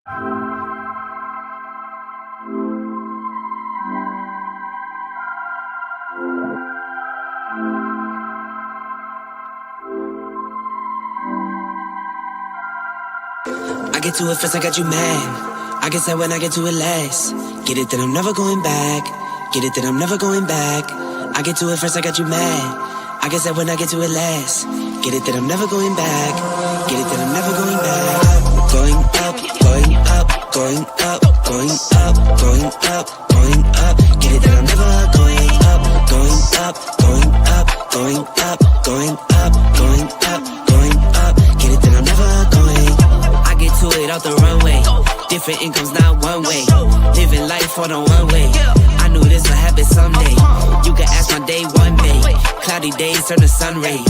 I get to it first, I got you mad. I get sad when I get to it last. Get it that I'm never going back. Get it that I'm never going back. I get to it first, I got you mad. I get sad when I get to it last. Get it that I'm never going back. Get it that I'm never going back. Going up, going up, going up, going up, going up, going up. Get it that I'm never going up, going up, going up, going up, going up, going up, going up. Get it that I'm never going. I get to it off the runway. Different incomes, not one way. Living life on a one way. I knew this would happen someday. You can ask my day one day. Cloudy days turn to sun rays.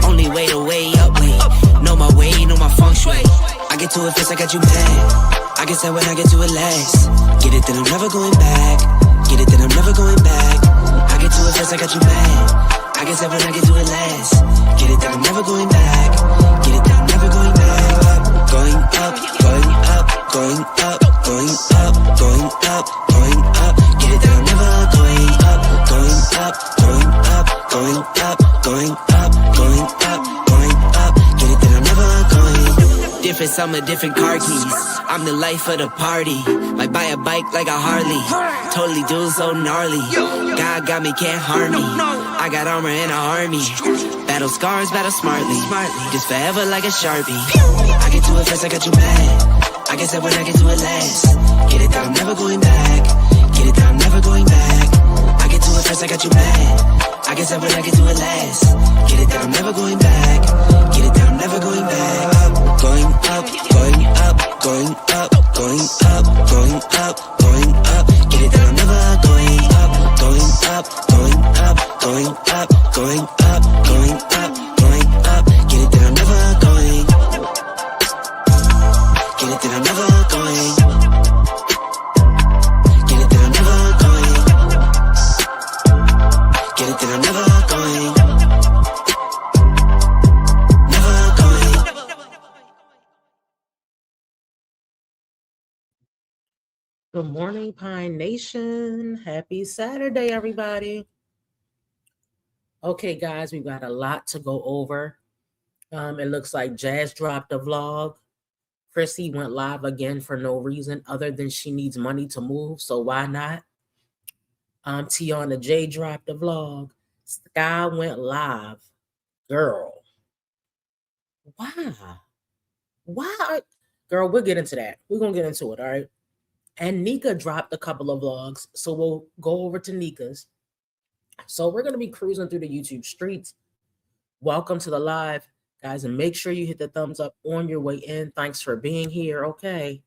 Only way to way up way. Know my way, know my feng shui. I get to it first, I got you mad. I get sad when I get to it last. Get it that I'm never going back. Get it that I'm never going back. I get to it first, I got you mad. I get sad when I get to it last. Get it that I'm never going back. Get it that I'm never going back. Going up, going up, going up, going up, going up, going up. Get it that I'm never going up, going up, going up, going up, going up, going up, going up. Get it that I'm never going. Different summer, different car keys. I'm the life of the party. Might buy a bike like a Harley. Totally do so gnarly. God got me, can't harm me. I got armor and an army. Battle scars, battle smartly. Just forever like a Sharpie. I get to it first, I got you mad. I get sad when I get to it last. Get it that I'm never going back. Get it that I'm never going back. I get to it first, I got you mad. I get sad when I get to it last. Get it that I'm never going back. Get it that I'm never going back. Going up, going up, going up, going up, going up, going up. Get it that I'm never going up, going up, going up, going up, going up, going up, going up. Get it that I'm never going. Get it that I'm never going. Get it that I'm never going. Get it that I'm never going. Never going. Good morning, Pine Nation. Happy Saturday, everybody. Okay, guys, we've got a lot to go over. It looks like Jazz dropped a vlog. Chrissy went live again for no reason other than she needs money to move, so why not? Tiana J dropped a vlog. Sky went live. Girl. Why? Girl, we'll get into that. We're going to get into it, all right? And Nika dropped a couple of vlogs, so we'll go over to Nika's. So we're going to be cruising through the YouTube streets. Welcome to the live, guys, and make sure you hit the thumbs up on your way in. Thanks for being here, okay?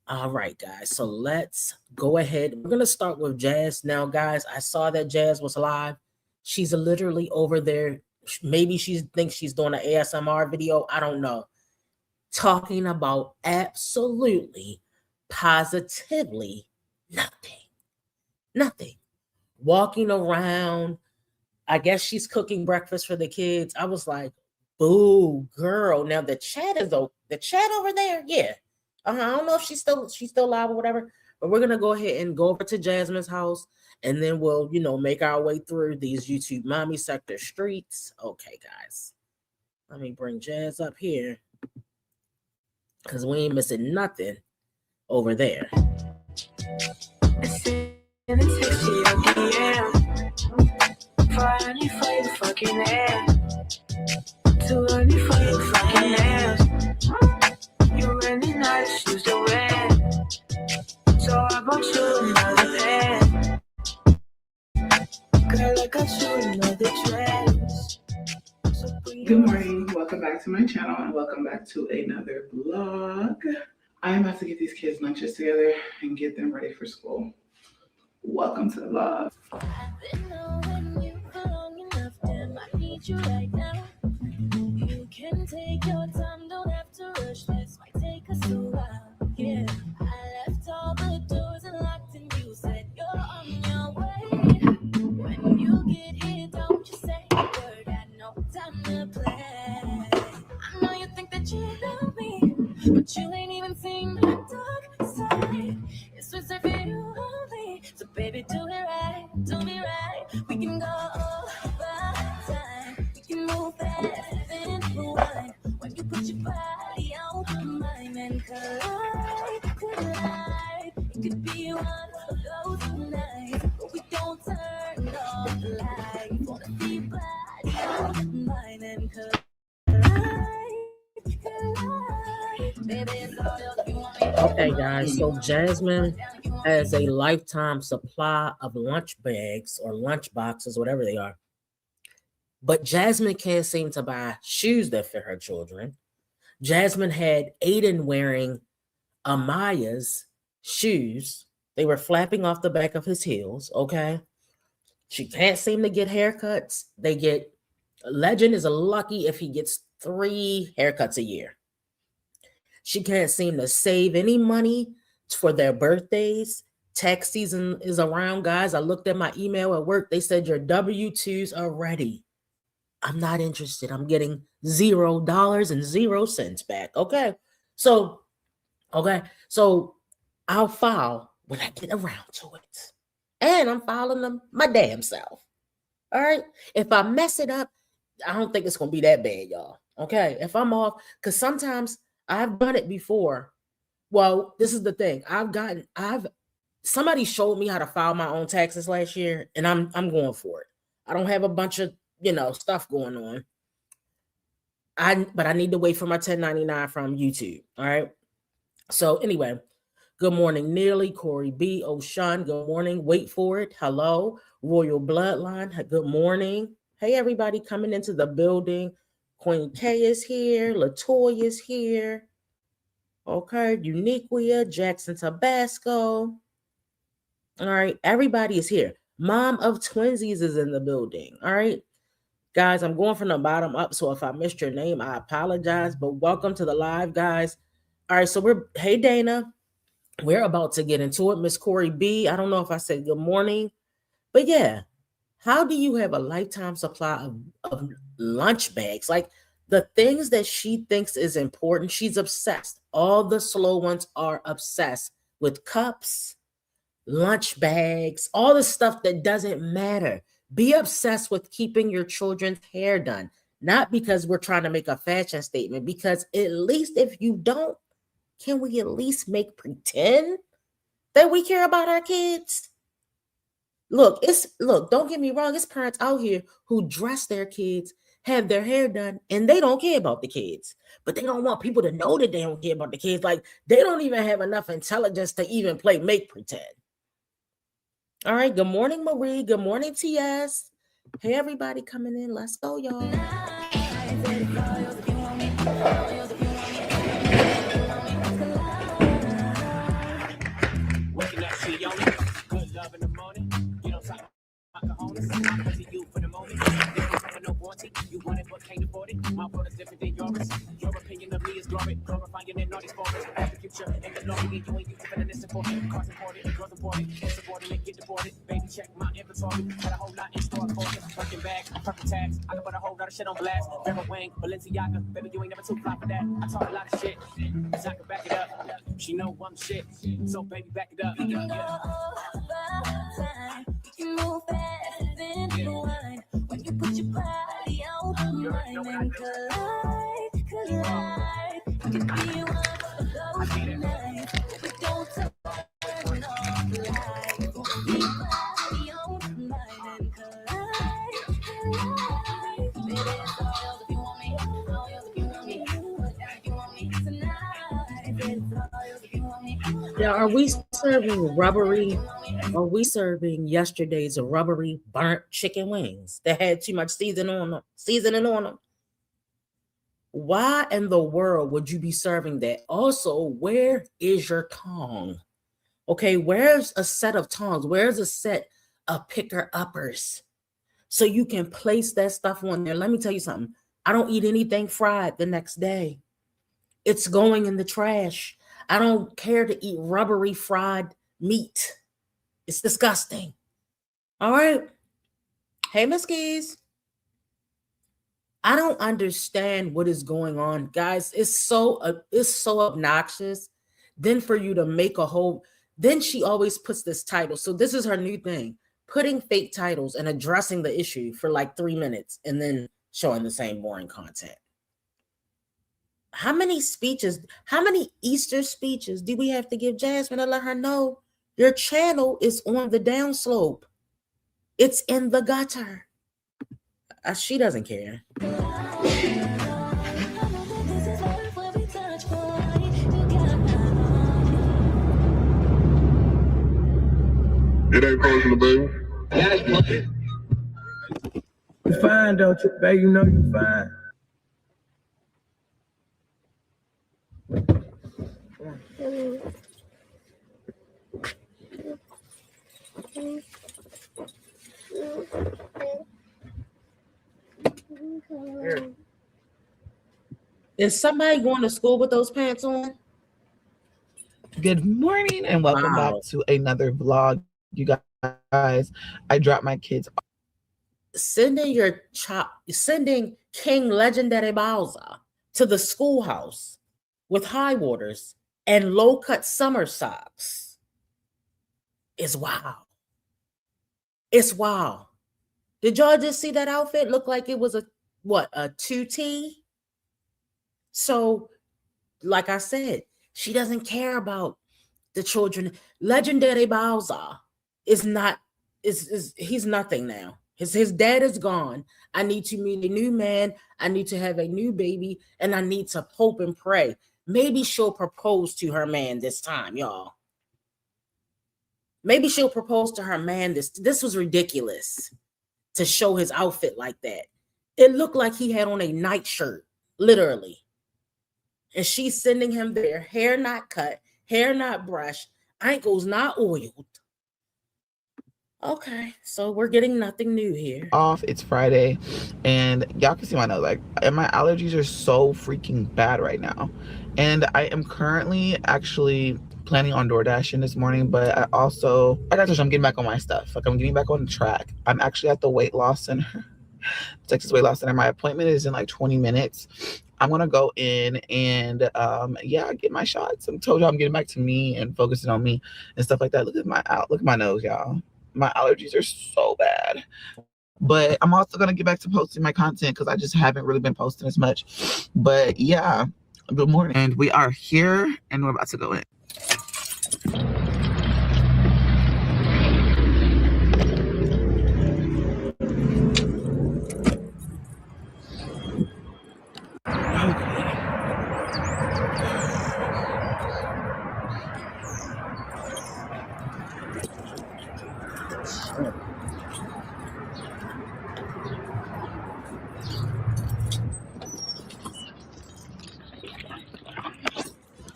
All right, guys, so let's go ahead. We're going to start with Jazz. Now, guys, I saw that Jazz was live. She's literally over there. Maybe she thinks she's doing an ASMR video. I don't know. Talking about absolutely positively nothing. Walking around. I guess she's cooking breakfast for the kids. I was like, boo, girl. Now the chat is the chat over there. Yeah. I don't know if she's still live or whatever, but we're gonna go ahead and go over to Jasmine's house, and then we'll, make our way through these YouTube mommy sector streets. Okay, guys. Let me bring Jazz up here, because we ain't missing nothing over there. You really nice shoes to wear, so I bought you another pair. Girl, I got you another dress. Good morning, welcome back to my channel and welcome back to another vlog. I am about to get these kids' lunches together and get them ready for school. Welcome to the vlog. I've been knowing you for long enough, damn, I need you right now. You can take your time, don't have to rush, this might take us a while. Yeah, I left all the doors unlocked and you said you're on your way. When you get here, don't you say a word, got no time to play. I know you think that you love me, but you ain't even seen me. baby, do it right, do me right. We can go over time. We can move fast and rewind. When you put your body on mine and collide. It could be one of those nights, but we don't turn off the lights. Wanna see your body on mine and collide. Baby, it's all yours if you want me. Okay, guys. So Jasmine has a lifetime supply of lunch bags or lunch boxes, whatever they are. But Jasmine can't seem to buy shoes that fit her children. Jasmine had Aiden wearing Amaya's shoes. They were flapping off the back of his heels. Okay. She can't seem to get haircuts. Legend is lucky if he gets 3 haircuts a year. She can't seem to save any money for their birthdays. Tax season is around, guys. I looked at my email at work. They said your W-2s are ready. I'm not interested. I'm getting $0.00 back. Okay. So I'll file when I get around to it. And I'm filing them my damn self. All right. If I mess it up, I don't think it's going to be that bad, y'all. Okay. If I'm off, because sometimes I've done it before. Well, this is the thing. Somebody showed me how to file my own taxes last year, and I'm going for it. I don't have a bunch of, stuff going on. But I need to wait for my 1099 from YouTube. All right. So anyway, good morning, Nearly, Corey B, O'Shawn, good morning. Wait for it. Hello, Royal Bloodline. Good morning. Hey, everybody coming into the building. Queen K is here. Latoya is here. Okay, Uniquia, Jackson Tabasco. All right, everybody is here. Mom of Twinsies is in the building. All right, guys, I'm going from the bottom up, so if I missed your name, I apologize, but welcome to the live, guys. All right, so hey, Dana, we're about to get into it. Miss Corey B, I don't know if I said good morning, but yeah, how do you have a lifetime supply of lunch bags? Like the things that she thinks is important, she's obsessed. All the slow ones are obsessed with cups, lunch bags, all the stuff that doesn't matter. Be obsessed with keeping your children's hair done, not because we're trying to make a fashion statement, because at least if you don't, can we at least make pretend that we care about our kids? Look, don't get me wrong, it's parents out here who dress their kids, have their hair done, and they don't care about the kids. But they don't want people to know that they don't care about the kids. Like they don't even have enough intelligence to even play make pretend. All right, good morning, Marie. Good morning, TS. Hey, everybody coming in. Let's go, y'all. Waking up, see y'all. Good love in the morning. Get on top of my cojones. I'm to you for the moment. No warranty. You want it but can't afford it. My world is different than yours. Your opinion of me is glory. Glorifying in all these forms. Have the future and the glory. You ain't used to feeling this important. Cars imported, girls imported. Insubordinate, get deported. Baby, check my inventory. Got a whole lot in store for you. Working bags, perfect tags. I can put a whole lot of shit on blast. Vera Wang, Balenciaga. Baby, you ain't never too fly for that. I talk a lot of shit. Cause I can back it up. She know I'm shit. So baby, back it up. We can go over time. We can move fast and rewind. When you put your body on mine and collide. It could be one of those nights. We don't turn off the lights. Put your body on mine and collide. Baby, it's all yours if you want me. All yours if you want me. Whatever you want me tonight. It's all yours if you want me. Now, are we serving rubbery? Are we serving yesterday's rubbery burnt chicken wings that had too much seasoning on them? Why in the world would you be serving that? Also, where is your tong? Okay, where's a set of tongs? Where's a set of picker-uppers? So you can place that stuff on there. Let me tell you something. I don't eat anything fried the next day. It's going in the trash. I don't care to eat rubbery fried meat. It's disgusting. All right. Hey, Miss Keys. I don't understand what is going on, guys. It's so obnoxious. Then for you to make a whole, Then she always puts this title. So this is her new thing, putting fake titles and addressing the issue for like 3 minutes and then showing the same boring content. How many speeches, how many Easter speeches do we have to give Jasmine to let her know your channel is on the downslope? It's in the gutter. She doesn't care. It ain't personal, baby. You fine, don't you, babe? You know you fine. Is somebody going to school with those pants on? Good morning and welcome back to another vlog. You guys, I dropped my kids. Sending King Legendary Bowser to the schoolhouse with high waters and low-cut summer socks is wow. It's wow. Did y'all just see that outfit? Look like it was a 2T? So, like I said, she doesn't care about the children. Legendary Bowser is he's nothing now. His dad is gone. I need to meet a new man. I need to have a new baby, and I need to hope and pray. Maybe she'll propose to her man this time, y'all. Maybe she'll propose to her man. This was ridiculous to show his outfit like that. It looked like he had on a nightshirt, literally. And she's sending him there, hair not cut, hair not brushed, ankles not oiled. Okay, so we're getting nothing new here. It's Friday, and y'all can see my nose. And my allergies are so freaking bad right now. And I am currently actually planning on DoorDashing this morning, but I'm getting back on my stuff. I'm getting back on the track. I'm actually at the weight loss center, Texas Weight Loss Center. My appointment is in like 20 minutes. I'm gonna go in and get my shots. I told y'all I'm getting back to me and focusing on me and stuff like that. Look at my nose, y'all. My allergies are so bad. But I'm also gonna get back to posting my content because I just haven't really been posting as much. But yeah, good morning. And we are here and we're about to go in.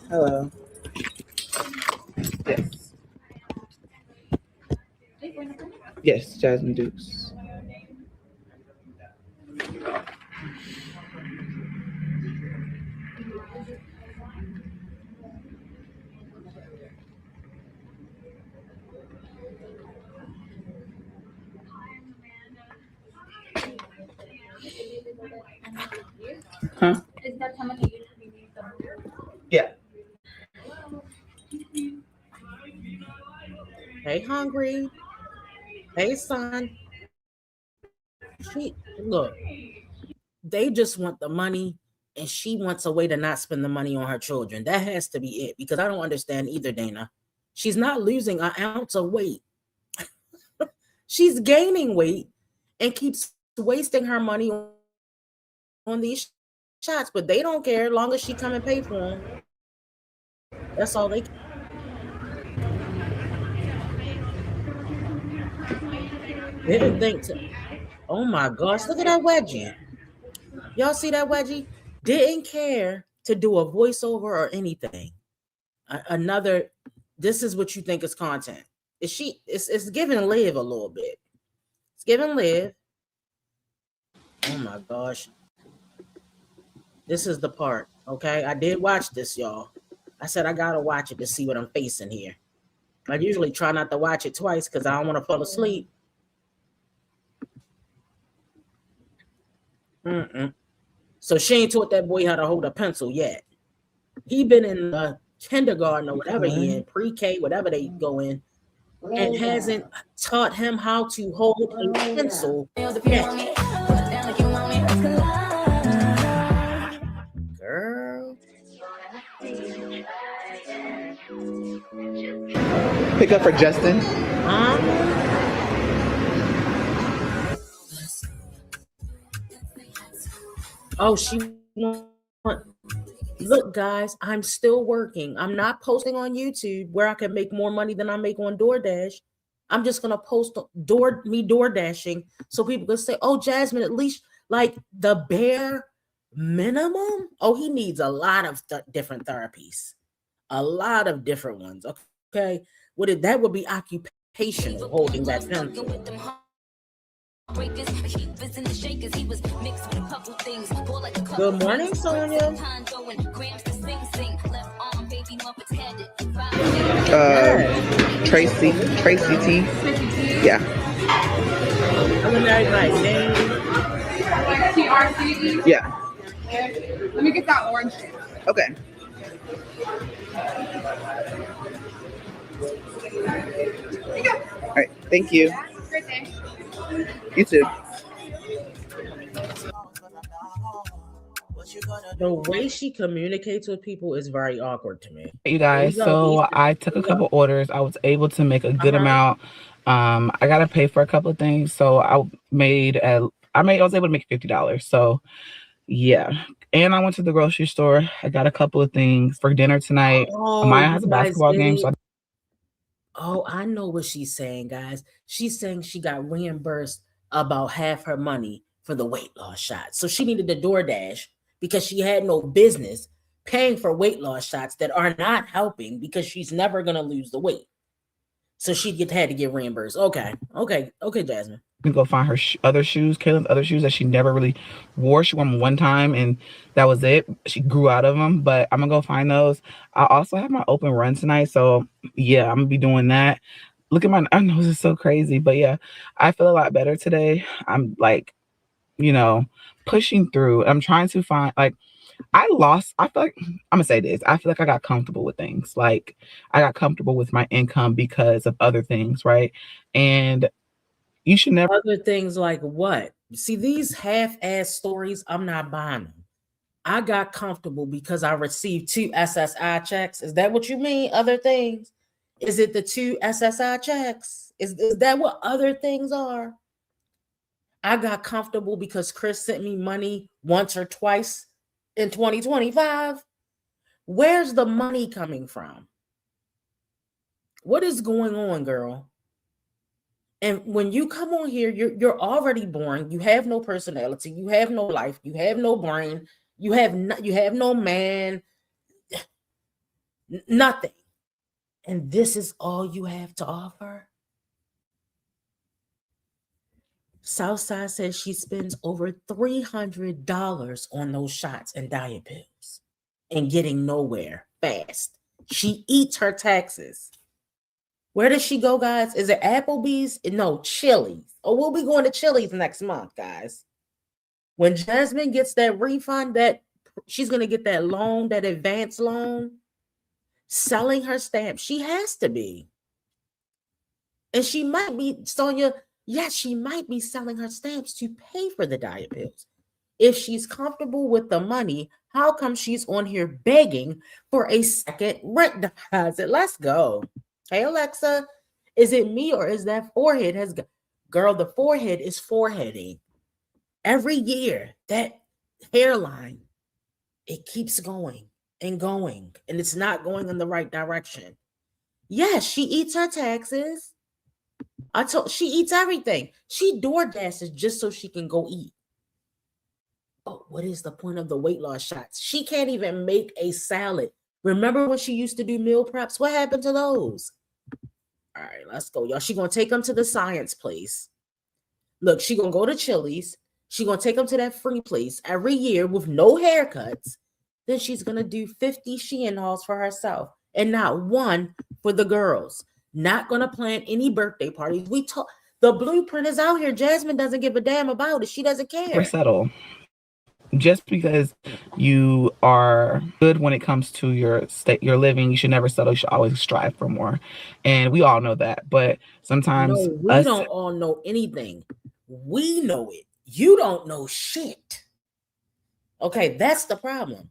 Hello. Yes. Yes, Jasmine Dukes. Huh? Is that how much you usually need them? Yeah. Hey, hungry. Hey, son. Look, they just want the money, and she wants a way to not spend the money on her children. That has to be it, because I don't understand either, Dana. She's not losing an ounce of weight. She's gaining weight and keeps wasting her money on these shots, but they don't care as long as she come and pay for them. That's all they care. Didn't think to. Oh my gosh, look at that wedgie. Y'all see that wedgie? Didn't care to do a voiceover or anything. This is what you think is content. It's giving Liv a little bit. It's giving Liv. Oh my gosh. This is the part, okay? I did watch this, y'all. I said I gotta watch it to see what I'm facing here. I usually try not to watch it twice because I don't want to fall asleep. So she ain't taught that boy how to hold a pencil yet. He been in the kindergarten or whatever he in, pre-K, whatever they go in, and hasn't taught him how to hold a pencil. Girl. Pick up for Justin. Oh, she look, guys, I'm still working. I'm not posting on YouTube where I can make more money than I make on DoorDash. I'm just gonna post door dashing so people can say, "Oh, Jasmine, at least like the bare minimum." Oh, he needs a lot of different therapies, a lot of different ones. Okay, that would be occupational holding that pencil. Good morning, Sonia. Tracy T. Yeah. TRC. Yeah. Let me get that orange. Okay. All right. Thank you. Great day. You too. The way she communicates with people is very awkward to me. You guys, so I took a couple orders. I was able to make a good amount. I gotta pay for a couple of things, so I was able to make $50. So yeah, and I went to the grocery store. I got a couple of things for dinner tonight. Maya has a basketball game, so I know what she's saying, guys. She's saying she got reimbursed about half her money for the weight loss shots, so she needed the DoorDash because she had no business paying for weight loss shots that are not helping because she's never gonna lose the weight. So she had to get reimbursed. Okay, Jasmine. I'm gonna go find her other shoes, Kaylin's other shoes that she never really wore. She wore them one time and that was it. She grew out of them, but I'm gonna go find those. I also have my open run tonight, so yeah, I'm gonna be doing that. Look at I know this is so crazy, but yeah, I feel a lot better today. I'm like, pushing through. I'm trying to find I feel like I'm gonna say this. I feel like I got comfortable with things. Like I got comfortable with my income because of other things, right? And you should never. Other things like what? See, these half-ass stories, I'm not buying them. I got comfortable because I received 2 SSI checks. Is that what you mean? Other things? Is it the 2 SSI checks? Is that what other things are? I got comfortable because Chris sent me money once or twice in 2025. Where's the money coming from? What is going on, girl? And when you come on here, you're already boring. You have no personality. You have no life. You have no brain. You have no man. Nothing. And this is all you have to offer? Southside says she spends over $300 on those shots and diet pills and getting nowhere fast. She eats her taxes. Where does she go, guys? Is it Applebee's? No, Chili's. Oh, we'll be going to Chili's next month, guys. When Jasmine gets that refund, that she's going to get that loan, that advance loan, selling her stamps. She has to be. And she might be, Sonia, yes, she might be selling her stamps to pay for the diet pills. If she's comfortable with the money, how come she's on here begging for a second rent deposit? Let's go. Hey, Alexa, is it me or is that forehead girl, the forehead is foreheading. Every year, that hairline, it keeps going and going, and it's not going in the right direction. Yes, she eats her taxes. She eats everything. She DoorDashes just so she can go eat. Oh, what is the point of the weight loss shots? She can't even make a salad. Remember when she used to do meal preps? What happened to those? All right, let's go, y'all. She gonna take them to the science place. Look, she gonna go to Chili's. She gonna take them to that free place every year with no haircuts. Then she's gonna do 50 Shein hauls for herself and not one for the girls. Not gonna plan any birthday parties. The blueprint is out here. Jasmine doesn't give a damn about it. She doesn't care. Settle. just because you are good when it comes to your living, you should never settle. You should always strive for more. And we all know that. But sometimes No, we don't all know anything. We know it. You don't know shit. Okay, that's the problem.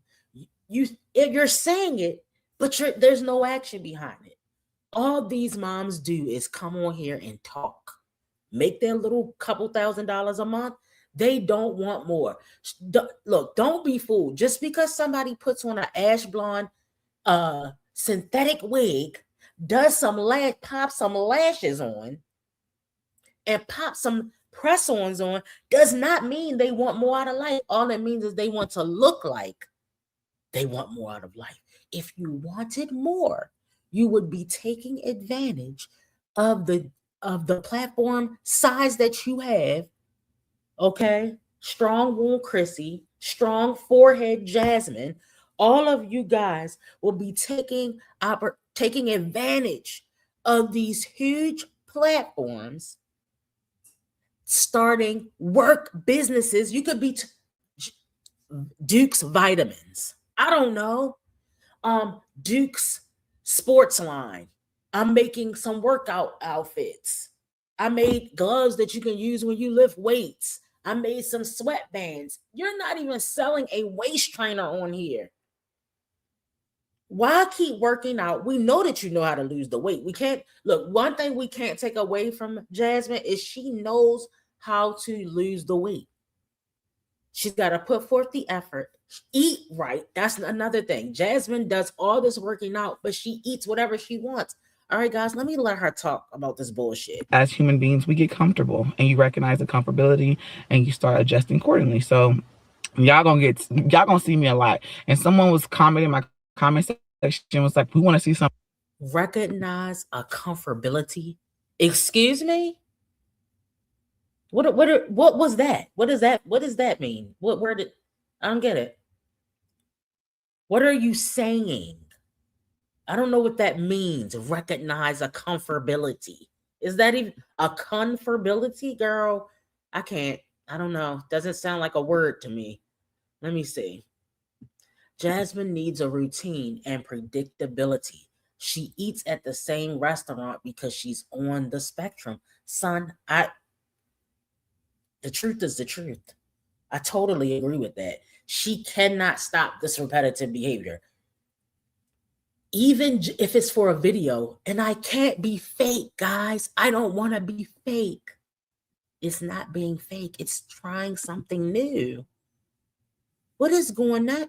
You're saying it, but there's no action behind it. All these moms do is come on here and talk, make their little couple $1,000s a month. They don't want more. Look, don't be fooled. Just because somebody puts on an ash blonde synthetic wig, does pop some lashes on, and pop some press-ons on, does not mean they want more out of life. All it means is they want to look like they want more out of life. If you wanted more, you would be taking advantage of the platform size that you have. Okay, strong wound Chrissy, strong forehead Jasmine. All of you guys will be taking advantage of these huge platforms, starting work businesses. You could be Duke's Vitamins. I don't know. Duke's Sports Line. I'm making some workout outfits. I made gloves that you can use when you lift weights. I made some sweatbands. You're not even selling a waist trainer on here. Why keep working out? We know that you know how to lose the weight. We can't look. One thing we can't take away from Jasmine is she knows how to lose the weight. She's got to put forth the effort, eat right. That's another thing. Jasmine does all this working out, but she eats whatever she wants. All right, guys, let me let her talk about this bullshit. As human beings, we get comfortable, and you recognize the comfortability and you start adjusting accordingly. So y'all gonna see me a lot. And someone was commenting in my comment section, was like, we want to see something. Recognize a comfortability. Excuse me? What was that? What does that mean? I don't get it. What are you saying? I don't know what that means. Recognize a comfortability. Is that even a comfortability, girl? I can't. I don't know. Doesn't sound like a word to me. Let me see. Jasmine needs a routine and predictability. She eats at the same restaurant because she's on the spectrum. Son, the truth is the truth. I totally agree with that. She cannot stop this repetitive behavior. Even if it's for a video, and I can't be fake, guys. I don't want to be fake. It's not being fake. It's trying something new. What is going on?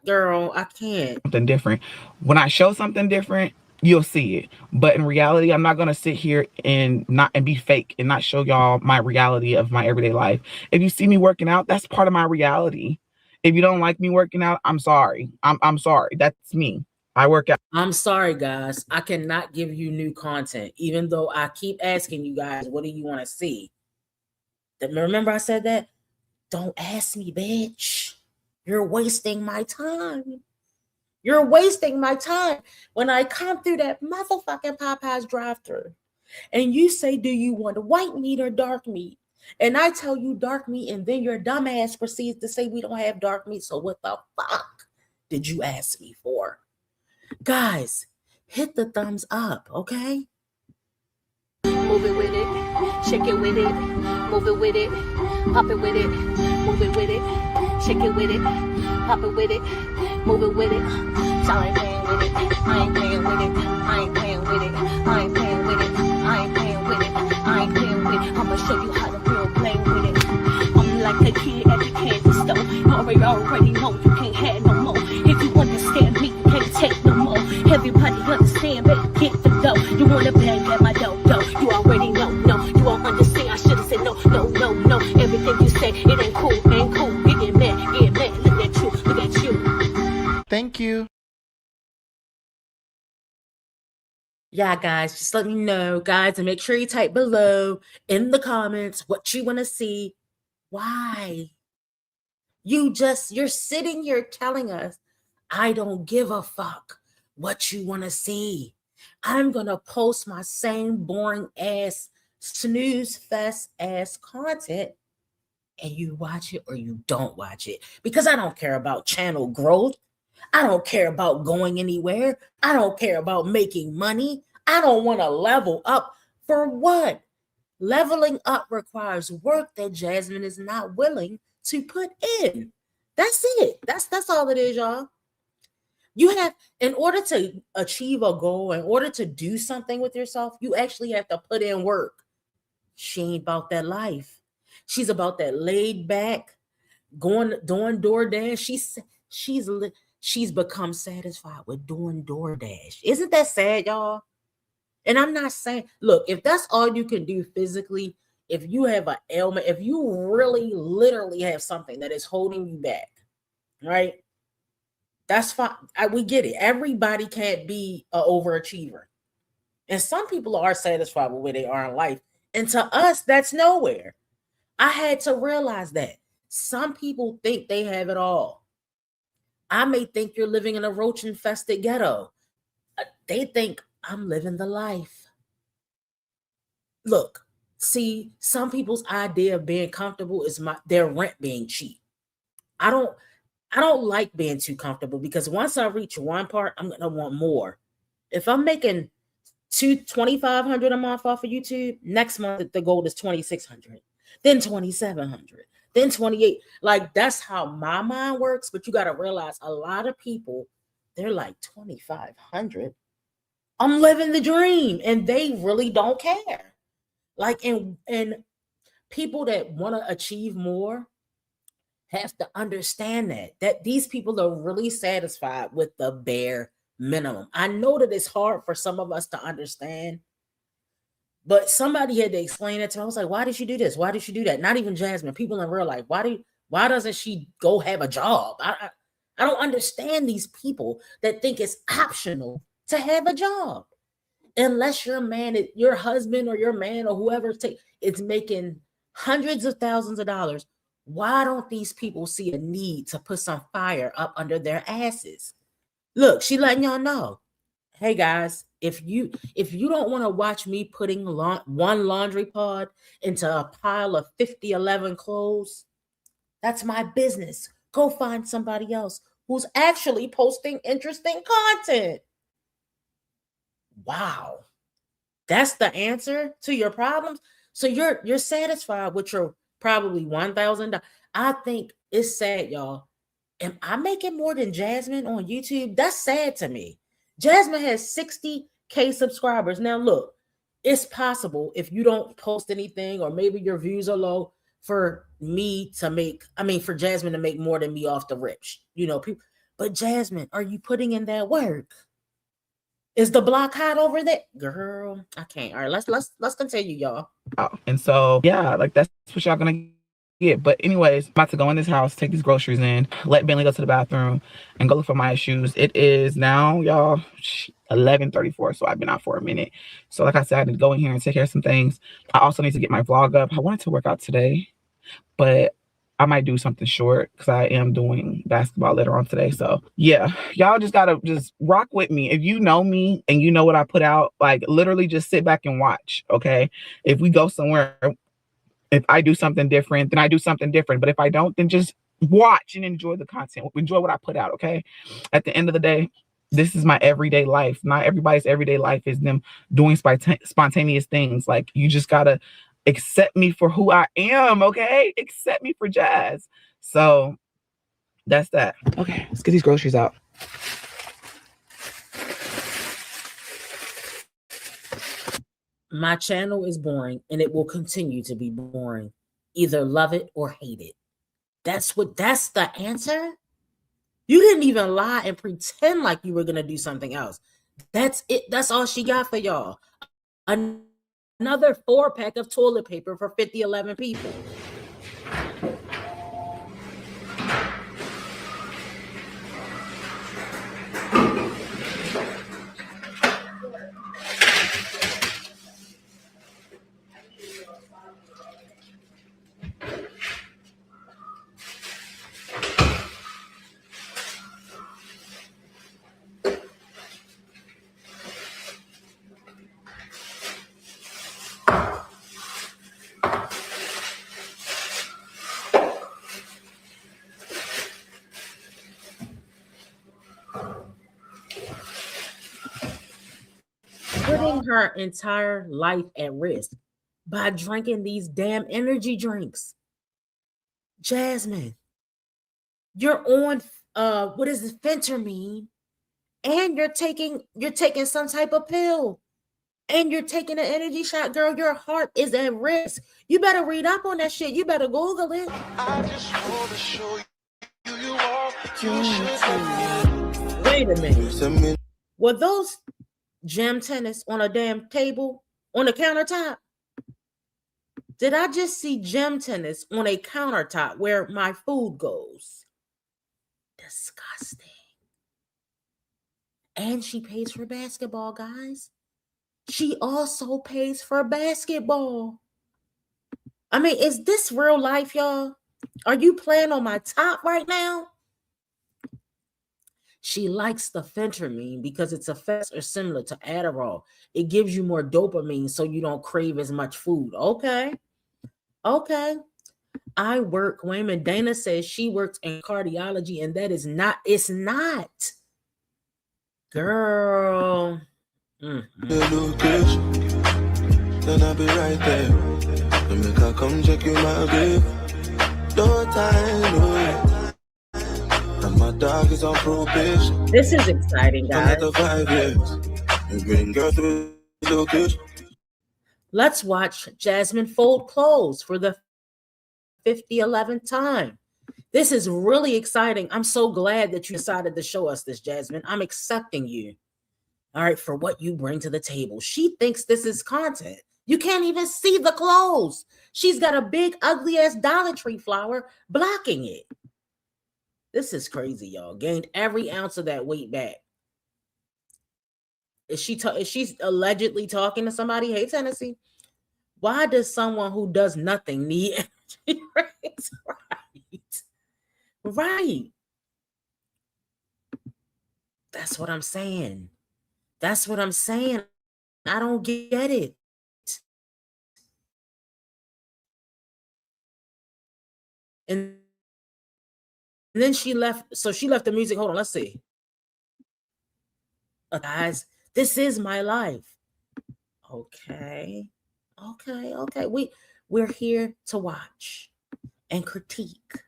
Girl, I can't. Something different. When I show something different, you'll see it. But in reality, I'm not going to sit here and be fake and not show y'all my reality of my everyday life. If you see me working out, that's part of my reality. If you don't like me working out, I'm sorry. I'm sorry. That's me. I work out. I'm sorry, guys. I cannot give you new content, even though I keep asking you guys, what do you want to see? Remember I said that? Don't ask me, bitch. You're wasting my time. You're wasting my time. When I come through that motherfucking Popeyes drive-thru and you say, do you want white meat or dark meat? And I tell you dark meat, and then your dumb ass proceeds to say we don't have dark meat. So what the fuck did you ask me for? Guys, hit the thumbs up, okay? Move it with it, shake it with it, move it with it, pop it with it, move it with it, shake it with it, pop it with it, move it with it. So I ain't playing with it, I ain't playing with it, I ain't playing with it, I ain't playing with it, I ain't playing with it, I ain't playing with it. I'ma show you how to real play with it. I'm like a kid at the candy store. You already know you can't have no more. If you understand me, you can't take no more. Everybody understand, better get the dough. You wanna bang at my dough. You already know, no, you won't understand. I should've said no. Everything you say, it ain't cool. Get mad. Look at you. Thank you. Yeah, guys, just let me know, guys, and make sure you type below in the comments what you want to see. Why? You're sitting here telling us, I don't give a fuck what you want to see. I'm going to post my same boring ass snooze fest ass content and you watch it or you don't watch it. Because I don't care about channel growth. I don't care about going anywhere. I don't care about making money. I don't want to level up. For what? Leveling up requires work that Jasmine is not willing to put in. That's it. That's all it is, y'all. You have, in order to achieve a goal, in order to do something with yourself, you actually have to put in work. She ain't about that life. She's about that laid back, doing DoorDash. She's become satisfied with doing DoorDash. Isn't that sad, y'all? And I'm not saying, look, if that's all you can do physically, if you have an ailment, if you really literally have something that is holding you back, right? That's fine. We get it. Everybody can't be an overachiever. And some people are satisfied with where they are in life. And to us, that's nowhere. I had to realize that. Some people think they have it all. I may think you're living in a roach-infested ghetto. They think I'm living the life. Look, see, some people's idea of being comfortable is their rent being cheap. I don't like being too comfortable because once I reach one part, I'm gonna want more. If I'm making $2,500 a month off of YouTube, next month the goal is $2,600, then $2,700, then $28,000. Like that's how my mind works. But you got to realize a lot of people, they're like $2,500. I'm living the dream, and they really don't care. Like, and people that want to achieve more have to understand that these people are really satisfied with the bare minimum. I know that it's hard for some of us to understand, but somebody had to explain it to me. I was like, why did she do this? Why did she do that? Not even Jasmine, people in real life. Why doesn't she go have a job? I don't understand these people that think it's optional to have a job. Unless your man, your husband or your man or whoever it's making hundreds of thousands of dollars. Why don't these people see a need to put some fire up under their asses? Look, she letting y'all know. Hey guys, if you don't want to watch me putting one laundry pod into a pile of 50-11 clothes, that's my business. Go find somebody else who's actually posting interesting content. Wow. That's the answer to your problems. So you're satisfied with your probably $1,000. I think it's sad, y'all. Am I making more than Jasmine on YouTube? That's sad to me. Jasmine has 60K subscribers. Now, look, it's possible if you don't post anything or maybe your views are low for for Jasmine to make more than me off the rips. You know, people. But Jasmine, are you putting in that work? Is the block hot over there? Girl, I can't. All right, let's continue, y'all. And so, yeah, like that's what y'all gonna get. But anyways, I'm about to go in this house, take these groceries in, let Bentley go to the bathroom, and go look for my shoes. It is now, y'all, 11:34, so I've been out for a minute. So like I said, I need to go in here and take care of some things. I also need to get my vlog up. I wanted to work out today, but I might do something short because I am doing basketball later on today. So yeah, y'all just gotta just rock with me. If you know me and you know what I put out, like literally just sit back and watch, okay? If we go somewhere, if I do something different, then I do something different. But if I don't, then just watch and enjoy the content. Enjoy what I put out, okay? At the end of the day, this is my everyday life. Not everybody's everyday life is them doing spontaneous things. Like you just gotta accept me for who I am, okay? Accept me for Jazz. So that's that. Okay, let's get these groceries out. My channel is boring and it will continue to be boring. Either love it or hate it. That's the answer? You didn't even lie and pretend like you were gonna do something else. That's it. That's all she got for y'all. Another 4-pack of toilet paper for 50-11 people. putting her entire life at risk by drinking these damn energy drinks. Jasmine, you're on what is this, phentermine, and you're taking some type of pill, and you're taking an energy shot, girl. Your heart is at risk. You better read up on that shit. You better Google it. I just want to show you are. Wait a minute. Were those gym tennis on a damn table on the countertop? Did I just see gym tennis on a countertop where my food goes? Disgusting. And she pays for basketball, guys. She also pays for basketball. I mean, is this real life, y'all? Are you playing on my top right now? She likes the phentermine because its effects are similar to Adderall. It gives you more dopamine so you don't crave as much food. Okay. I work, Wayman Dana says she works in cardiology, and that is not, it's not. Girl. Then I'll be right there. Make her come check you, my babe. No time, no. And my dog is on probation. This is exciting, guys. Another 5 years. And bring her through location. Let's watch Jasmine fold clothes for the 11th time. This is really exciting. I'm so glad that you decided to show us this, Jasmine. I'm accepting you. All right, for what you bring to the table. She thinks this is content. You can't even see the clothes. She's got a big, ugly ass Dollar Tree flower blocking it. This is crazy, y'all. Gained every ounce of that weight back. Is she allegedly talking to somebody? Hey, Tennessee, why does someone who does nothing need energy? Right. That's what I'm saying. I don't get it. And then she left. So she left the music. Hold on, let's see. Guys, this is my life. Okay. We're here to watch and critique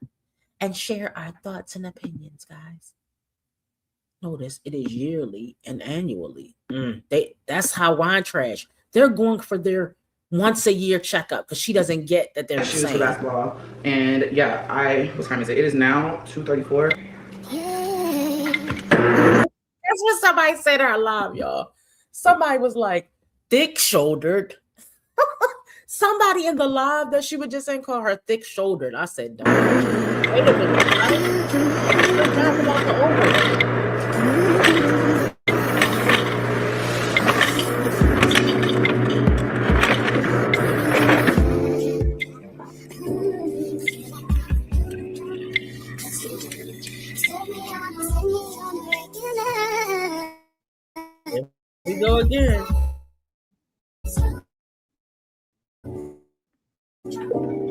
and share our thoughts and opinions, guys. Notice it is yearly and annually. That's how Wine Trash. They're going for their once a year checkup because she doesn't get that they're the same. Basketball, and yeah, what time is it? It is now 2:34. That's what somebody said out loud, y'all. Somebody was like thick-shouldered. Somebody in the live that she would just saying call her thick-shouldered. I said, don't. Wait a minute, right? Talk about the over. We go again.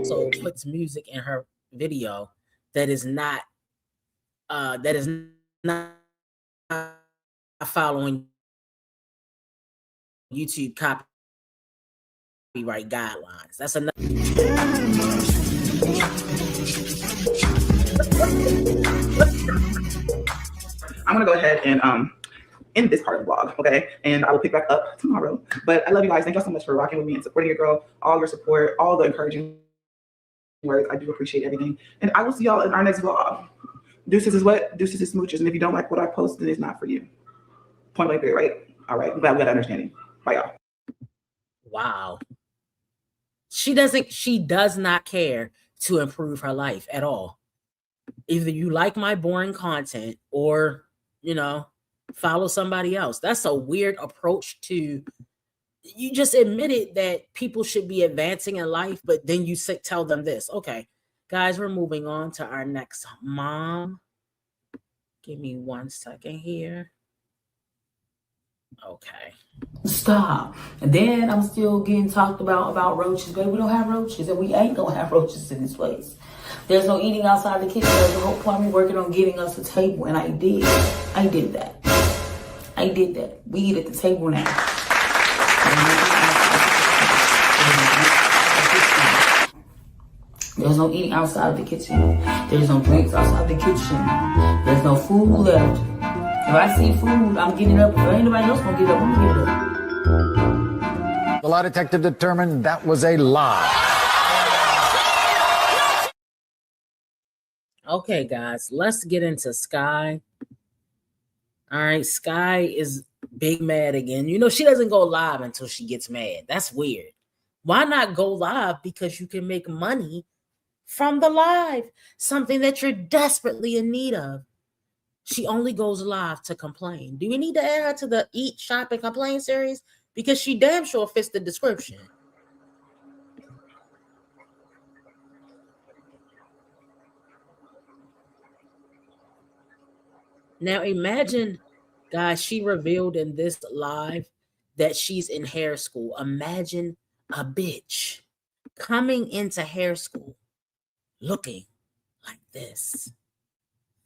So puts music in her video that is not following YouTube copyright guidelines. That's another. I'm gonna go ahead and end this part of the vlog, okay? And I will pick back up tomorrow. But I love you guys. Thank y'all so much for rocking with me and supporting your girl. All your support, all the encouraging words. I do appreciate everything. And I will see y'all in our next vlog. Deuces is what? Deuces is smooches. And if you don't like what I post, then it's not for you. Point blank period, right? All right. I'm glad we got that understanding. Bye, y'all. Wow. She does not care to improve her life at all. Either you like my boring content or, follow somebody else. That's a weird approach to, you just admitted that people should be advancing in life, but then you tell them this. Okay, guys, we're moving on to our next mom. Give me 1 second here. Okay. Stop. And then I'm still getting talked about roaches. Baby, we don't have roaches, and we ain't gonna have roaches in this place. There's no eating outside the kitchen. There's the whole point of working on getting us a table, and I did that. We eat at the table now. There's no eating outside of the kitchen. There's no drinks outside the kitchen. There's no food left. If I see food, I'm getting up. If anybody else gonna get up, I'm gonna get up. The lie detector determined that was a lie. Okay, guys, let's get into Sky. All right, Sky is big mad again. You know, she doesn't go live until she gets mad. That's weird. Why not go live? Because you can make money from the live, something that you're desperately in need of. She only goes live to complain. Do we need to add her to the Eat, Shop, and Complain series? Because she damn sure fits the description. Now imagine, guys, she revealed in this live that she's in hair school. Imagine a bitch coming into hair school looking like this.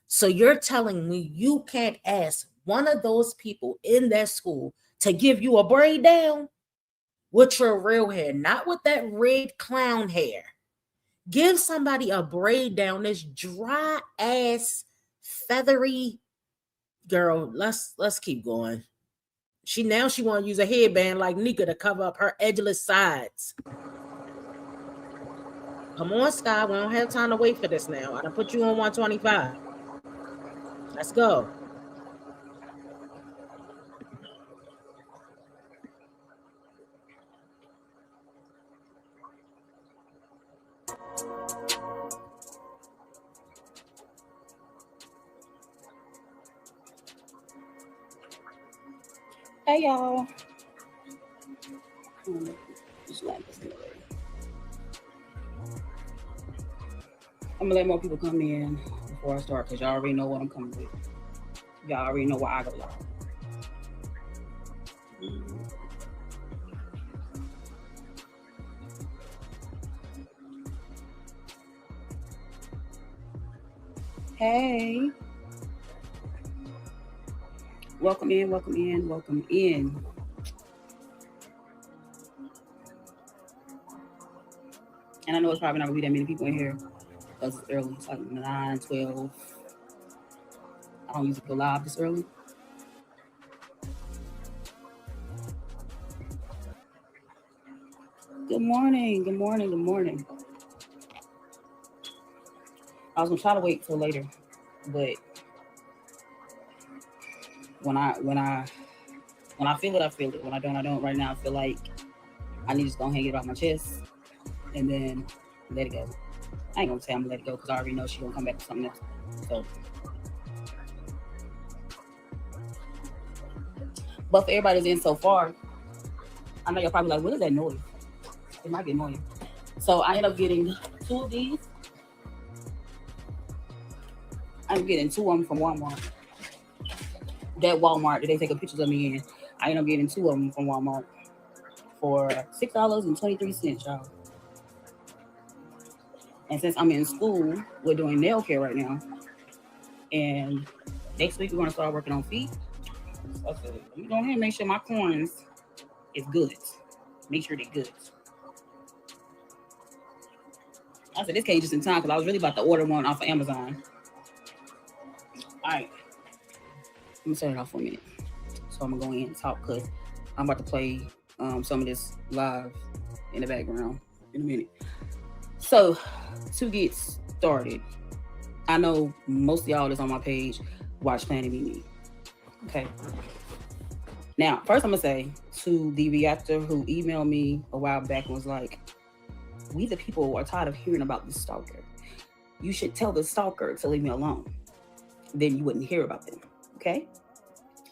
So you're telling me you can't ask one of those people in that school to give you a braid down with your real hair, not with that red clown hair. Give somebody a braid down, this dry ass, feathery girl. Let's keep going. She want to use a headband like Nika to cover up her edgeless sides. Come on, Sky. We don't have time to wait for this now. I done put you on 125. Let's go. Hey y'all. I'm gonna let more people come in before I start because y'all already know what I'm coming with. Y'all already know why I go live. Hey. Welcome in, welcome in, welcome in. And I know it's probably not gonna be that many people in here because it's early. It's like 9, 12. I don't usually go live this early. Good morning, good morning, good morning. I was gonna try to wait till later, but when I feel it, I feel it. When I don't, I don't. Right now, I feel like I need to just go ahead and get it off my chest and then let it go. I ain't gonna say I'm gonna let it go because I already know she's gonna come back to something else. So, but for everybody that's in so far, I know you're probably like, what is that noise? It might be annoying. So I ended up getting 2 of these. I'm getting 2 of them from Walmart. That Walmart that they take pictures of me in. I ended up getting 2 of them from Walmart for $6.23, y'all. And since I'm in school, we're doing nail care right now. And next week we're gonna start working on feet. So I said, let me go ahead and make sure my corns is good. Make sure they're good. I said, this came just in time because I was really about to order one off of Amazon. All right. Let me turn it off for a minute. So I'm gonna go in and talk because I'm about to play some of this live in the background in a minute. So to get started, I know most of y'all that's on my page watch Planet Me. Okay. Now, first I'm gonna say to the reactor who emailed me a while back and was like, we the people are tired of hearing about this stalker. You should tell the stalker to leave me alone. Then you wouldn't hear about them. Okay.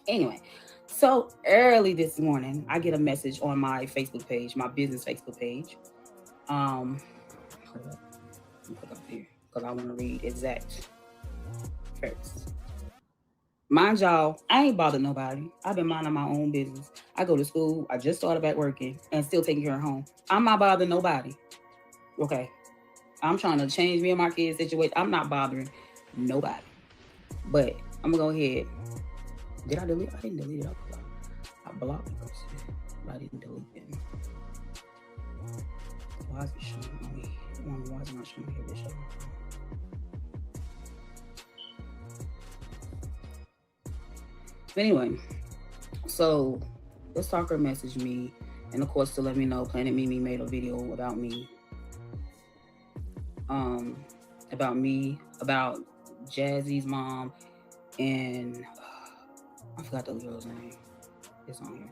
Anyway, so early this morning, I get a message on my Facebook page, my business Facebook page. Hold up. Let me put it up here because I want to read exact first. Mind y'all, I ain't bothered nobody. I've been minding my own business. I go to school. I just started back working and still taking care of home. I'm not bothering nobody. Okay. I'm trying to change me and my kids' situation. I'm not bothering nobody. But I'm going to go ahead. Did I delete? I didn't delete it. I blocked it. But I didn't delete it. Why is it showing me? is it not showing here? This show. Anyway, so the stalker messaged me, and of course to let me know Planet Mimi made a video about me. About Jazzy's mom, and I forgot the girl's name. It's on here.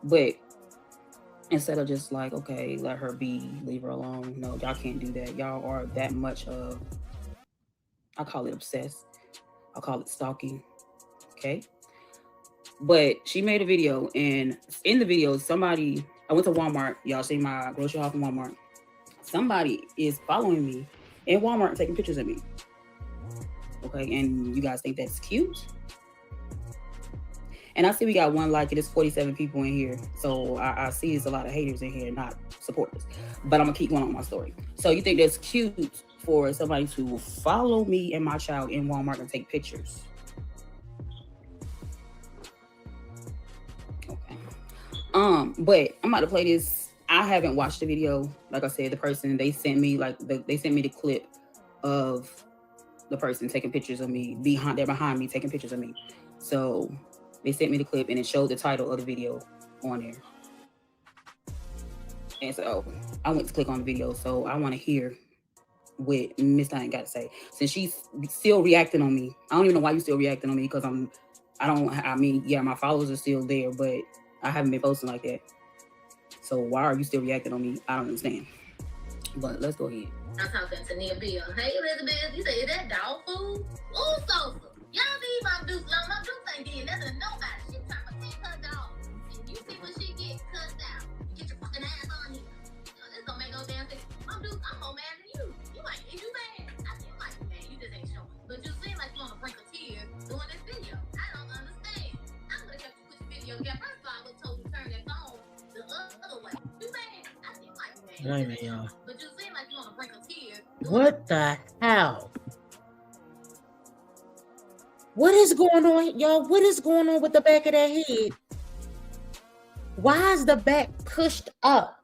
But instead of just like, okay, let her be, leave her alone. No, y'all can't do that. Y'all are that much of, I call it obsessed. I call it stalking. Okay. But she made a video, and in the video, I went to Walmart. Y'all see my grocery haul from Walmart. Somebody is following me in Walmart and taking pictures of me. Okay, and you guys think that's cute? And I see we got one like it. It's 47 people in here. So I see it's a lot of haters in here, not supporters. But I'm gonna keep going on my story. So you think that's cute for somebody to follow me and my child in Walmart and take pictures? Okay. But I'm about to play this. I haven't watched the video. Like I said, the person they sent me the clip of the person taking pictures of me. They're behind me taking pictures of me. So they sent me the clip, and it showed the title of the video on there. And so I went to click on the video. So I want to hear what Miss Diane got to say. Since she's still reacting on me. I don't even know why you're still reacting on me, because yeah, my followers are still there, but I haven't been posting like that. So why are you still reacting on me? I don't understand. But let's go ahead. I'm talking to Nia Bill. Hey, Elizabeth, you say, is that dog food? Ooh, Sosa. Y'all leave my Dukes alone. My Dukes ain't getting nothing to nobody. She trying to protect her dog. And you see when she get cussed out. Get your fucking ass on here. This don't make no damn sense. My Dukes, I'm more mad than you. Is you mad? I feel like you mad. You just ain't showing. But you seem like you on the brink of tears doing this video. I don't understand. I would have kept you put your video together. First of all, I would have told you to turn that phone the other way. You mad? I feel like you mad. Wait a minute, y'all. But you seem like you on the brink of tears. What the hell? What is going on, y'all? What is going on with the back of that head? Why is the back pushed up?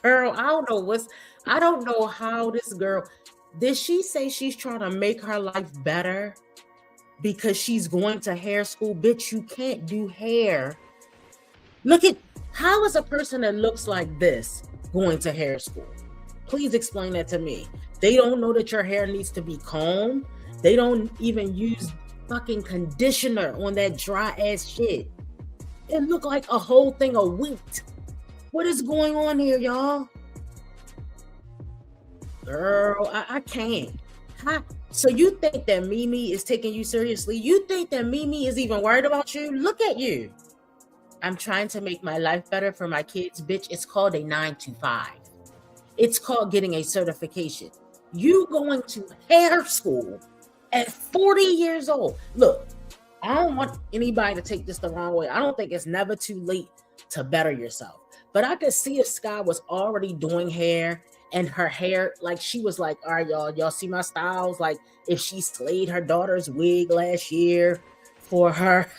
Girl, I don't know how this girl, did she say she's trying to make her life better because she's going to hair school? Bitch, you can't do hair. Look at, how is a person that looks like this going to hair school? Please explain that to me. They don't know that your hair needs to be combed. They don't even use fucking conditioner on that dry ass shit. It looked like a whole thing of wheat. What is going on here, y'all? Girl, I can't. So you think that Mimi is taking you seriously? You think that Mimi is even worried about you? Look at you. I'm trying to make my life better for my kids. Bitch, it's called a 9-to-5. It's called getting a certification. You going to hair school at 40 years old. Look, I don't want anybody to take this the wrong way. I don't think it's never too late to better yourself. But I could see if Sky was already doing hair and her hair, like she was like, all right, y'all see my styles? Like if she slayed her daughter's wig last year for her.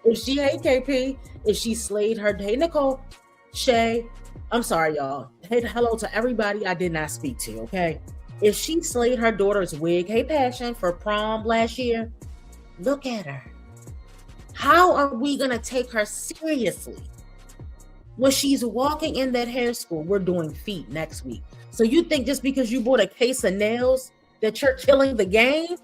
If she, hey KP, if she slayed her, hey Nicole, Shay, I'm sorry, y'all. Hey, hello to everybody I did not speak to, okay? If she slayed her daughter's wig, hey Passion, for prom last year, look at her. How are we gonna take her seriously? When she's walking in that hair school, we're doing feet next week. So you think just because you bought a case of nails that you're killing the game?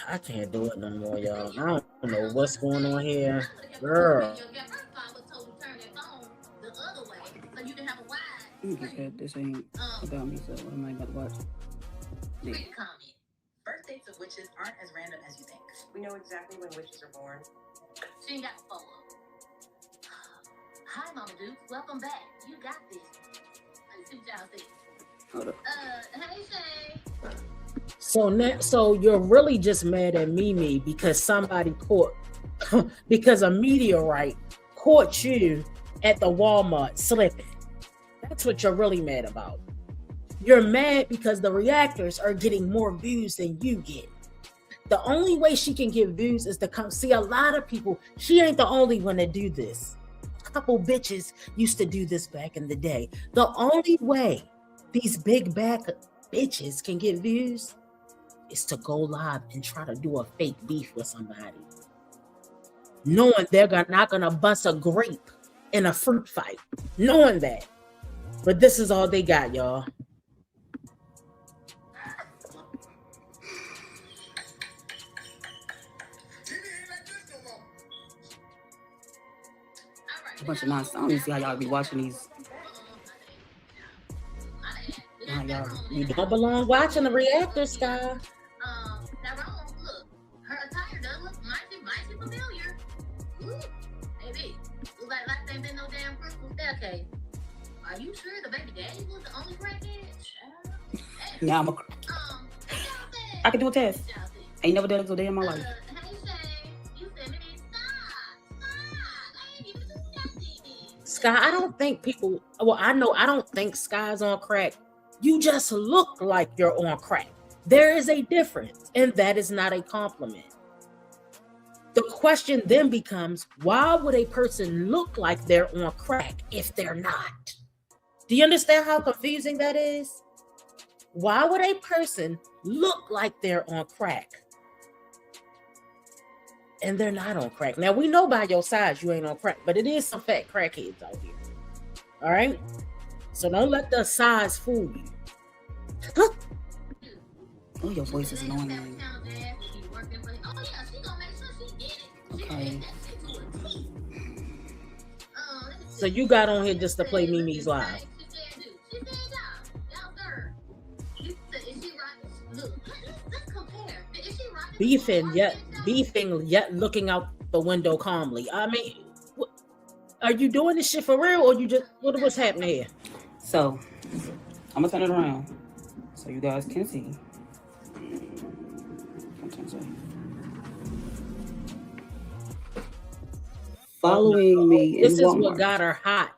I can't do it no more, y'all. I don't know what's going on here. Girl. This ain't about me, so what am I about to watch? Yeah. Quick comment. Birth dates of witches aren't as random as you think. We know exactly when witches are born. She ain't got a photo. Hi, Mama Duke. Welcome back. You got this. Let's see what y'all think. Hold up. Hey, Shay. So you're really just mad at Mimi because somebody caught, because a meteorite caught you at the Walmart slipping. That's what you're really mad about. You're mad because the reactors are getting more views than you get. The only way she can get views is to come see a lot of people. She ain't the only one to do this. couple bitches used to do this back in the day. The only way these big back bitches can get views is to go live and try to do a fake beef with somebody, knowing they're not gonna bust a grape in a fruit fight, knowing that. But this is all they got, y'all. A bunch of nonsense. I don't even see how y'all be watching these. How y'all You don't belong watching the reactor, Sky. Now Rome, look, her attire does look mighty familiar. Ooh, baby, look like ain't been no damn crystal staircase. Are you sure the baby daddy was the only crackhead? Yeah, I can do a test. Ain't never done it so day in my life. Sky, I don't think people, well, I know I don't think Sky's on crack. You just look like you're on crack. There is a difference, and that is not a compliment. The question then becomes, why would a person look like they're on crack if they're not? Do you understand how confusing that is? Why would a person look like they're on crack and they're not on crack? Now, we know by your size you ain't on crack, but it is some fat crackheads out here. All right? So don't let the size fool you. Oh, your voice is annoying. Okay. So you got on here just to play Mimi's live. Beefing yet looking out the window calmly. I mean, are you doing this shit for real, or you just what's happening here? So I'm gonna turn it around so you guys can see. Following me. This is what got her hot.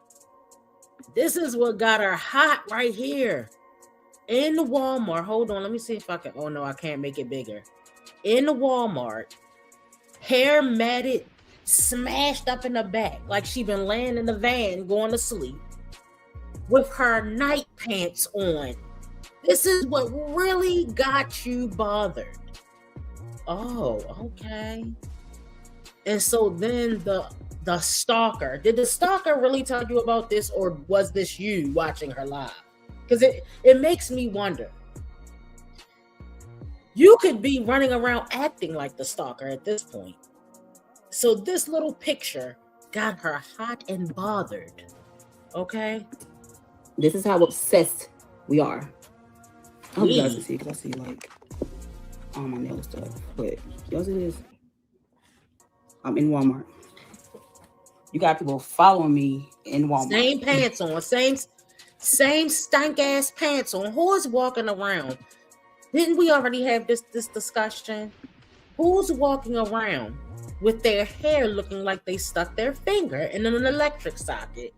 This is what got her hot right here. In the Walmart. Hold on, let me see if I can. Oh no, I can't make it bigger. In the Walmart, hair matted, smashed up in the back, like she been laying in the van going to sleep, with her night pants on. This is what really got you bothered. Oh, okay. And so then the stalker, did the stalker really tell you about this, or was this you watching her live? Because it makes me wonder. You could be running around acting like the stalker at this point. So this little picture got her hot and bothered. Okay? This is how obsessed we are. I hope you guys can see, because I see like all my nail stuff. But y'all see this? I'm in Walmart. You got people following me in Walmart. Same pants on, same stank ass pants on. Who is walking around? Didn't we already have this discussion? Who's walking around with their hair looking like they stuck their finger in an electric socket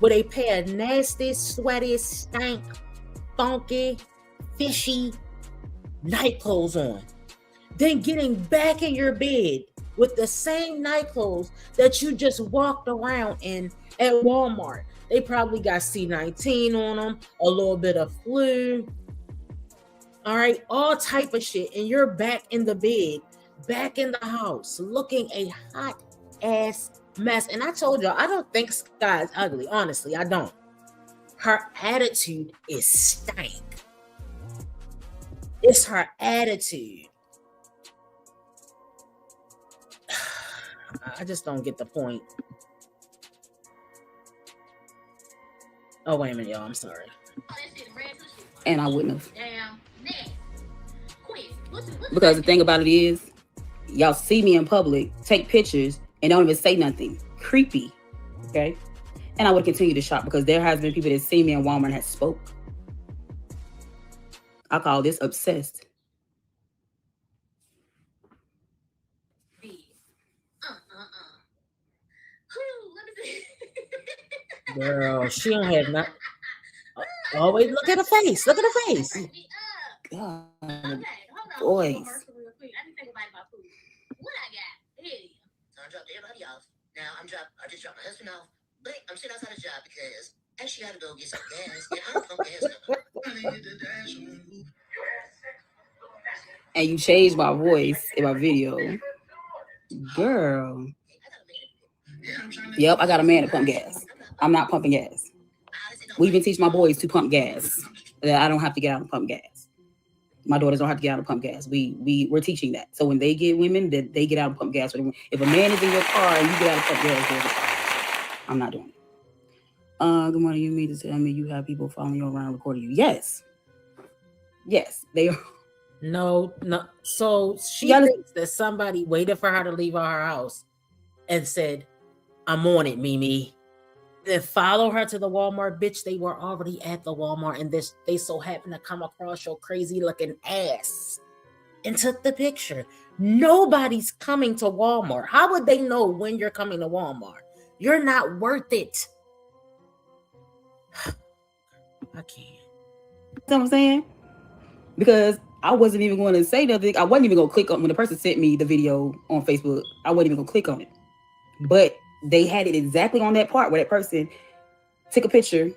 with a pair of nasty, sweaty, stank, funky, fishy night clothes on? Then getting back in your bed with the same night clothes that you just walked around in at Walmart. They probably got C19 on them, a little bit of flu. All right, all type of shit. And you're back in the bed, back in the house, looking a hot ass mess. And I told y'all, I don't think Sky is ugly. Honestly, I don't. Her attitude is stank. It's her attitude. I just don't get the point. Oh, wait a minute, y'all. I'm sorry. And I wouldn't have. Because the thing about it is, y'all see me in public, take pictures, and don't even say nothing. Creepy. Okay? And I would continue to shop because there has been people that see me in Walmart and have spoke. I call this obsessed. Girl, she don't have nothing. Always look at her face. Look at her face. God, What boys. I got? Hey, turned up everybody else. Now I just dropped my husband off, but I'm sitting outside the job because I actually got to go get some gas. And I don't pump gas no more. And you changed my voice in my video. Girl. Yep, I got a man to pump gas. I'm not pumping gas. We even teach my boys to pump gas. That I don't have to get out and pump gas. My daughters don't have to get out and pump gas. We're teaching that. So when they get women, that they get out and pump gas. If a man is in your car and you get out and pump gas, I'm not doing it. Good morning. You mean to tell me you have people following you around recording you? Yes. Yes, they are. No. So she thinks that somebody waited for her to leave her house and said, I'm on it, Mimi. Then follow her to the Walmart. Bitch, they were already at the Walmart and they so happened to come across your crazy looking ass and took the picture. Nobody's coming to Walmart. How would they know when you're coming to Walmart? You're not worth it. I can't. You know what I'm saying? Because I wasn't even going to say nothing. I wasn't even going to click on when the person sent me the video on Facebook. I wasn't even going to click on it. But they had it exactly on that part where that person took a picture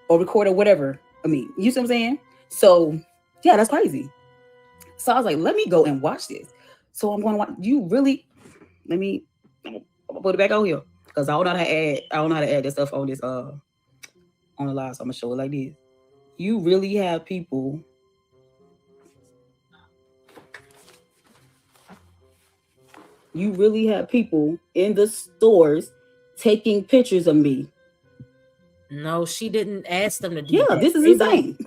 or record or whatever. I mean, you see what I'm saying? So, yeah, that's crazy. So I was like, let me go and watch this. So I'm going to watch. You really, I'll put it back out here. Because I don't know how to add that stuff on this, on the live. So I'm going to show it like this. You really have people. You really have people in the stores taking pictures of me. No, she didn't ask them to do that. Yeah, this is insane.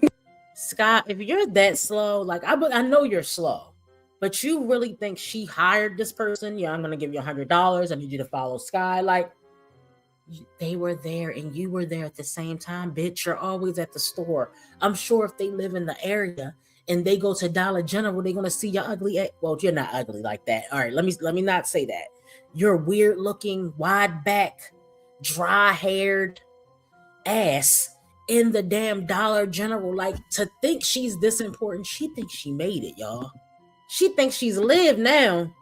Scott, if you're that slow, like I know you're slow, but you really think she hired this person? Yeah, I'm gonna give you $100. I need you to follow Sky. Like they were there and you were there at the same time, bitch. You're always at the store. I'm sure if they live in the area and they go to Dollar General, they're gonna see your ugly. Well, you're not ugly like that. All right, let me not say that. You're weird looking, wide back, dry haired ass in the damn Dollar General. Like, to think she's this important, she thinks she made it, y'all. She thinks she's lived now.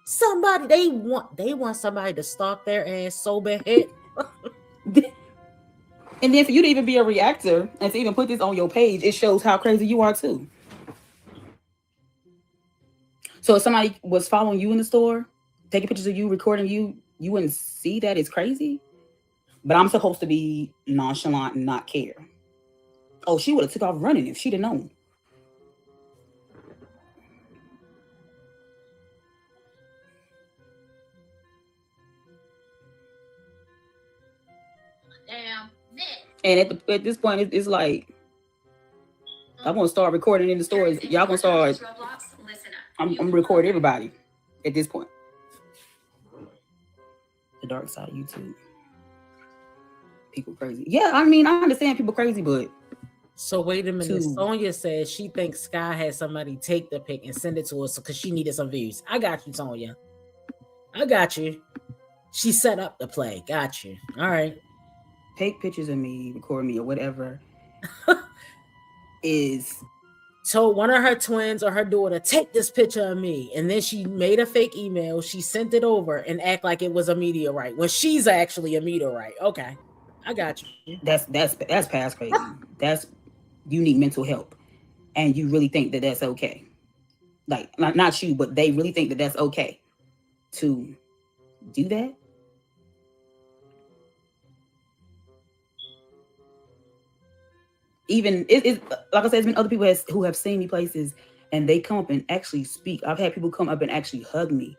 Somebody they want somebody to stalk their ass so bad. And then for you to even be a reactor and to even put this on your page, it shows how crazy you are too. So if somebody was following you in the store, taking pictures of you, recording you, you wouldn't see that. It's crazy. But I'm supposed to be nonchalant and not care. Oh, she would have took off running if she'd have known. Damn. And at this point, it's like, I'm going to start recording in the stores. Y'all going to start. I'm recording everybody at this point. The dark side of YouTube. People crazy. Yeah, I mean, I understand people crazy, but. So wait a minute. Sonia says she thinks Sky had somebody take the pic and send it to us because she needed some views. I got you, Sonia. I got you. She set up the play. Got you. All right. Take pictures of me, record me, or whatever. Is told one of her twins or her daughter, take this picture of me. And then she made a fake email. She sent it over and act like it was a meteorite when she's actually a meteorite. Okay. I got you. That's past crazy. That's, you need mental help. And you really think that that's okay. Like, not you, but they really think that that's okay to do that. Even it like I said, there's been other people who have seen me places and they come up and actually speak. I've had people come up and actually hug me.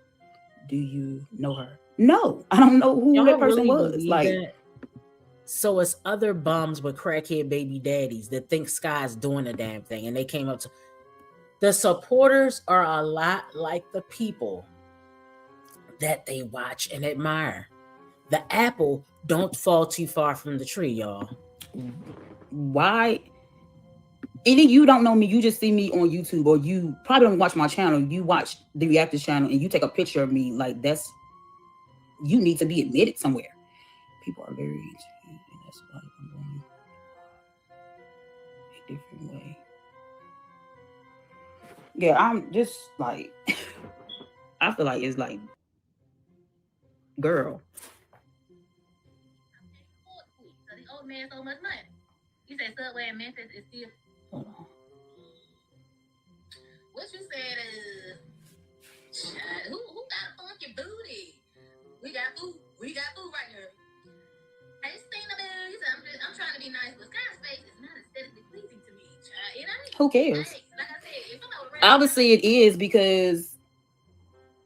Do you know her? No, I don't know who that person was. Like, that? So it's other bums with crackhead baby daddies that think Sky's doing the damn thing, and they came up to. The supporters are a lot like the people that they watch and admire. The apple don't fall too far from the tree, y'all. Why? And then you don't know me. You just see me on YouTube, or you probably don't watch my channel. You watch the Reactors channel and you take a picture of me. Like, that's, you need to be admitted somewhere. People are very into you, and that's why I'm going a different way. Yeah, I'm just like, I feel like it's like, girl, owe the man so much money. You said Subway in Memphis is still. Hold on. What you said is, who got a funky booty? We got food. We got food right here. Hey, Stina, you said I'm trying to be nice, but Sky's face is not aesthetically pleasing to me. You know? Who cares? Hey, like I said, if I'm over Obviously, it is because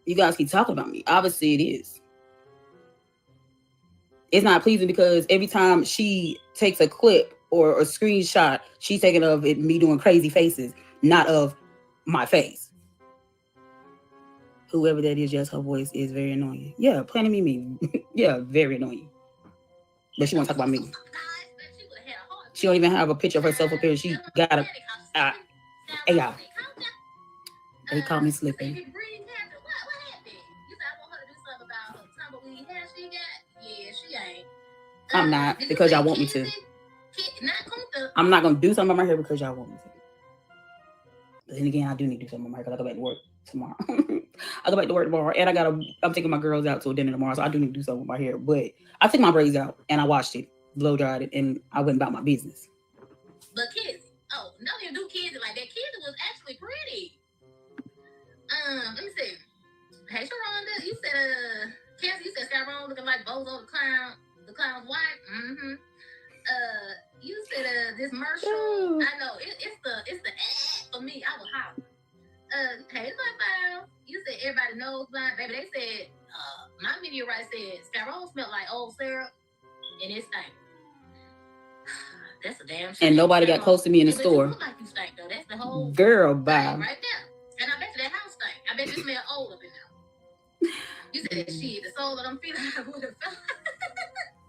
you guys keep talking about me. Obviously, it is. It's not pleasing because every time she takes a clip or a screenshot, she's taking of it, me doing crazy faces, not of my face. Whoever that is, yes, her voice is very annoying. Yeah, Planet Mimi. Yeah, very annoying. But she won't talk about me. She don't even have a picture of herself up here. She got a AI. They call me slipping. I'm not, because y'all want me to. I'm not gonna do something about my hair because y'all want me to. But then again, I do need to do something about my hair because I go back to work tomorrow. I go back to work tomorrow, and I'm taking my girls out to a dinner tomorrow, so I do need to do something with my hair. But I took my braids out and I washed it, blow dried it, and I went about my business. But Kizzy, oh, no, you do Kizzy like that. Kizzy was actually pretty. Let me see. Hey, Sharonda, you said, Kizzy, you said Skyron looking like Bozo the clown's wife. Mm-hmm. You said this Marshall. I know it's the ad for me. I was hollering. Hey, Blind, you said everybody knows Blind, baby. They said my video right said Skyron smelled like old syrup, and it stank. That's a damn shame. And nobody got close to me in the store. You look like you stink though. That's the whole girl. Bye. Right there. And I bet you that house stink. I bet you smell old up in there. You said shit. The soul of them feet I would have felt.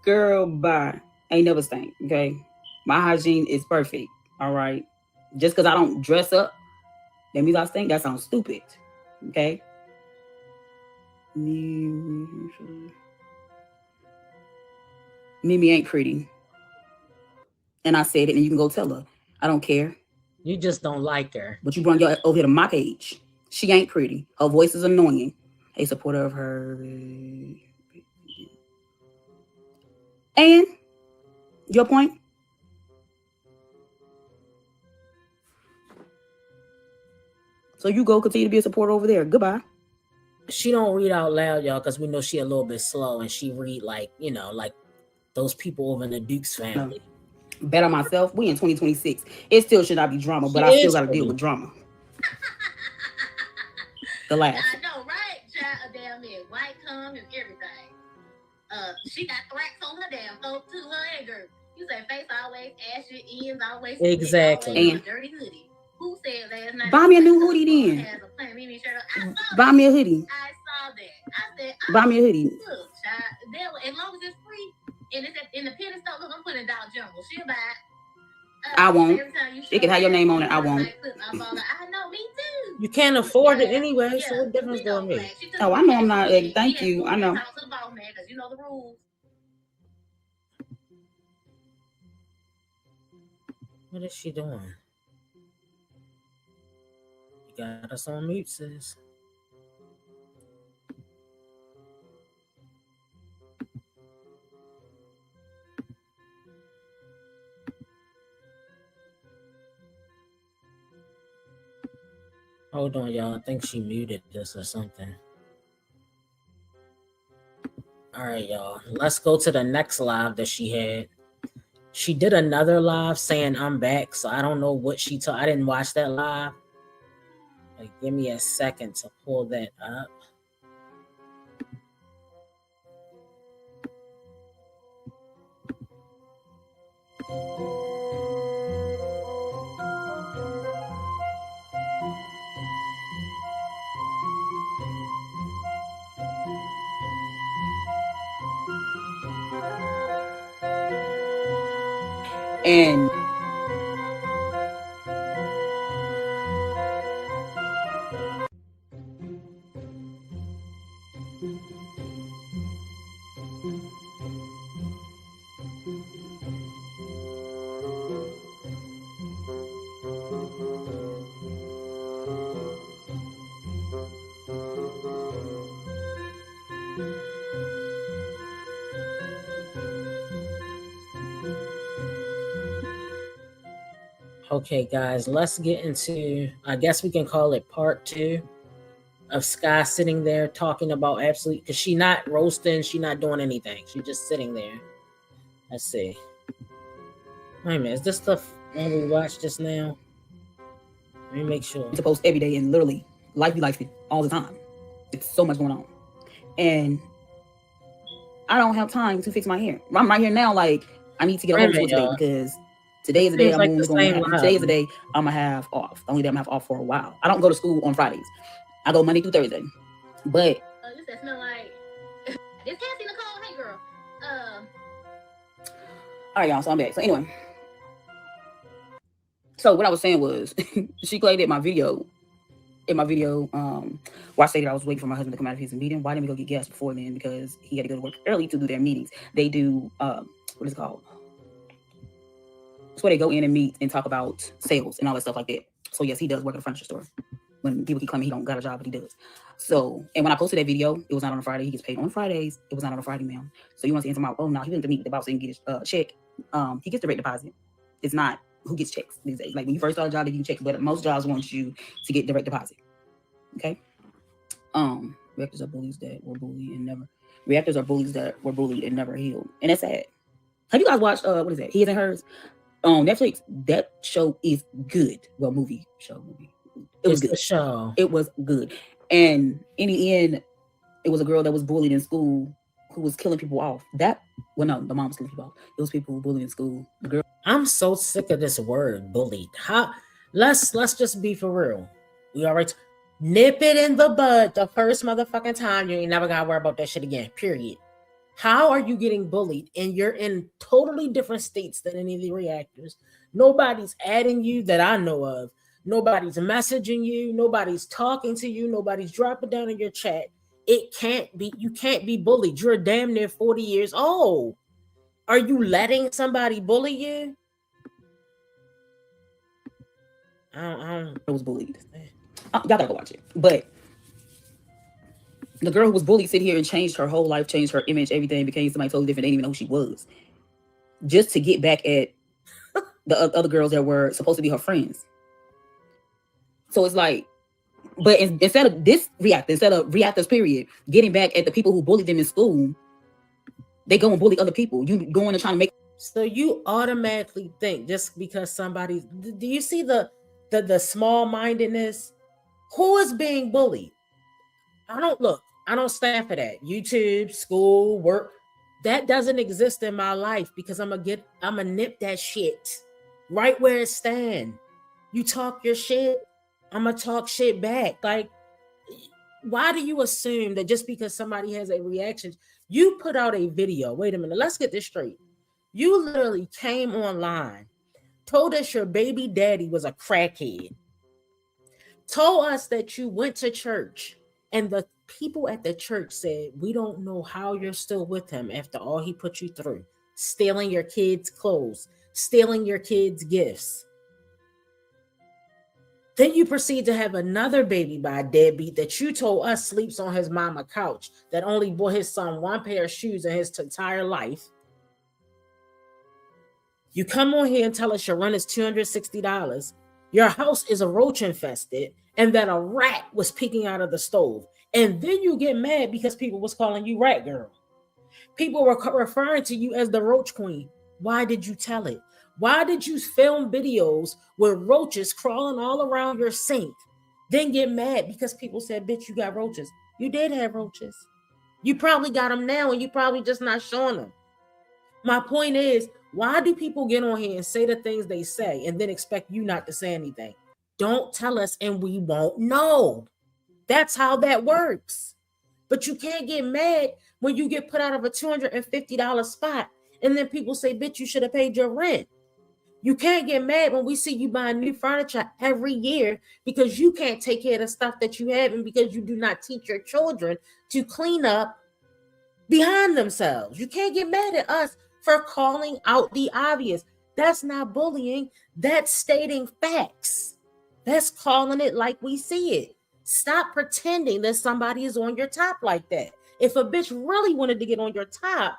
Girl, bye. Ain't never stink. Okay, my hygiene is perfect. All right. Just because I don't dress up, that means I stink. That sounds stupid. Okay. Mimi ain't pretty. And I said it, and you can go tell her. I don't care. You just don't like her. But you brought your over here to my page. She ain't pretty. Her voice is annoying. A supporter of her. And your point? So you go continue to be a supporter over there. Goodbye. She don't read out loud, y'all, because we know she a little bit slow, and she read like, you know, like those people over in the Dukes family. Bet on myself. We in 2026. It still should not be drama, but I still got to deal with drama. The last. I know, right? Child, a damn it. White cum and everything. She got threats on her damn throat too, her girl. You say face always ashy, ends always exactly. Always dirty hoodie. Who said last night? Buy me a new hoodie then. Buy me a hoodie. I saw that. I said, buy me a hoodie. Look, child, as long as it's free and it's in the penny store, look, I'm putting Dollar General. She'll buy it. I won't. It can have your name on it. I won't. I know, me too. You can't afford it anyway, so what difference does it make? Oh, I know I'm not. Thank you. I know. You know the rules. What is she doing? You got us on mute, sis. Hold on, y'all. I think she muted this or something. All right, y'all. Let's go to the next live that she had. She did another live saying I'm back, so I don't know what she told. I didn't watch that live. Like, give me a second to pull that up. And Okay, guys, let's get into, I guess we can call it part 2 of Sky sitting there talking about absolutely, because she not roasting, she not doing anything. She just sitting there. Let's see. Wait a minute, is this the one we watched just now? Let me make sure. To post every day and literally life be life all the time. It's so much going on. And I don't have time to fix my hair. I'm right here now, like, I need to get a hold of it today because today is the day today is the day I'm gonna have off. The only day I'm gonna have off for a while. I don't go to school on Fridays. I go Monday through Thursday. But this that smell like this Cassie Nicole. Hey girl. all right, y'all. So I'm back. So anyway. So what I was saying was she played in my video where I stated I was waiting for my husband to come out of his meeting. Why didn't we go get gas before then? Because he had to go to work early to do their meetings. They do what is it called? It's where they go in and meet and talk about sales and all that stuff like that. So yes, he does work at a furniture store. When people keep claiming he don't got a job, but he does. So, and when I posted that video, it was not on a Friday. He gets paid on Fridays. It was not on a Friday, ma'am. So you want to say something about, oh no, he went to meet with the boss and get his check. He gets direct deposit. It's not who gets checks these days. Like when you first start a job, they give you checks, but most jobs want you to get direct deposit. Okay. Reactors are bullies that were bullied and never healed. And that's sad. Have you guys watched what is that? His and Hers? On Netflix. That show is good. Well, movie. It was good. Show. It was good. And in the end, it was a girl that was bullied in school who was killing people off. The mom was killing people off. It was people who bullied in school. The girl. I'm so sick of this word, bullied. Let's just be for real. We all right. Nip it in the bud the first motherfucking time. You ain't never gotta worry about that shit again. Period. How are you getting bullied and you're in totally different states than any of the reactors? Nobody's adding you that I know of. Nobody's messaging you. Nobody's talking to you. Nobody's dropping down in your chat. You can't be bullied. You're damn near 40 years old. Are you letting somebody bully you? I was bullied. Y'all gotta go watch it. But the girl who was bullied sit here and changed her whole life, changed her image, everything, became somebody totally different. They didn't even know who she was. Just to get back at the other girls that were supposed to be her friends. So it's like, but instead of reactors, period, getting back at the people who bullied them in school, they go and bully other people. You going and trying to make. So you automatically think just because somebody, do you see the small-mindedness? Who is being bullied? I don't stand for that. YouTube, school, work, that doesn't exist in my life because I'm gonna nip that shit right where it stand. You talk your shit, I'm gonna talk shit back. Like, why do you assume that just because somebody has a reaction, you put out a video? Wait a minute, let's get this straight. You literally came online, told us your baby daddy was a crackhead, told us that you went to church, and the people at the church said, we don't know how you're still with him after all he put you through, stealing your kids' clothes, stealing your kids' gifts. Then you proceed to have another baby by a deadbeat that you told us sleeps on his mama couch, that only bought his son one pair of shoes in his entire life. You come on here and tell us your rent is $260. Your house is a roach infested and that a rat was peeking out of the stove. And then you get mad because people was calling you rat girl. People were referring to you as the roach queen. Why did you tell it? Why did you film videos with roaches crawling all around your sink? Then get mad because people said, bitch, you got roaches. You did have roaches. You probably got them now and you probably just not showing them. My point is, why do people get on here and say the things they say and then expect you not to say anything? Don't tell us and we won't know. That's how that works. But you can't get mad when you get put out of a $250 spot and then people say, bitch, you should have paid your rent. You can't get mad when we see you buying new furniture every year because you can't take care of the stuff that you have and because you do not teach your children to clean up behind themselves. You can't get mad at us for calling out the obvious. That's not bullying. That's stating facts. That's calling it like we see it. Stop pretending that somebody is on your top like that. If a bitch really wanted to get on your top,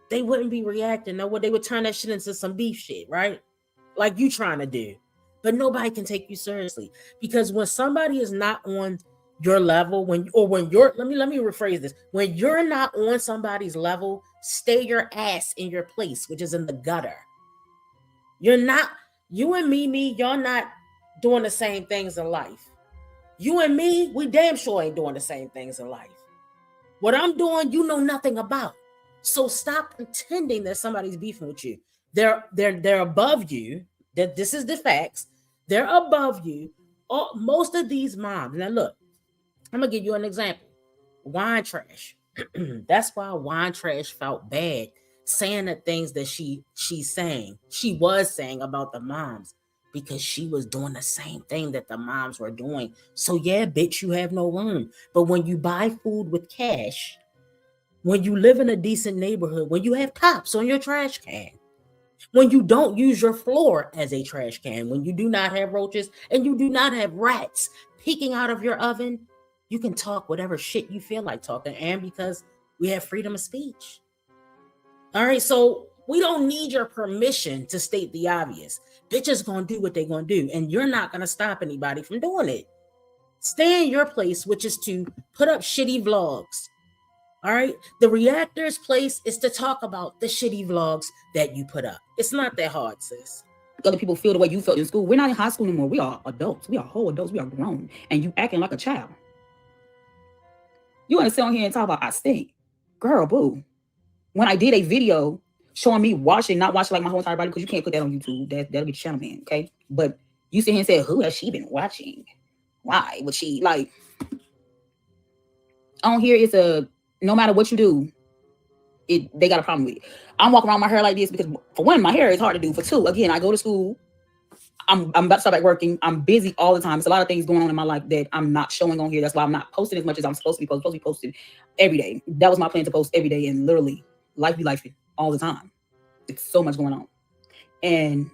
they wouldn't be reacting. No, they would turn that shit into some beef shit, right? like you trying to do. But nobody can take you seriously, because when somebody is not on your level, when you're, let me rephrase this. When you're not on somebody's level, stay your ass in your place, which is in the gutter. You're not, you and me, y'all not doing the same things in life. You and me, we damn sure ain't doing the same things in life. What I'm doing, you know nothing about. So stop pretending that somebody's beefing with you. They're above you. That this is the facts. They're above you. Most of these moms. Now look, I'm gonna give you an example. Wine Trash. That's why Wine Trash felt bad saying the things that she was saying about the moms, because she was doing the same thing that the moms were doing. So yeah, bitch, you have no room. But when you buy food with cash, when you live in a decent neighborhood, when you have tops on your trash can, when you don't use your floor as a trash can, when you do not have roaches and you do not have rats peeking out of your oven, you can talk whatever shit you feel like talking. And because we have freedom of speech. All right, so we don't need your permission to state the obvious. Bitches gonna do what they gonna do, and you're not gonna stop anybody from doing it. Stay in your place, which is to put up shitty vlogs. All right, the reactor's place is to talk about the shitty vlogs that you put up. It's not that hard, sis. Other people feel the way you felt in school. We're not in high school anymore. We are adults. We are whole adults. We are grown, and you acting like a child. You want to sit on here and talk about I stink, girl, boo. When I did a video showing me washing, not washing like my whole entire body, because you can't put that on YouTube. That'll get your channel banned, okay? But you sit here and say, who has she been watching? Why would she, like, on here, it's a, no matter what you do, they got a problem with it. I'm walking around my hair like this because, for one, my hair is hard to do. For two, again, I go to school. I'm about to start back working. I'm busy all the time. There's a lot of things going on in my life that I'm not showing on here. That's why I'm not posting as much as I'm supposed to be posting. Posted every day. That was my plan, to post every day, and literally life be life all the time. It's so much going on, and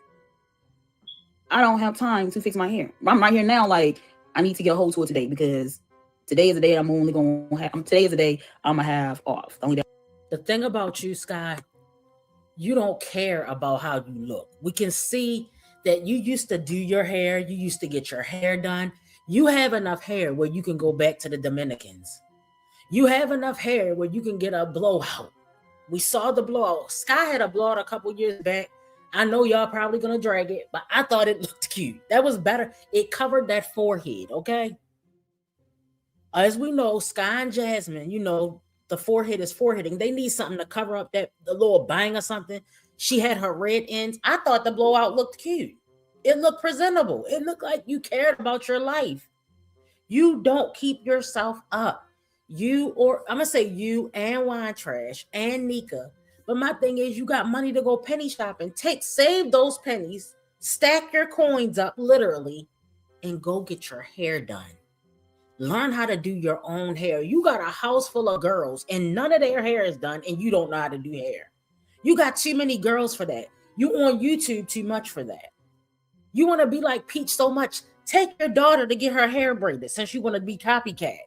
I don't have time to fix my hair. I'm right here now, like I need to get a hold to it today, because today is the day I'm only gonna have. Today is the day I'm gonna have off. The thing about you, Sky, you don't care about how you look. We can see that you used to do your hair. You used to get your hair done. You have enough hair where you can go back to the Dominicans. You have enough hair where you can get a blowout. We saw the blowout. Sky had a blowout a couple years back. I know y'all probably gonna drag it, but I thought it looked cute. That was better. It covered that forehead, okay? As we know, Sky and Jasmine, you know, the forehead is foreheading. They need something to cover up the little bang or something. She had her red ends. I thought the blowout looked cute. It looked presentable. It looked like you cared about your life. You don't keep yourself up. I'm gonna say you and Wine Trash and Nika. But my thing is, you got money to go penny shopping. Save those pennies, stack your coins up literally, and go get your hair done. Learn how to do your own hair. You got a house full of girls and none of their hair is done, and you don't know how to do hair. You got too many girls for that. You on YouTube too much for that. You want to be like Peach so much. Take your daughter to get her hair braided since you want to be copycat.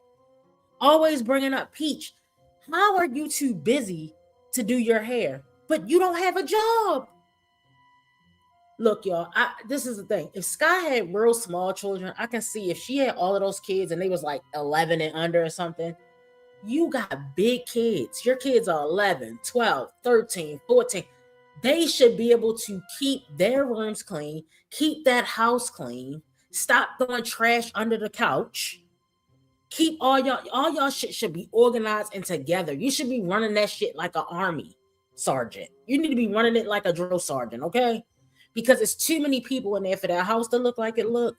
Always bringing up Peach. How are you too busy to do your hair, but you don't have a job? Look, y'all, this is the thing. If Sky had real small children, I can see if she had all of those kids and they was like 11 and under or something. You got big kids. Your kids are 11, 12, 13, 14. They should be able to keep their rooms clean, keep that house clean, stop throwing trash under the couch. Keep all y'all shit should be organized and together. You should be running that shit like an army sergeant. You need to be running it like a drill sergeant, okay? Because it's too many people in there for that house to look like it look,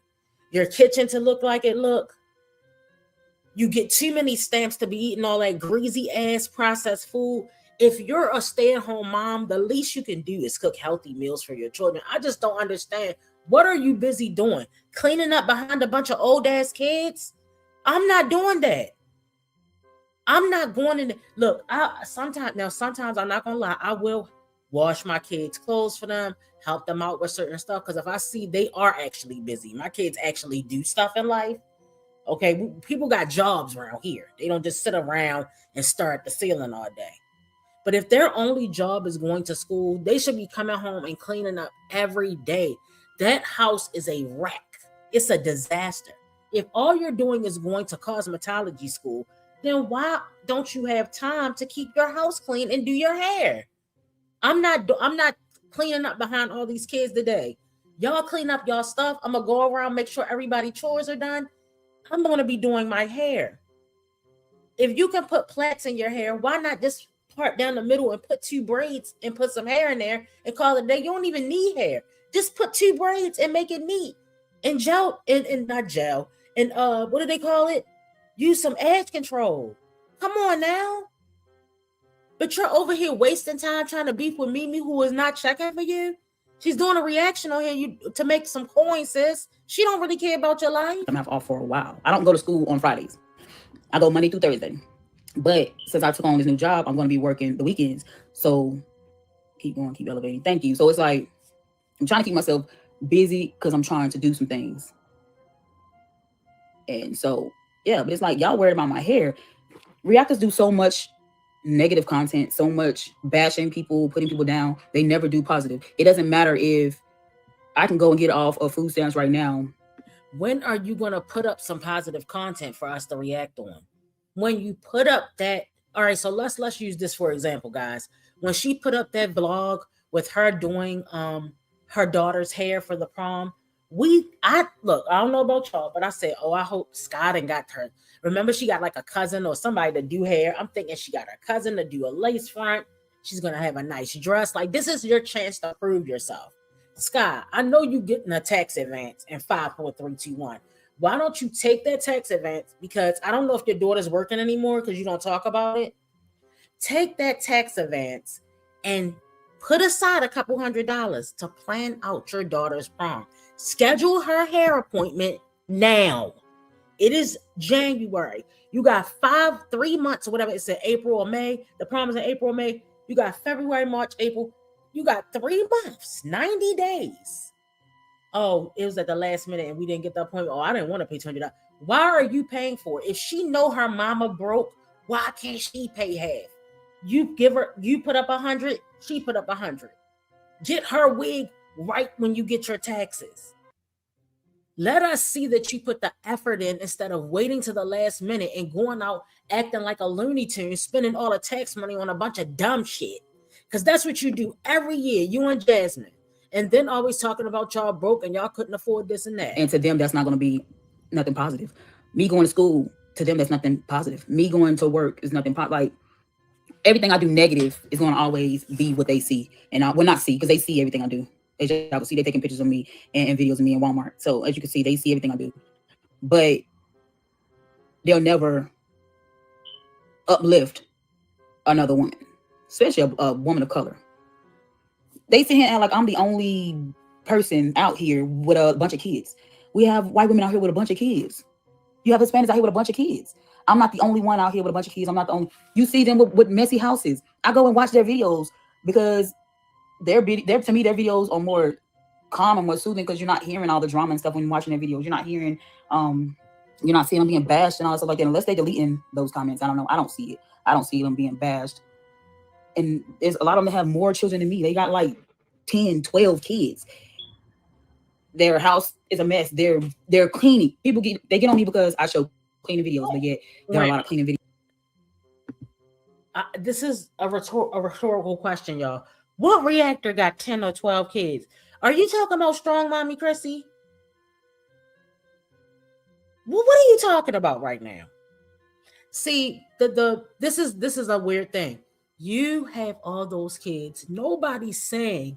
your kitchen to look like it look. You get too many stamps to be eating all that greasy ass processed food. If you're a stay-at-home mom, the least you can do is cook healthy meals for your children. I just don't understand. What are you busy doing? Cleaning up behind a bunch of old ass kids? I'm not doing that. I'm not going in. Look, sometimes I'm not gonna lie. I will wash my kids' clothes for them, help them out with certain stuff. Because if I see they are actually busy, my kids actually do stuff in life. Okay, people got jobs around here. They don't just sit around and stare at the ceiling all day. But if their only job is going to school, they should be coming home and cleaning up every day. That house is a wreck. It's a disaster. If all you're doing is going to cosmetology school, then why don't you have time to keep your house clean and do your hair? I'm not cleaning up behind all these kids today. Y'all clean up y'all stuff. I'm gonna go around, make sure everybody chores are done. I'm gonna be doing my hair. If you can put plaits in your hair, why not just part down the middle and put 2 braids and put some hair in there and call it a day? You don't even need hair. Just put 2 braids and make it neat. And gel and not gel. And what do they call it? Use some edge control. Come on now. But you're over here wasting time trying to beef with Mimi, who is not checking for you. She's doing a reaction on here to make some coins, sis. She don't really care about your life. I'm off for a while. I don't go to school on Fridays. I go Monday through Thursday. But since I took on this new job, I'm going to be working the weekends. So keep going, keep elevating. Thank you. So it's like I'm trying to keep myself busy because I'm trying to do some things. And so, yeah, but it's like y'all worried about my hair. Reactors do so much negative content, so much bashing people, putting people down. They never do positive. It doesn't matter if I can go and get off of food stamps right now. When are you going to put up some positive content for us to react on? When you put up that, all right, so let's use this for example, guys. When she put up that vlog with her doing her daughter's hair for the prom, I don't know about y'all, but I said, oh, I hope Scott and got her. Remember, she got like a cousin or somebody to do hair. I'm thinking she got her cousin to do a lace front. She's going to have a nice dress. Like, this is your chance to prove yourself. Scott, I know you getting a tax advance in 5, 4, 3, 2, 1. Why don't you take that tax advance? Because I don't know if your daughter's working anymore because you don't talk about it. Take that tax advance and put aside a couple $100 to plan out your daughter's prom. Schedule her hair appointment now. It is January. You got 3 months or whatever. It's in April or May. The prom is in April or May. You got February, March, April. You got 3 months, 90 days. Oh, it was at the last minute and we didn't get the appointment. Oh, I didn't want to pay $200. Why are you paying for it? If she know her mama broke, why can't she pay half? You put up 100, she put up 100. Get her wig right when you get your taxes. Let us see that you put the effort in instead of waiting to the last minute and going out acting like a Looney Tune, spending all the tax money on a bunch of dumb shit. Because that's what you do every year, you and Jasmine. And then always talking about y'all broke and y'all couldn't afford this and that. And to them, that's not going to be nothing positive. Me going to school, to them, that's nothing positive. Me going to work is nothing like everything I do negative is going to always be what they see. And I will not see because they see everything I do. They just see they taking pictures of me and videos of me in Walmart. So as you can see, they see everything I do. But they'll never uplift another woman, especially a woman of color. They sit here and act like I'm the only person out here with a bunch of kids. We have white women out here with a bunch of kids. You have Hispanics out here with a bunch of kids. I'm not the only one out here with a bunch of kids. I'm not the only. You see them with messy houses. I go and watch their videos because to me, their videos are more calm and more soothing because you're not hearing all the drama and stuff when you're watching their videos. You're not hearing, you're not seeing them being bashed and all that stuff like that. Unless they deleting those comments. I don't know. I don't see it. I don't see them being bashed. And there's a lot of them that have more children than me. They got like 10, 12 kids. Their house is a mess. They're cleaning. People get on me because I show cleaning videos, but yet there are a lot of cleaning videos. This is a rhetorical question, y'all. What reactor got 10 or 12 kids? Are you talking about Strong Mommy Chrissy? Well, what are you talking about right now? See, this is a weird thing. You have all those kids. Nobody's saying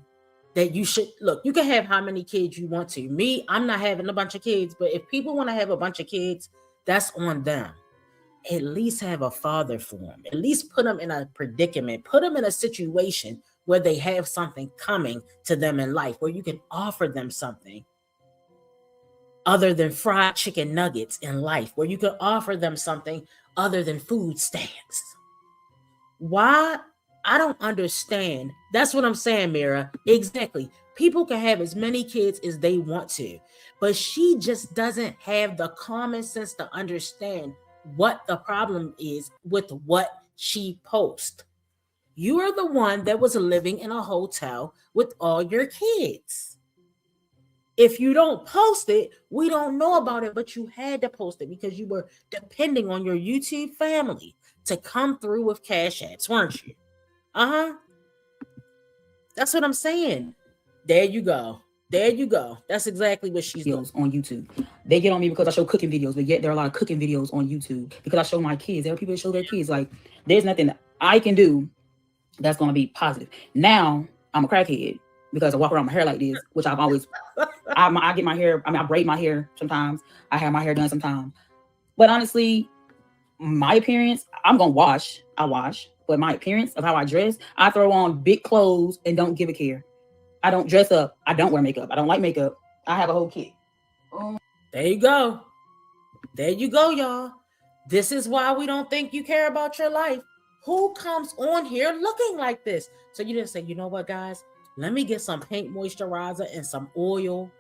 that you should look. You can have how many kids you want to. Me, I'm not having a bunch of kids, but if people want to have a bunch of kids, that's on them. At least have a father for them. At least put them in a predicament. Put them in a situation where they have something coming to them in life, where you can offer them something other than fried chicken nuggets in life, where you can offer them something other than food stamps. Why? I don't understand. That's what I'm saying, Mira. Exactly. People can have as many kids as they want to, but she just doesn't have the common sense to understand what the problem is with what she posts. You are the one that was living in a hotel with all your kids. If you don't post it, we don't know about it, but you had to post it because you were depending on your YouTube family to come through with cash apps, weren't you? That's what I'm saying. There you go. There you go. That's exactly what she's doing on YouTube. They get on me because I show cooking videos, but yet there are a lot of cooking videos on YouTube because I show my kids. There are people that show their kids. Like, there's nothing I can do that's going to be positive. Now, I'm a crackhead because I walk around with my hair like this, which I've always, I get my hair, I braid my hair sometimes. I have my hair done sometimes. But honestly, my appearance, I'm going to wash. I wash. But my appearance of how I dress, I throw on big clothes and don't give a care. I don't dress up. I don't wear makeup. I don't like makeup. I have a whole kit. There you go. There you go, y'all. This is why we don't think you care about your life. Who comes on here looking like this? So you didn't say, you know what, guys? Let me get some paint moisturizer and some oil.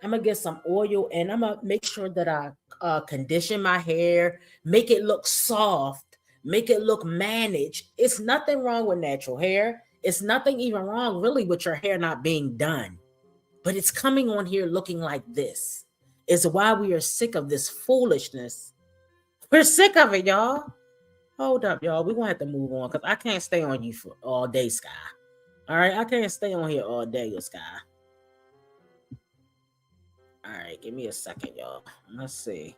I'm going to get some oil and I'm going to make sure that I condition my hair, make it look soft, make it look managed. It's nothing wrong with natural hair. It's nothing even wrong really with your hair not being done. But it's coming on here looking like this. It's why we are sick of this foolishness. We're sick of it, y'all. Hold up, y'all. We're going to have to move on because I can't stay on you for all day, Sky. All right? I can't stay on here all day, Sky. All right, give me a second, y'all. Let's see.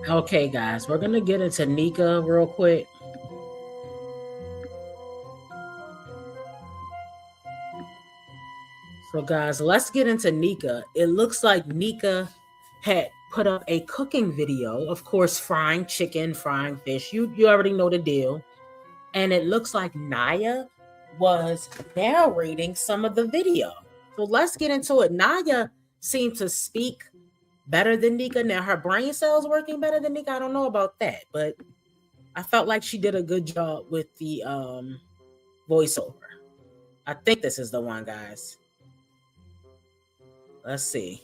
Okay, guys, we're going to get into Nika real quick. So, guys, let's get into Nika. It looks like Nika had put up a cooking video, of course, frying chicken, frying fish. You already know the deal. And it looks like Naya was narrating some of the video. So let's get into it. Naya seemed to speak better than Nika. Now her brain cells working better than Nika. I don't know about that, but I felt like she did a good job with the voiceover. I think this is the one, guys. Let's see.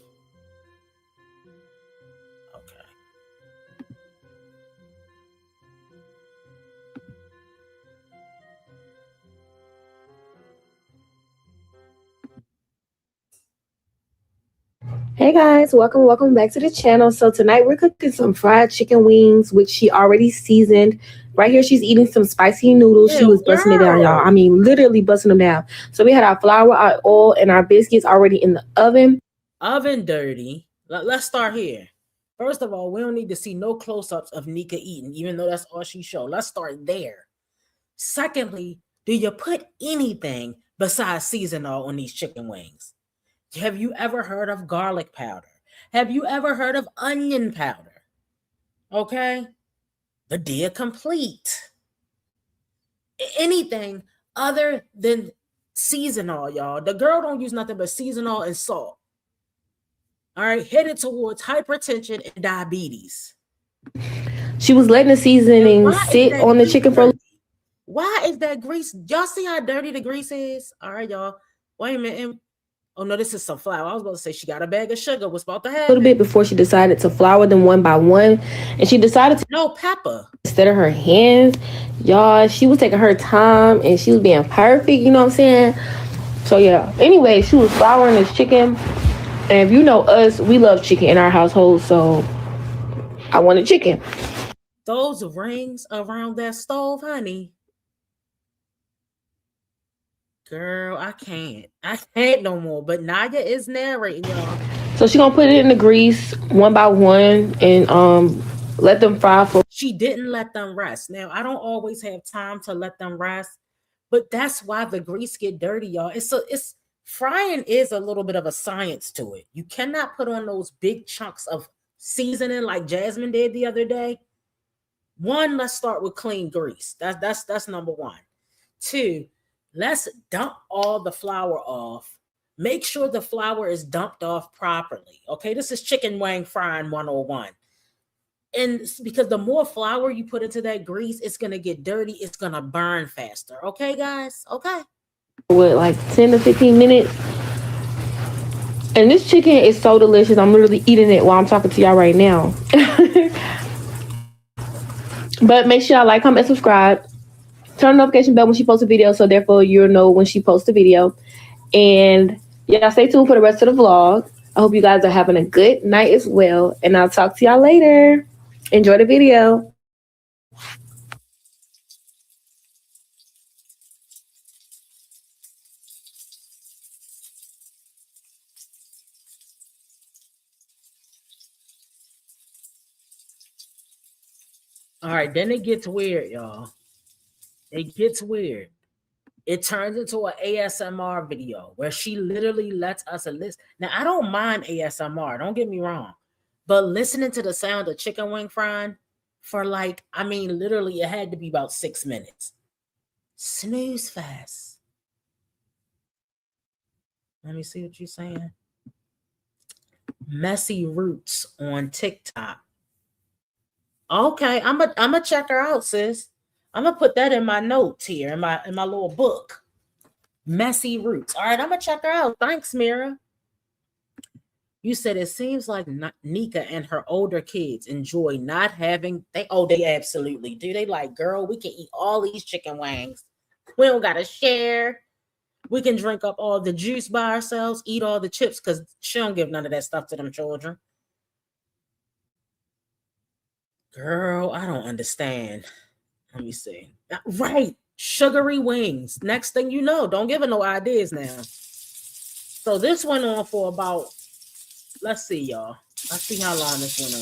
Hey guys, welcome back to the channel. So tonight we're cooking some fried chicken wings, which she already seasoned. Right here she's eating some spicy noodles. She was busting it down, y'all. I mean, literally busting them down. So we had our flour, our oil, and our biscuits already in the oven. Oven dirty. Let's start here. First of all, we don't need to see no close-ups of Nika eating, even though that's all she showed. Let's start there. Secondly, do you put anything besides seasonal on these chicken wings? Have you ever heard of garlic powder? Have you ever heard of onion powder? Okay? The deal complete. Anything other than seasonal, y'all. The girl don't use nothing but seasonal and salt. All right? Headed towards hypertension and diabetes. She was letting the seasoning sit on the chicken for... Why is that grease? Y'all see how dirty the grease is? All right, y'all. Wait a minute. Oh no, this is some flour. I was about to say she got a bag of sugar. What's about to happen? A little bit before she decided to flour them one by one. And she decided to no pepper. Instead of her hands, y'all, she was taking her time and she was being perfect, you know what I'm saying? So yeah. Anyway, she was flouring this chicken. And if you know us, we love chicken in our household, so I wanted chicken. Those rings around that stove, honey. Girl, I can't no more. But Naya is narrating, y'all. So she gonna put it in the grease one by one and let them fry for. She didn't let them rest. Now I don't always have time to let them rest, but that's why the grease get dirty, y'all. It's frying is a little bit of a science to it. You cannot put on those big chunks of seasoning like Jasmine did the other day. One, let's start with clean grease. That's number one. Two, let's dump all the flour off. Make sure the flour is dumped off properly. Okay, this is chicken wing frying 101. And because the more flour you put into that grease, it's gonna get dirty. It's gonna burn faster. Okay, guys. Okay. What, like 10 to 15 minutes? And this chicken is so delicious. I'm literally eating it while I'm talking to y'all right now. But make sure y'all like, comment, subscribe. Turn the notification bell when she posts a video, so therefore you'll know when she posts a video. And yeah, stay tuned for the rest of the vlog. I hope you guys are having a good night as well. And I'll talk to y'all later. Enjoy the video. All right, then it gets weird, y'all. It gets weird. It turns into an ASMR video where she literally lets us listen. Now, I don't mind ASMR, don't get me wrong. But listening to the sound of chicken wing frying for literally it had to be about 6 minutes. Snooze fast. Let me see what you're saying. Messy Roots on TikTok. Okay, I'm a check her out, sis. I'm gonna put that in my notes here in my little book. Messy Roots. All right, I'm gonna check her out. Thanks, Mira. You said it seems like Nika and her older kids enjoy not having. They absolutely do. They like, girl, we can eat all these chicken wings. We don't gotta share. We can drink up all the juice by ourselves, eat all the chips, because she don't give none of that stuff to them children. Girl, I don't understand. Let me see. Right. Sugary wings. Next thing you know, don't give her no ideas now. So this went on for about, let's see, y'all. Let's see how long this went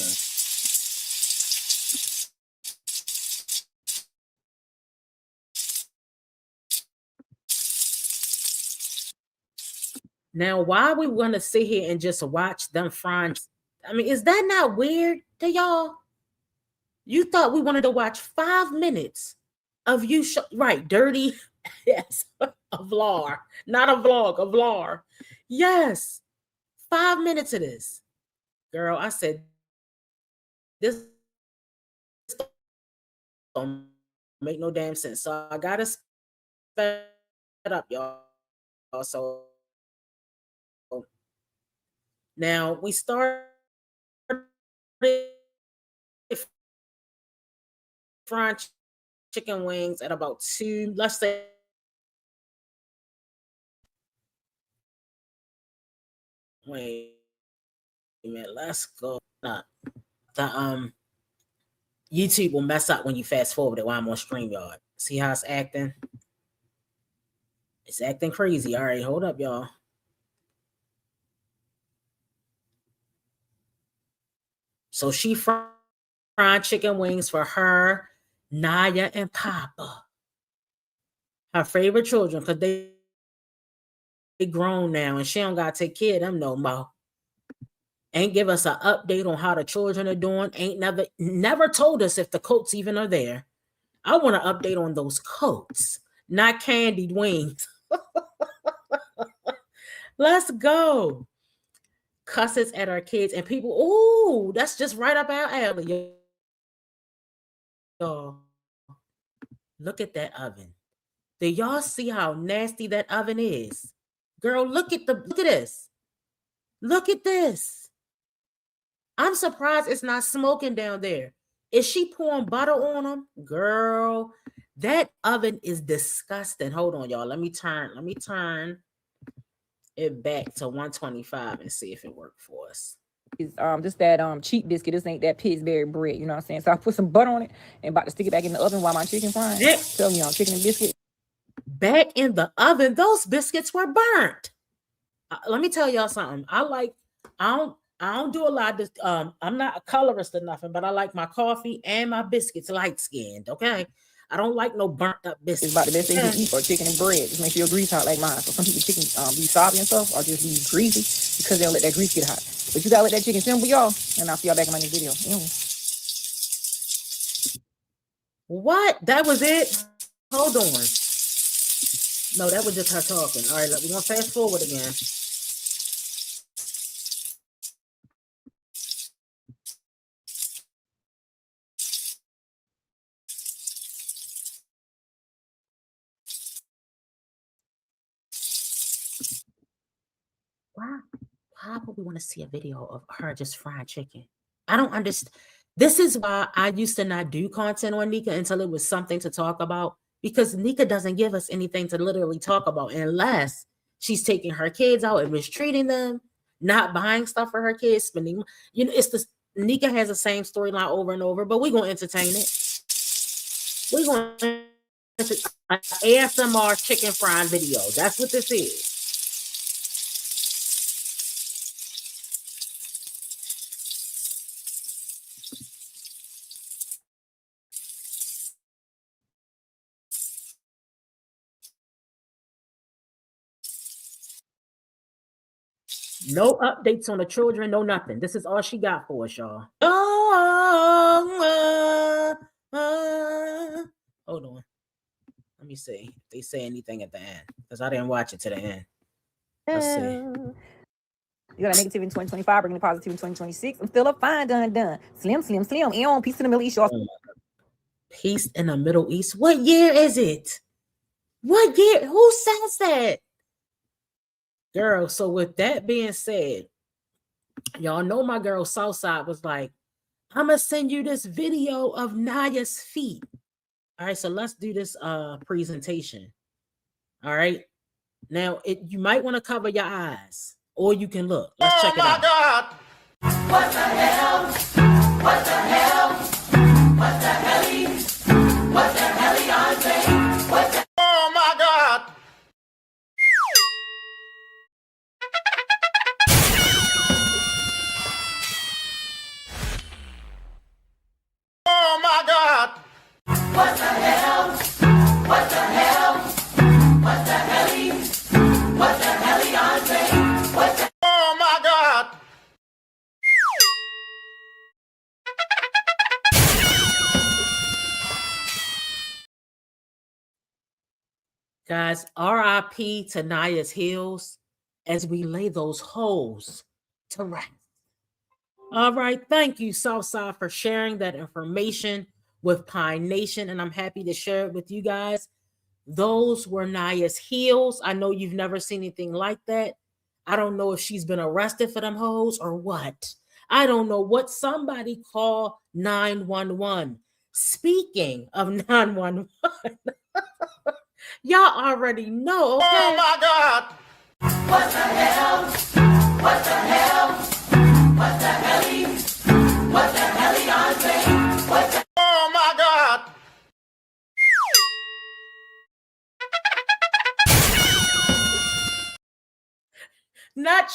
on. Now, why we want to sit here and just watch them frying? I mean, is that not weird to y'all? You thought we wanted to watch 5 minutes of you, right? Dirty, yes, a vlog, not a vlog, a vlog. Yes, 5 minutes of this. Girl, I said, this don't make no damn sense. So I got to sped up, y'all. So now we started frying chicken wings at about 2, let's say. Wait a minute, let's go. The YouTube will mess up when you fast forward it while I'm on StreamYard. See how it's acting? It's acting crazy. All right, hold up, y'all. So she fried chicken wings for her, Naya, and Papa. Her favorite children, because they grown now and she don't got to take care of them no more. Ain't give us an update on how the children are doing. Ain't never told us if the coats even are there. I want an update on those coats, not candied wings. Let's go. Cusses at our kids and people. Ooh, that's just right up our alley. Y'all, look at that oven. Do y'all see how nasty that oven is? Girl, look at this. Look at this. I'm surprised it's not smoking down there. Is she pouring butter on them? Girl, that oven is disgusting. Hold on, y'all. Let me turn it back to 125 and see if it worked for us. Is just that cheap biscuit. This ain't that Pittsburgh bread, you know what I'm saying? So I put some butter on it and about to stick it back in the oven while my chicken frying. Yeah. Tell me, chicken and biscuit. Back in the oven, those biscuits were burnt. Let me tell y'all something. I don't do a lot of I'm not a colorist or nothing, but I like my coffee and my biscuits light skinned. Okay. I don't like no burnt up biscuits. It's about the best thing to eat for chicken and bread. Just make sure your grease hot like mine. So some people chicken be soggy and stuff or just be greasy because they don't let that grease get hot. But you gotta let that chicken simmer, y'all. And I'll see y'all back in my next video. What? That was it? Hold on. No, that was just her talking. All right, we're gonna fast forward again. Why would we want to see a video of her just frying chicken? I don't understand. This is why I used to not do content on Nika until it was something to talk about, because Nika doesn't give us anything to literally talk about unless she's taking her kids out and mistreating them, not buying stuff for her kids, spending, it's the Nika has the same storyline over and over, but we're going to entertain it. We're going to an ASMR chicken frying video. That's what this is. No updates on the children, no nothing. This is all she got for us, y'all. Hold on. Let me see if they say anything at the end, because I didn't watch it to the end. Let's see. You got a negative in 2025, bringing a positive in 2026. I'm still a fine, done. Slim. And peace in the Middle East, y'all. Peace in the Middle East. What year is it? What year? Who says that? Girl, so with that being said, y'all know my girl Southside was like, I'm gonna send you this video of Naya's feet. All right, so let's do this presentation. All right. Now you might want to cover your eyes, or you can look. Let's check it out. God. What the hell? What the hell? What the hell? What the hell are they? What the Oh my God. Oh my God. What the hell? What the hell? What the hell? What the hell are they? What the Oh my God. Guys, RIP to Naya's heels as we lay those holes to rest. All right. Thank you, Southside, for sharing that information with Pine Nation. And I'm happy to share it with you guys. Those were Naya's heels. I know you've never seen anything like that. I don't know if she's been arrested for them hoes or what. I don't know what. Somebody call 911. Speaking of 911, y'all already know, okay? Oh my God. What the hell? What the hell? What the hell? What the hell are they? What the Oh my God. Not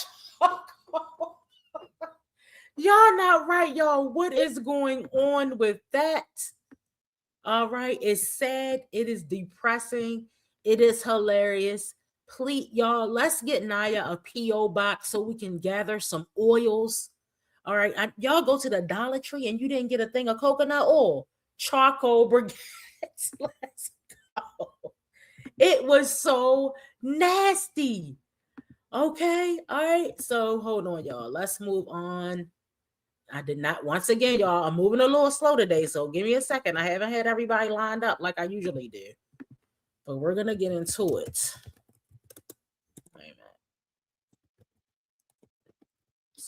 y'all not right, y'all. What is going on with that? All right, it's sad. It is depressing. It is hilarious. Please, y'all, let's get Naya a P.O. box so we can gather some oils. All right, y'all go to the Dollar Tree and you didn't get a thing of coconut oil. Charcoal briquettes. Let's go. It was so nasty. Okay, all right. So hold on, y'all. Let's move on. I did not. Once again, y'all, I'm moving a little slow today, so give me a second. I haven't had everybody lined up like I usually do, but we're gonna get into it. Wait a minute.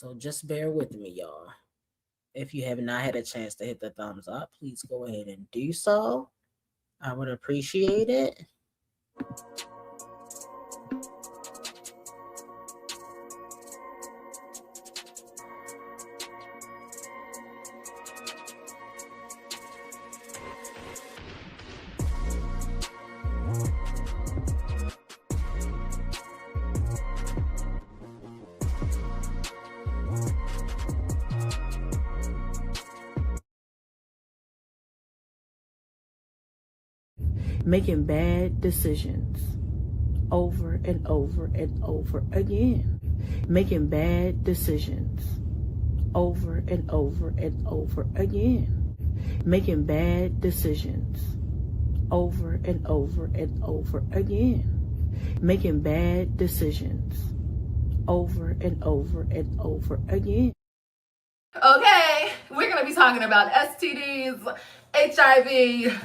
So just bear with me, y'all. If you have not had a chance to hit the thumbs up, please go ahead and do so. I would appreciate it. Making bad decisions over and over and over again. Making bad decisions over and over and over again. Making bad decisions over and over and over again. Making bad decisions over and over and over again. Okay, we're gonna be talking about STDs, HIV,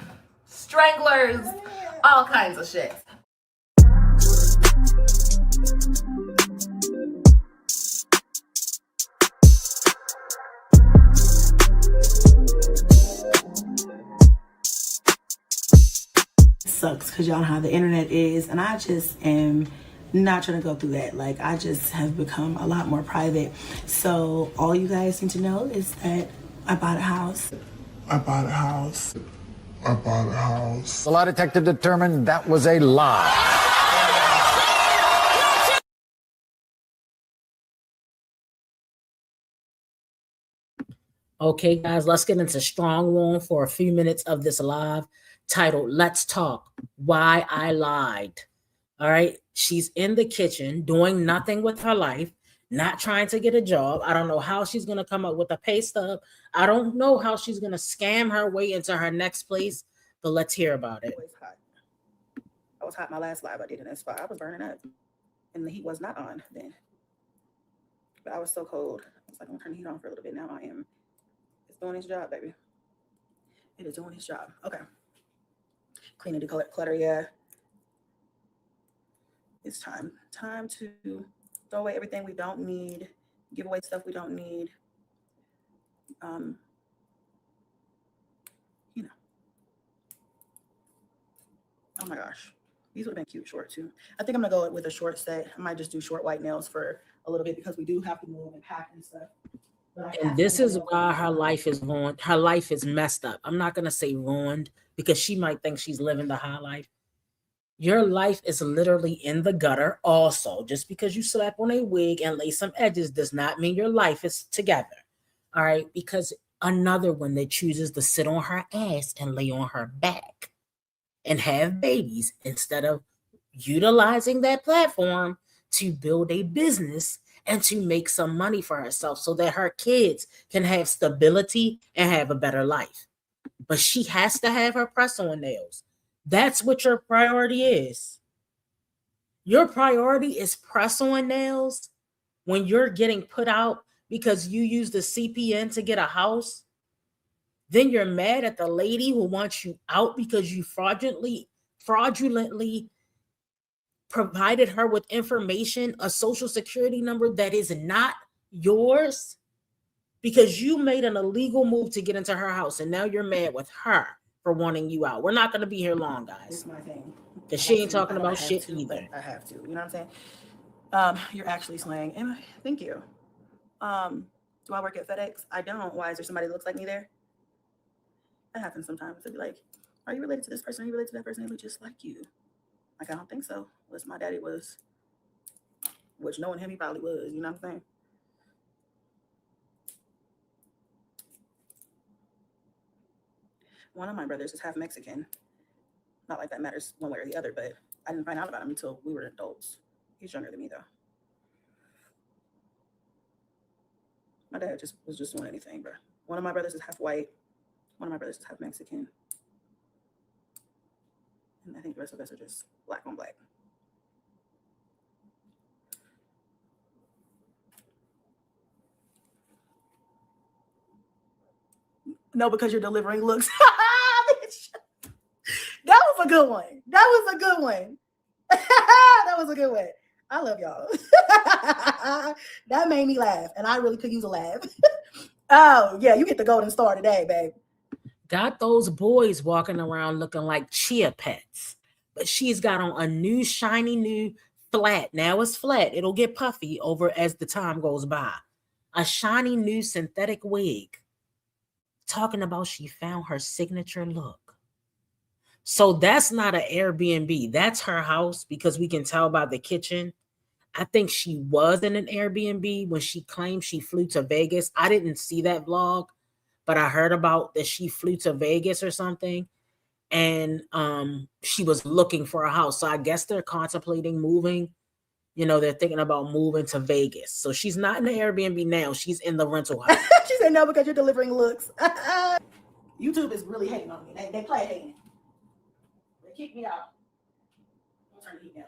stranglers, all kinds of shit. Sucks because y'all know how the internet is, and I just am not trying to go through that. Like, I just have become a lot more private. So all you guys need to know is that I bought a house. I bought a house. I bought a house. The lie detector determined that was a lie. Okay, guys, let's get into strong warm for a few minutes of this live titled Let's Talk Why I Lied. All right. She's in the kitchen doing nothing with her life, not trying to get a job. I don't know how she's going to come up with a pay stub. I don't know how she's going to scam her way into her next place, but let's hear about it. I was hot my last live I did in that spot. I was burning up and the heat was not on then. But I was so cold. I was like, I'm going to turn the heat on for a little bit. Now I am. It's doing its job, baby. It is doing its job. Okay. Cleaning the clutter, yeah. It's time to throw away everything we don't need, give away stuff we don't need. You know. Oh my gosh. These would have been cute short too. I think I'm gonna go with a short set. I might just do short white nails for a little bit because we do have to move and pack and stuff. And this is why her life is ruined. Her life is messed up. I'm not gonna say ruined because she might think she's living the high life. Your life is literally in the gutter also. Just because you slap on a wig and lay some edges does not mean your life is together. All right? Because another one that chooses to sit on her ass and lay on her back and have babies instead of utilizing that platform to build a business and to make some money for herself so that her kids can have stability and have a better life. But she has to have her press-on nails. That's what your priority is. Your priority is press-on nails when you're getting put out because you used the CPN to get a house. Then you're mad at the lady who wants you out because you fraudulently provided her with information, a social security number that is not yours because you made an illegal move to get into her house and now you're mad with her for wanting you out. We're not going to be here long, guys. That's my thing. Because she ain't talking about shit either. I have to. You know what I'm saying? You're actually slaying. Thank you. Do I work at FedEx? I don't. Why? Is there somebody that looks like me there? That happens sometimes. It'd be like, are you related to this person? Are you related to that person? They look just like you. Like, I don't think so. Unless my daddy was, which knowing him, he probably was. You know what I'm saying? One of my brothers is half Mexican. Not like that matters one way or the other, but I didn't find out about him until we were adults. He's younger than me, though. My dad was just doing anything, bro. One of my brothers is half white. One of my brothers is half Mexican. And I think the rest of us are just black on black. No, because you're delivering looks. That was a good one. That was a good one. That was a good one. I love y'all. That made me laugh, and I really could use a laugh. Oh, yeah, you get the golden star today, babe. Got those boys walking around looking like chia pets. But she's got on a new, shiny, new flat. Now it's flat. It'll get puffy over as the time goes by. A shiny new synthetic wig. Talking about she found her signature look. So that's not an Airbnb. That's her house because we can tell by the kitchen. I think she was in an Airbnb when she claimed she flew to Vegas. I didn't see that vlog, but I heard about that she flew to Vegas or something. And she was looking for a house. So I guess they're contemplating moving. You know, they're thinking about moving to Vegas. So she's not in the Airbnb now. She's in the rental house. She said no because you're delivering looks. YouTube is really hating on me. They play hating. They kick me out. I'll turn the heat down.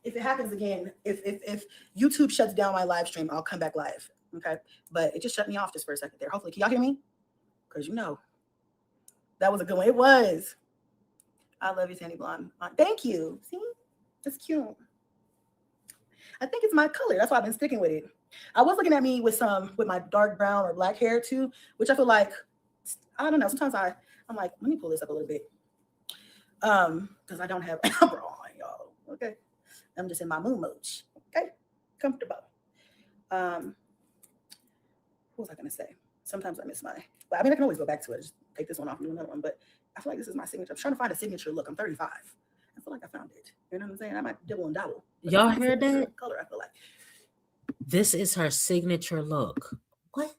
If it happens again, if YouTube shuts down my live stream, I'll come back live. Okay. But it just shut me off just for a second there. Hopefully, can y'all hear me? Because you know, that was a good one. It was. I love you, Sandy Blonde. Thank you. See? It's cute. I think it's my color. That's why I've been sticking with it. I was looking at me with my dark brown or black hair too, which I feel like, I don't know. Sometimes I'm like, let me pull this up a little bit. Because I don't have amber on, y'all. Okay. I'm just in my moon mode. Okay. Comfortable. What was I gonna say? Sometimes I miss but I mean I can always go back to it. Just take this one off and do another one. But I feel like this is my signature. I'm trying to find a signature look. I'm 35. I feel like I found it. You know what I'm saying? I might double and double. Y'all heard that? Color, I feel like. This is her signature look. What?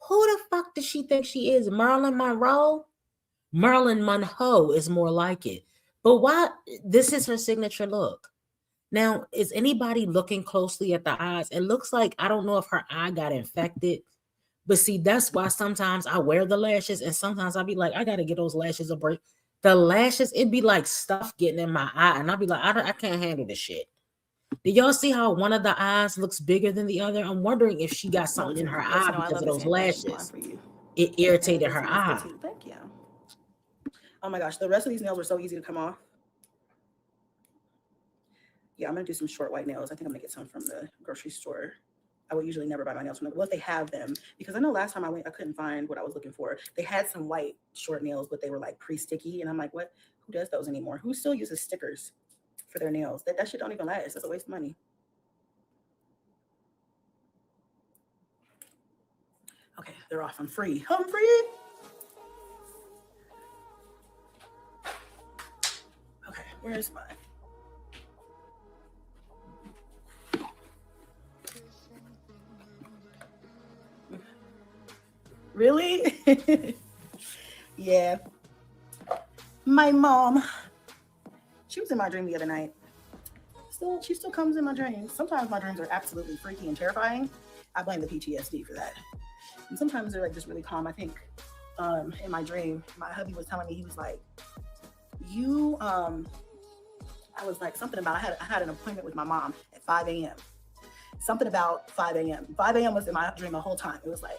Who the fuck does she think she is? Marilyn Monroe? Marilyn Monroe is more like it. But why? This is her signature look. Now, is anybody looking closely at the eyes? It looks like, I don't know if her eye got infected. But see, that's why sometimes I wear the lashes and sometimes I'll be like, I got to get those lashes a break. The lashes, it'd be like stuff getting in my eye. And I'll be like, I can't handle this shit. Did y'all see how one of the eyes looks bigger than the other? I'm wondering if she got something in her eye because of those lashes. It irritated her eye. Thank you. Oh my gosh, the rest of these nails were so easy to come off. Yeah, I'm going to do some short white nails. I think I'm going to get some from the grocery store. I would usually never buy my nails from them. Well, if they have them, because I know last time I went, I couldn't find what I was looking for. They had some white short nails, but they were like pre-sticky. And I'm like, what? Who does those anymore? Who still uses stickers for their nails? That shit don't even last. That's a waste of money. Okay, they're off. I'm free. I'm free. Okay, where's my... Really? Yeah. My mom, she was in my dream the other night. She still comes in my dreams. Sometimes my dreams are absolutely freaky and terrifying. I blame the PTSD for that. And sometimes they're like just really calm. I think in my dream, my hubby was telling me, he was like, I was like, something about, I had an appointment with my mom at 5 a.m. Something about 5 a.m. 5 a.m. was in my dream the whole time. It was like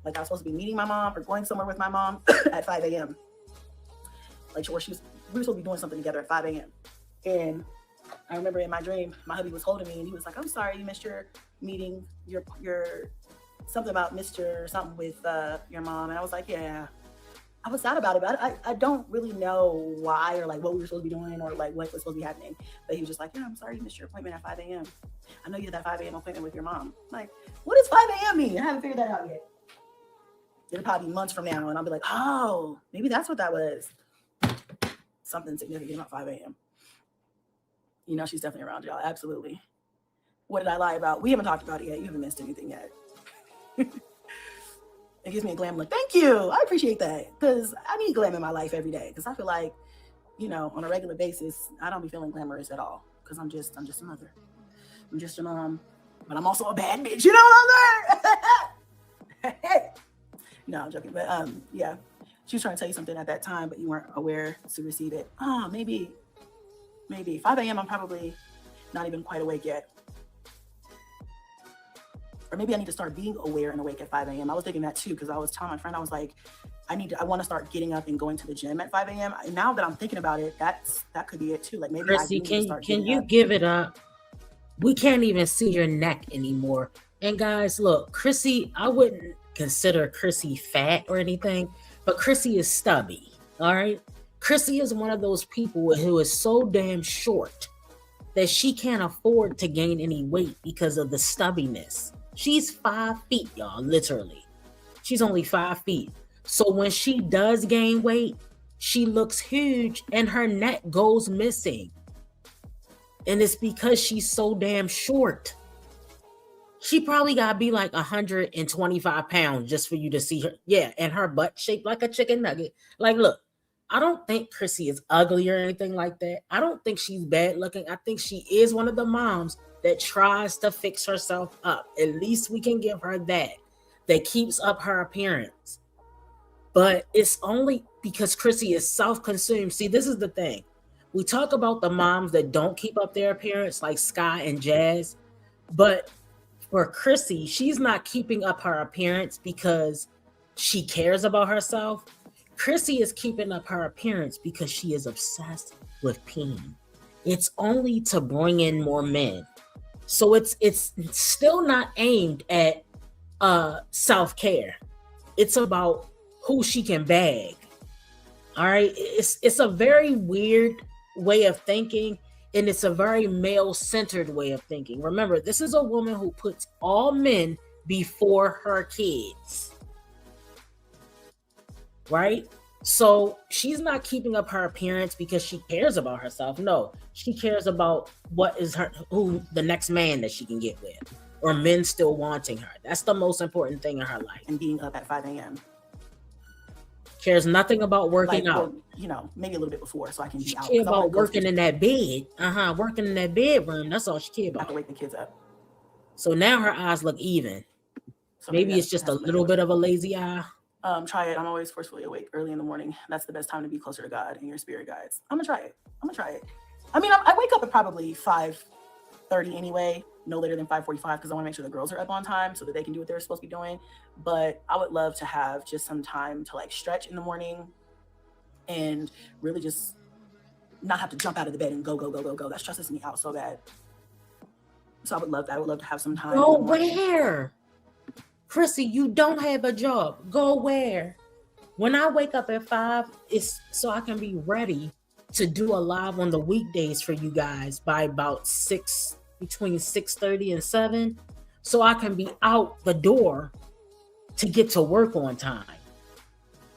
I was supposed to be meeting my mom or going somewhere with my mom at 5 a.m. Like, or we were supposed to be doing something together at 5 a.m. And I remember in my dream, my hubby was holding me and he was like, I'm sorry you missed your meeting, your something about Mr. something with your mom. And I was like, yeah. I was sad about it, but I don't really know why or like what we were supposed to be doing or like what was supposed to be happening. But he was just like, yeah, I'm sorry you missed your appointment at 5 a.m. I know you had that 5 a.m. appointment with your mom. I'm like, what does 5 a.m. mean? I haven't figured that out yet. It'll probably be months from now and I'll be like, oh, maybe that's what that was. Something significant about 5 a.m. You know, she's definitely around y'all. Absolutely. What did I lie about? We haven't talked about it yet. You haven't missed anything yet. It gives me a glam look. Thank you. I appreciate that because I need glam in my life every day because I feel like, you know, on a regular basis, I don't be feeling glamorous at all because I'm just a mother. I'm just a mom, but I'm also a bad bitch. You know what I'm saying? No, I'm joking. But yeah, she was trying to tell you something at that time, but you weren't aware to receive it. Oh, maybe 5 a.m. I'm probably not even quite awake yet. or maybe I need to start being aware and awake at 5 a.m. I was thinking that too, because I was telling my friend, I was like, I want to start getting up and going to the gym at 5 a.m. And now that I'm thinking about it, that could be it too. Like maybe Chrissy, can you give it up? We can't even see your neck anymore. And guys, look, Chrissy, I wouldn't consider Chrissy fat or anything, but Chrissy is stubby. All right. Chrissy is one of those people who is so damn short that she can't afford to gain any weight because of the stubbiness. She's 5 feet, y'all, literally. She's only 5 feet. So when she does gain weight, she looks huge and her neck goes missing. And it's because she's so damn short. She probably gotta be like 125 pounds just for you to see her. Yeah, and her butt shaped like a chicken nugget. Like, look, I don't think Chrissy is ugly or anything like that. I don't think she's bad looking. I think she is one of the moms that tries to fix herself up. At least we can give her that keeps up her appearance. But it's only because Chrissy is self-consumed. See, this is the thing. We talk about the moms that don't keep up their appearance, like Sky and Jazz. But for Chrissy, she's not keeping up her appearance because she cares about herself. Chrissy is keeping up her appearance because she is obsessed with peeing. It's only to bring in more men. So it's still not aimed at self-care. It's about who she can bag. All right. It's a very weird way of thinking, and it's a very male-centered way of thinking. Remember, this is a woman who puts all men before her kids. Right? So she's not keeping up her appearance because she cares about herself. No, she cares about who the next man that she can get with, or men still wanting her. That's the most important thing in her life. And being up at 5 a.m. Cares nothing about working out. You know, maybe a little bit before so I can be out. She care about working in that bed. Working in that bedroom. That's all she care about. I have to wake the kids up. So now her eyes look even. So maybe it's just a little bit of a lazy eye. Try it. I'm always forcefully awake early in the morning. That's the best time to be closer to God and your spirit guides. I'm gonna try it. I mean, I wake up at probably 5:30 anyway, no later than 5:45, because I want to make sure the girls are up on time so that they can do what they're supposed to be doing. But I would love to have just some time to like stretch in the morning and really just not have to jump out of the bed and go. That stresses me out so bad. So I would love that. I would love to have some time. Go where? Chrissy, you don't have a job. Go where? When I wake up at 5, it's so I can be ready to do a live on the weekdays for you guys by about 6, between 6:30 and 7, so I can be out the door to get to work on time.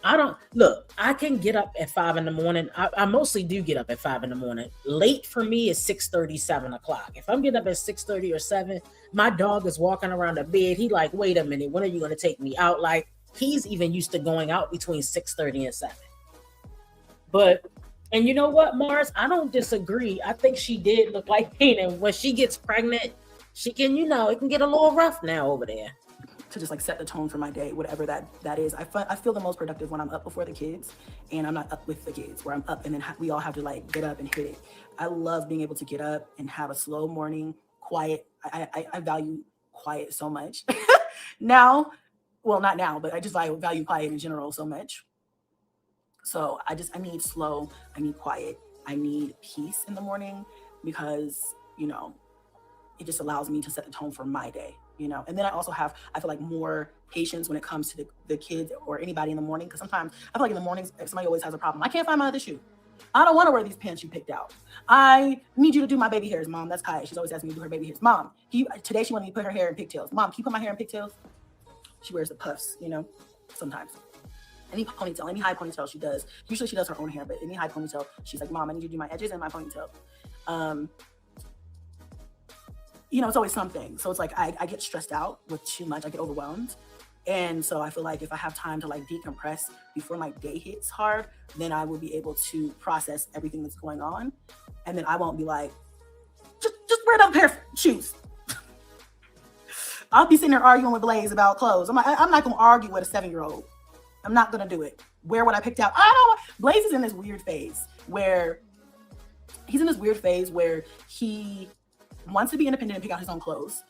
I can get up at 5 in the morning. I mostly do get up at 5 in the morning. Late for me is 6:30, 7 o'clock. If I'm getting up at 6:30 or 7, my dog is walking around the bed. He like, wait a minute, when are you going to take me out? Like, he's even used to going out between 6:30 and 7. And you know what, Mars? I don't disagree. I think she did look like pain. And when she gets pregnant, she can, it can get a little rough now over there. To just like set the tone for my day, whatever that is. I feel the most productive when I'm up before the kids and I'm not up with the kids, where I'm up and then we all have to like get up and hit it. I love being able to get up and have a slow morning, quiet. I value quiet so much. Now, well, not now, but I just value quiet in general so much. So I need slow, I need quiet, I need peace in the morning, because, it just allows me to set the tone for my day, And then I feel like more patience when it comes to the kids or anybody in the morning, because sometimes I feel like in the mornings, somebody always has a problem. I can't find my other shoe. I don't want to wear these pants you picked out. I need you to do my baby hairs, Mom. That's Kaya. She's always asking me to do her baby hairs. Mom, today she wanted me to put her hair in pigtails. Mom, can you put my hair in pigtails? She wears the puffs, sometimes. Any ponytail, any high ponytail she does. Usually she does her own hair, but any high ponytail, she's like, Mom, I need you to do my edges and my ponytail. It's always something. So it's like I get stressed out with too much. I get overwhelmed. And so I feel like if I have time to like decompress before my day hits hard, then I will be able to process everything that's going on. And then I won't be like, just wear another pair of shoes. I'll be sitting there arguing with Blaze about clothes. I'm not going to argue with a 7-year-old. I'm not going to do it. Wear what I picked out. Blaze is in this weird phase where he wants to be independent and pick out his own clothes.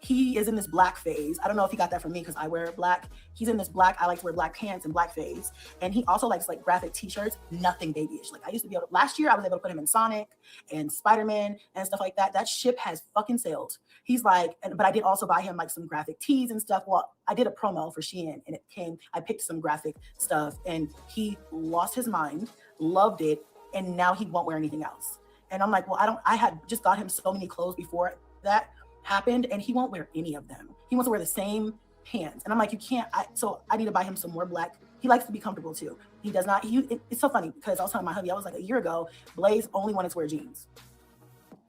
he is in this black phase. I don't know if he got that from me because I wear black. He's in this black. I like to wear black pants and black phase. And he also likes like graphic t-shirts, nothing babyish. Like I used to be able to, last year I was able to put him in Sonic and Spider-Man and stuff like that. That ship has fucking sailed. He's like, but I did also buy him like some graphic tees and stuff. Well, I did a promo for Shein and I picked some graphic stuff and he lost his mind, loved it. And now he won't wear anything else. And I'm like, well, I had just got him so many clothes before that happened and he won't wear any of them. He wants to wear the same pants. And I'm like, you can't. So I need to buy him some more black. He likes to be comfortable too. He does not. It's so funny because I was telling my hubby, I was like, a year ago, Blaze only wanted to wear jeans.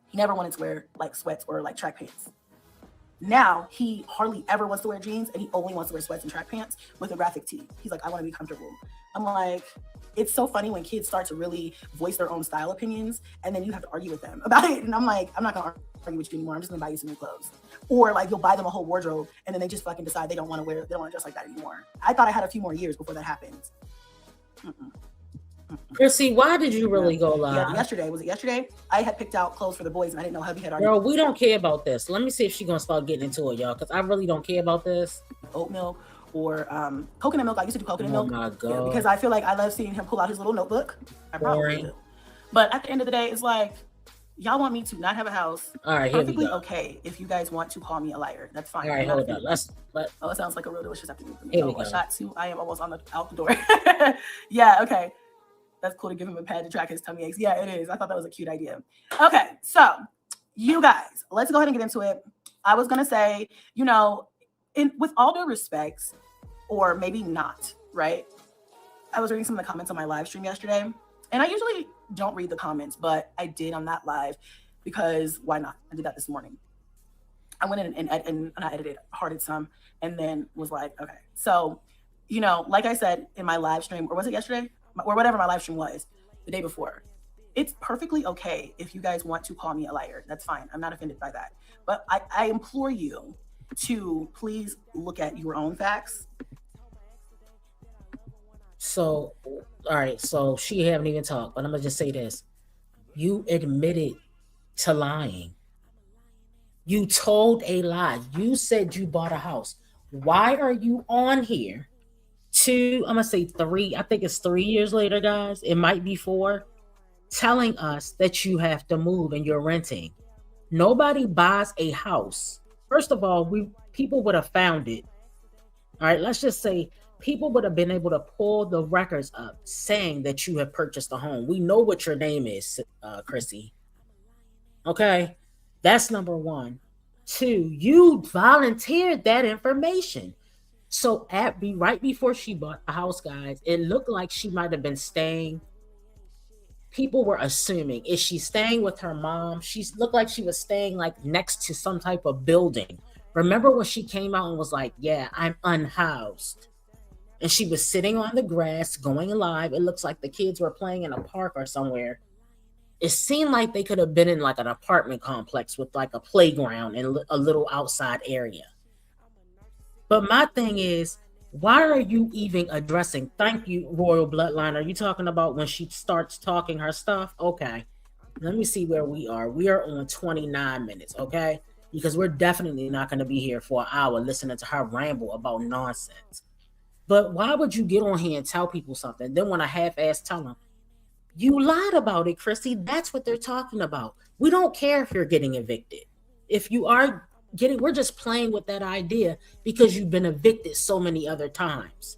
He never wanted to wear like sweats or like track pants. Now he hardly ever wants to wear jeans and he only wants to wear sweats and track pants with a graphic tee. He's like, I want to be comfortable. I'm like, it's so funny when kids start to really voice their own style opinions and then you have to argue with them about it. And I'm like, I'm not going to argue with you anymore. I'm just going to buy you some new clothes. Or like you'll buy them a whole wardrobe and then they just fucking decide they don't want to dress like that anymore. I thought I had a few more years before that happens. Chrissy, why did you really go live? Yeah, yesterday. Was it yesterday? I had picked out clothes for the boys and I didn't know hubby had already. Girl, we don't care about this. Let me see if she's going to start getting into it, y'all, because I really don't care about this. Oat milk or coconut milk. I used to do coconut milk. Oh my God. Yeah, because I feel like I love seeing him pull out his little notebook. I probably do. But at the end of the day, it's like, y'all want me to not have a house. All right, here we perfectly go. Okay if you guys want to call me a liar. That's fine. All right, hold on. Oh, it sounds like a real delicious afternoon for me. Here we Oh, go. a shot too. I am almost out the door. Yeah, okay. That's cool to give him a pad to track his tummy aches. Yeah, it is. I thought that was a cute idea. Okay, so you guys, let's go ahead and get into it. I was gonna say, with all due respects, or maybe not, right? I was reading some of the comments on my live stream yesterday, and I usually don't read the comments, but I did on that live because why not? I did that this morning. I went in and I edited, hearted some, and then was like, okay. So, like I said in my live stream, or was it yesterday? Or whatever my live stream was the day before. It's perfectly okay if you guys want to call me a liar. That's fine. I'm not offended by that. But I implore you to please look at your own facts. So, all right. So she haven't even talked, but I'm going to just say this. You admitted to lying. You told a lie. You said you bought a house. Why are you on here? I'm gonna say 3, I think it's 3 years later, guys. It might be 4, telling us that you have to move and you're renting. Nobody buys a house. First of all, people would have found it. All right, let's just say people would have been able to pull the records up saying that you have purchased a home. We know what your name is, Chrissy. Okay, that's number 1. 2, you volunteered that information. So right before she bought the house, guys, it looked like she might have been staying. People were assuming, is she staying with her mom? She looked like she was staying like next to some type of building. Remember when she came out and was like, yeah, I'm unhoused. And she was sitting on the grass going live. It looks like the kids were playing in a park or somewhere. It seemed like they could have been in like an apartment complex with like a playground and a little outside area. But my thing is, why are you even addressing? Thank you, Royal Bloodline. Are you talking about when she starts talking her stuff? Okay. Let me see where we are. We are on 29 minutes, okay? Because we're definitely not going to be here for an hour listening to her ramble about nonsense. But why would you get on here and tell people something? Then when I half-ass tell them, you lied about it, Chrissy. That's what they're talking about. We don't care if you're getting evicted. If you are we're just playing with that idea because you've been evicted so many other times.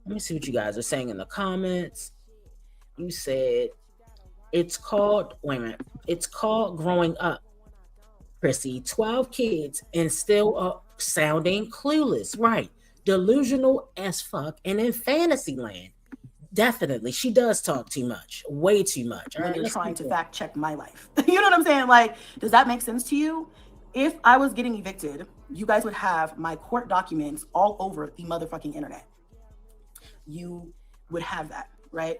Let me see what you guys are saying in the comments. You said it's called growing up, Chrissy. 12 kids and still sounding clueless, right? Delusional as fuck and in fantasy land. Definitely, she does talk too much, way too much. And you're trying to fact check my life. You know what I'm saying? Like, does that make sense to you? If I was getting evicted, you guys would have my court documents all over the motherfucking internet. You would have that, right?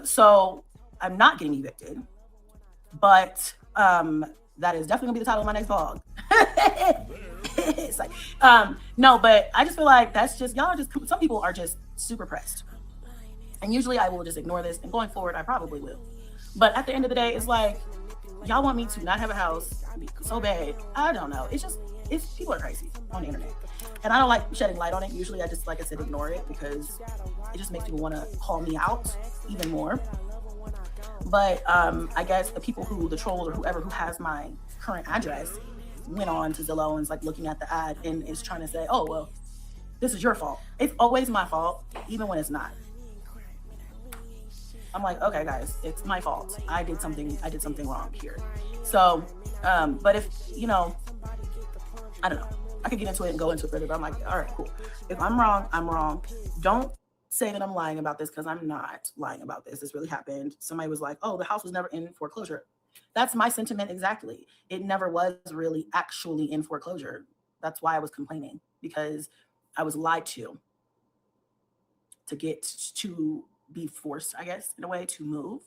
So I'm not getting evicted, but that is definitely gonna be the title of my next vlog. It's like, no, but I just feel like that's just, some people are just super pressed. And usually I will just ignore this, and going forward, I probably will. But at the end of the day, it's like, y'all want me to not have a house so bad. I don't know. It's people are crazy on the internet. And I don't like shedding light on it. Usually I just, like I said, ignore it because it just makes people want to call me out even more. But I guess the trolls or whoever who has my current address went on to Zillow and is like looking at the ad and is trying to say, oh, well, this is your fault. It's always my fault, even when it's not. I'm like, okay, guys, it's my fault. I did something wrong here. So, but if, I don't know. I could get into it and go into it further, but I'm like, all right, cool. If I'm wrong, I'm wrong. Don't say that I'm lying about this because I'm not lying about this. This really happened. Somebody was like, oh, the house was never in foreclosure. That's my sentiment exactly. It never was really actually in foreclosure. That's why I was complaining, because I was lied to get to be forced, I guess, in a way, to move.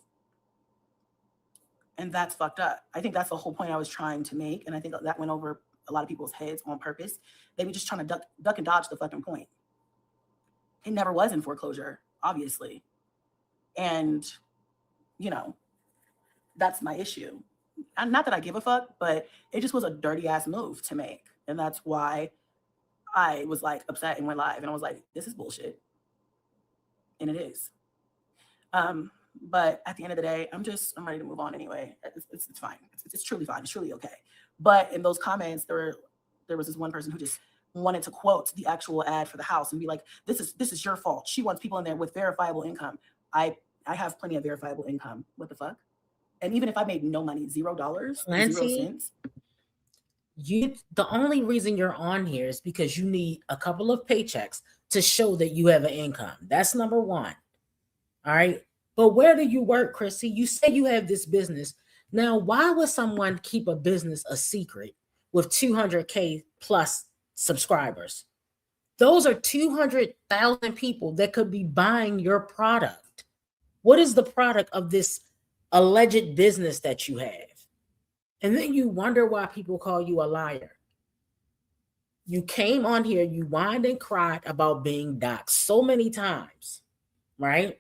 And that's fucked up. I think that's the whole point I was trying to make. And I think that went over a lot of people's heads on purpose. They were just trying to duck and dodge the fucking point. It never was in foreclosure, obviously. And, that's my issue. And not that I give a fuck, but it just was a dirty ass move to make. And that's why I was like upset and went live. And I was like, this is bullshit. And it is. But at the end of the day, I'm ready to move on anyway. It's fine. It's truly fine. It's truly okay. But in those comments, there was this one person who just wanted to quote the actual ad for the house and be like, this is your fault. She wants people in there with verifiable income. I have plenty of verifiable income. What the fuck? And even if I made no money, $0, 0 cents. The only reason you're on here is because you need a couple of paychecks to show that you have an income. That's number one. All right. But where do you work, Chrissy? You say you have this business. Now, why would someone keep a business a secret with 200K plus subscribers? Those are 200,000 people that could be buying your product. What is the product of this alleged business that you have? And then you wonder why people call you a liar. You came on here, you whined and cried about being doxxed so many times, right?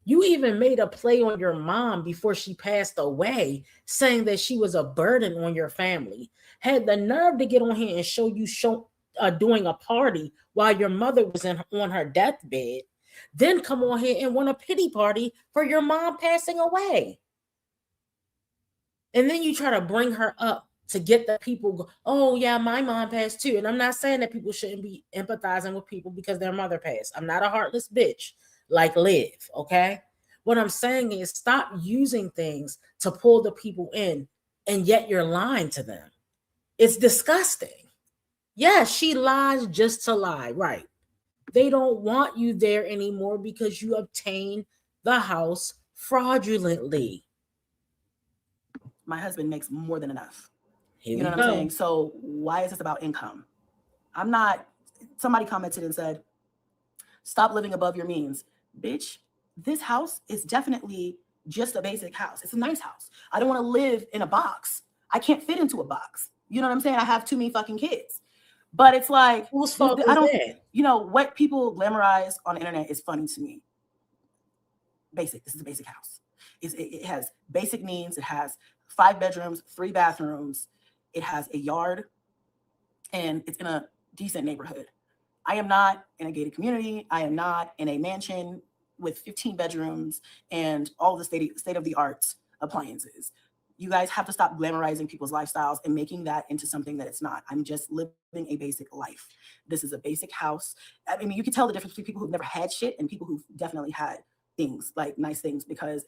You even made a play on your mom before she passed away, saying that she was a burden on your family. Had the nerve to get on here and show doing a party while your mother was on her deathbed. Then come on here and want a pity party for your mom passing away. And then you try to bring her up to get the people go, oh yeah, my mom passed too. And I'm not saying that people shouldn't be empathizing with people because their mother passed. I'm not a heartless bitch like Liv, okay? What I'm saying is stop using things to pull the people in, and yet you're lying to them. It's disgusting. Yeah, she lies just to lie, right? They don't want you there anymore because you obtained the house fraudulently. My husband makes more than enough. Here you know what I'm saying? So why is this about income? Somebody commented and said, stop living above your means. Bitch, this house is definitely just a basic house. It's a nice house. I don't want to live in a box. I can't fit into a box. You know what I'm saying? I have too many fucking kids. But it's like, whose fault is that? What people glamorize on the internet is funny to me. This is a basic house. It has basic needs. It has 5 bedrooms, 3 bathrooms. It has a yard, and it's in a decent neighborhood. I am not in a gated community. I am not in a mansion with 15 bedrooms and all the state-of-the-art appliances. You guys have to stop glamorizing people's lifestyles and making that into something that it's not. I'm just living a basic life. This is a basic house. I mean, you can tell the difference between people who've never had shit and people who've definitely had things, like nice things, because,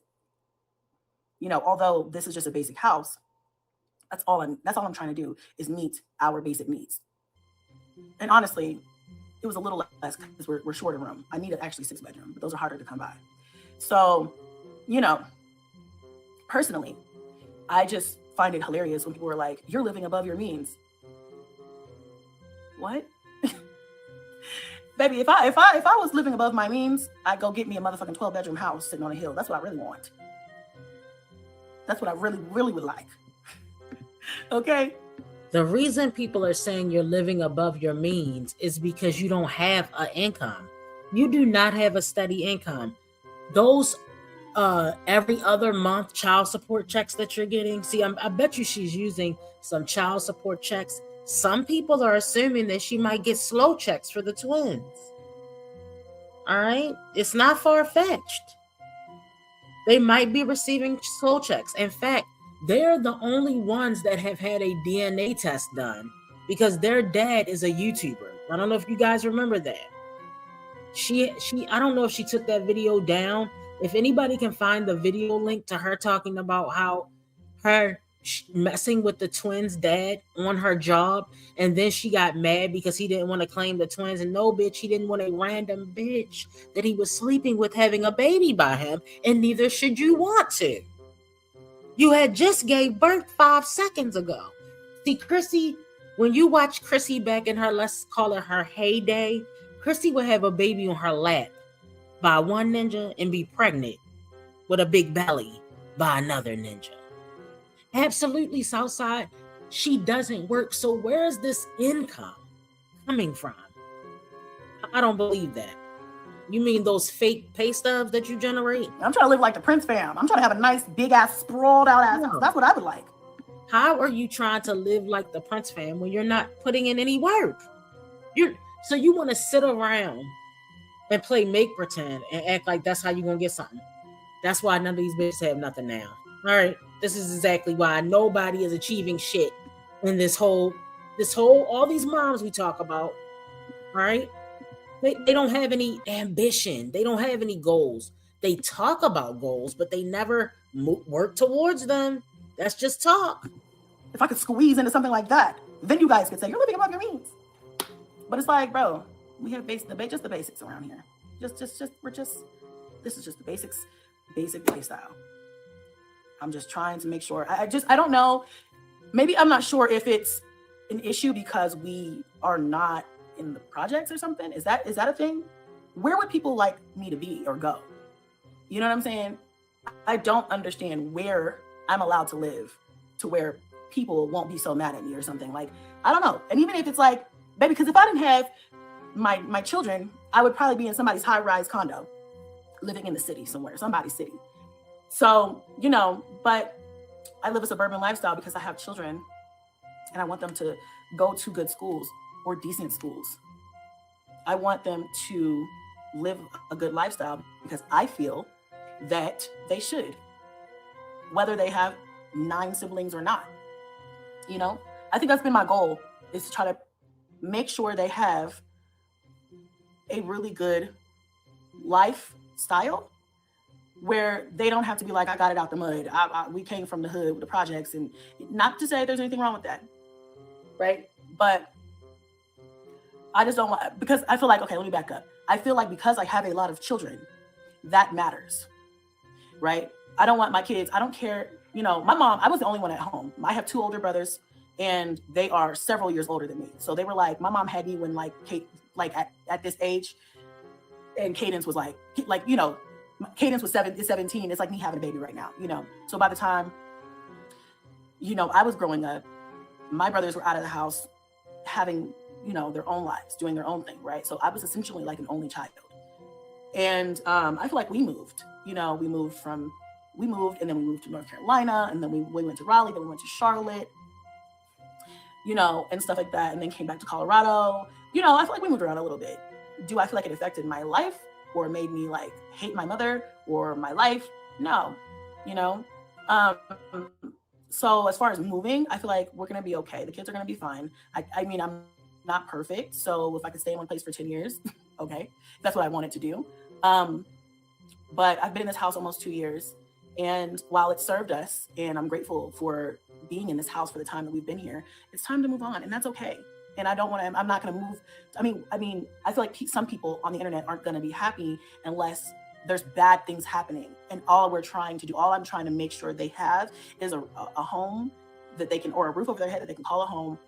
although this is just a basic house, that's all I'm trying to do is meet our basic needs. And honestly, it was a little less because we're short in room. I needed actually 6 bedroom, but those are harder to come by. So, personally, I just find it hilarious when people are like, you're living above your means. What? Baby, if I was living above my means, I'd go get me a motherfucking 12-bedroom house sitting on a hill. That's what I really want. That's what I really, really would like. Okay? The reason people are saying you're living above your means is because you don't have an income. You do not have a steady income. Those every other month child support checks that you're getting. See, I bet you she's using some child support checks. Some people are assuming that she might get slow checks for the twins. All right, it's not far-fetched. They might be receiving slow checks. In fact, they're the only ones that have had a DNA test done because their dad is a YouTuber. I don't know if you guys remember that. I don't know if she took that video down. If anybody can find the video link to her talking about how her messing with the twins' dad on her job, and then she got mad because he didn't want to claim the twins. And no, bitch, he didn't want a random bitch that he was sleeping with having a baby by him, and neither should you want to. You had just gave birth 5 seconds ago. See, Chrissy, when you watch Chrissy back in her, let's call it her heyday, Chrissy would have a baby on her lap by one ninja and be pregnant with a big belly by another ninja. Absolutely, Southside, she doesn't work. So where is this income coming from? I don't believe that. You mean those fake pay stubs that you generate? I'm trying to live like the Prince fam. I'm trying to have a nice, big ass, sprawled out ass house. That's what I would like. How are you trying to live like the Prince fam when you're not putting in any work? So you want to sit around and play make pretend and act like that's how you're going to get something. That's why none of these bitches have nothing now. All right. This is exactly why nobody is achieving shit in this whole, all these moms we talk about. All right. They don't have any ambition. They don't have any goals. They talk about goals, but they never work towards them. That's just talk. If I could squeeze into something like that, then you guys could say, you're living above your means. But it's like, bro, we have just the basics around here. This is just the basic lifestyle. I'm just trying to make sure. I don't know. Maybe I'm not sure if it's an issue because we are not in the projects or something. Is that a thing? Where would people like me to be or go? You know what I'm saying? I don't understand where I'm allowed to live to where people won't be so mad at me or something. Like, I don't know. And even if it's like, baby, because if I didn't have my children, I would probably be in somebody's high-rise condo, living in the city somewhere, somebody's city. So, you know, but I live a suburban lifestyle because I have children and I want them to go to good schools or decent schools. I want them to live a good lifestyle because I feel that they should, whether they have 9 siblings or not. You know, I think that's been my goal, is to try to make sure they have a really good lifestyle where they don't have to be like, I got it out the mud. We came from the hood with the projects, and not to say there's anything wrong with that, right? But I just don't want, because I feel like, okay, let me back up. I feel like because I have a lot of children, that matters, right? I don't want my kids, I don't care, you know, my mom, I was the only one at home. I have 2 older brothers and they are several years older than me. So they were like, my mom had me when like Kate, like at this age, and Cadence was like, you know, Cadence was 17. It's like me having a baby right now, you know? So by the time, you know, I was growing up, my brothers were out of the house having, you know, their own lives, doing their own thing, right? So I was essentially like an only child. And I feel like we moved, you know, we moved and then we moved to North Carolina, and then we went to Raleigh, then we went to Charlotte, you know, and stuff like that, and then came back to Colorado. You know, I feel like we moved around a little bit. Do I feel like it affected my life or made me like hate my mother or my life? No, you know? So as far as moving, I feel like we're gonna be okay. The kids are gonna be fine. I mean, I'm not perfect. So if I could stay in one place for 10 years, okay, that's what I wanted to do. But I've been in this house almost 2 years. And while it served us, and I'm grateful for being in this house for the time that we've been here, it's time to move on, and that's okay. And I don't want to, I'm not going to move. I mean, I feel like some people on the internet aren't going to be happy unless there's bad things happening. And all I'm trying to make sure they have is a home that they can, or a roof over their head that they can call a home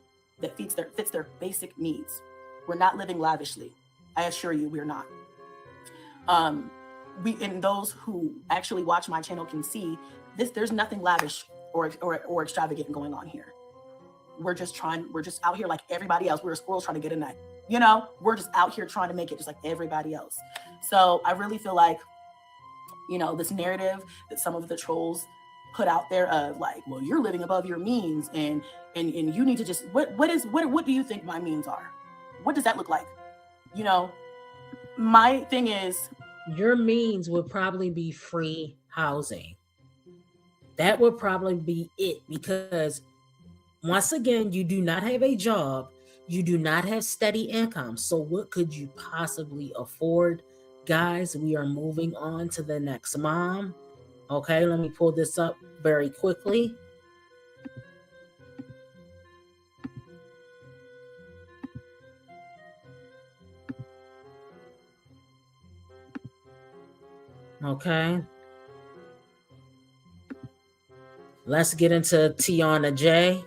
that fits their basic needs. We're not living lavishly. I assure you, we're not. And those who actually watch my channel can see this. There's nothing lavish or extravagant going on here. We're just out here like everybody else. We're squirrels trying to get a nut. You know, we're just out here trying to make it just like everybody else. So I really feel like you know, this narrative that some of the trolls put out there of like, well, you're living above your means and you need to just what do you think my means are? What does that look like? You know, my thing is, your means would probably be free housing. That would probably be it, because once again, you do not have a job, you do not have steady income. So what could you possibly afford? Guys, we are moving on to the next mom. Okay, let me pull this up very quickly. Okay. Let's get into Tiana J.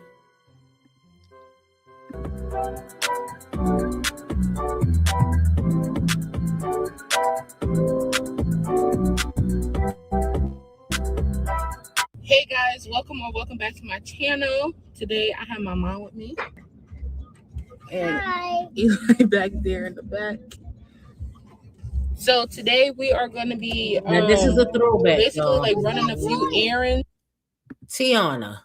Hey guys, welcome back to my channel. Today I have my mom with me. And hi. Eli back there in the back. So today we are going to be this is a throwback, basically y'all. like running a few errands. Tiana,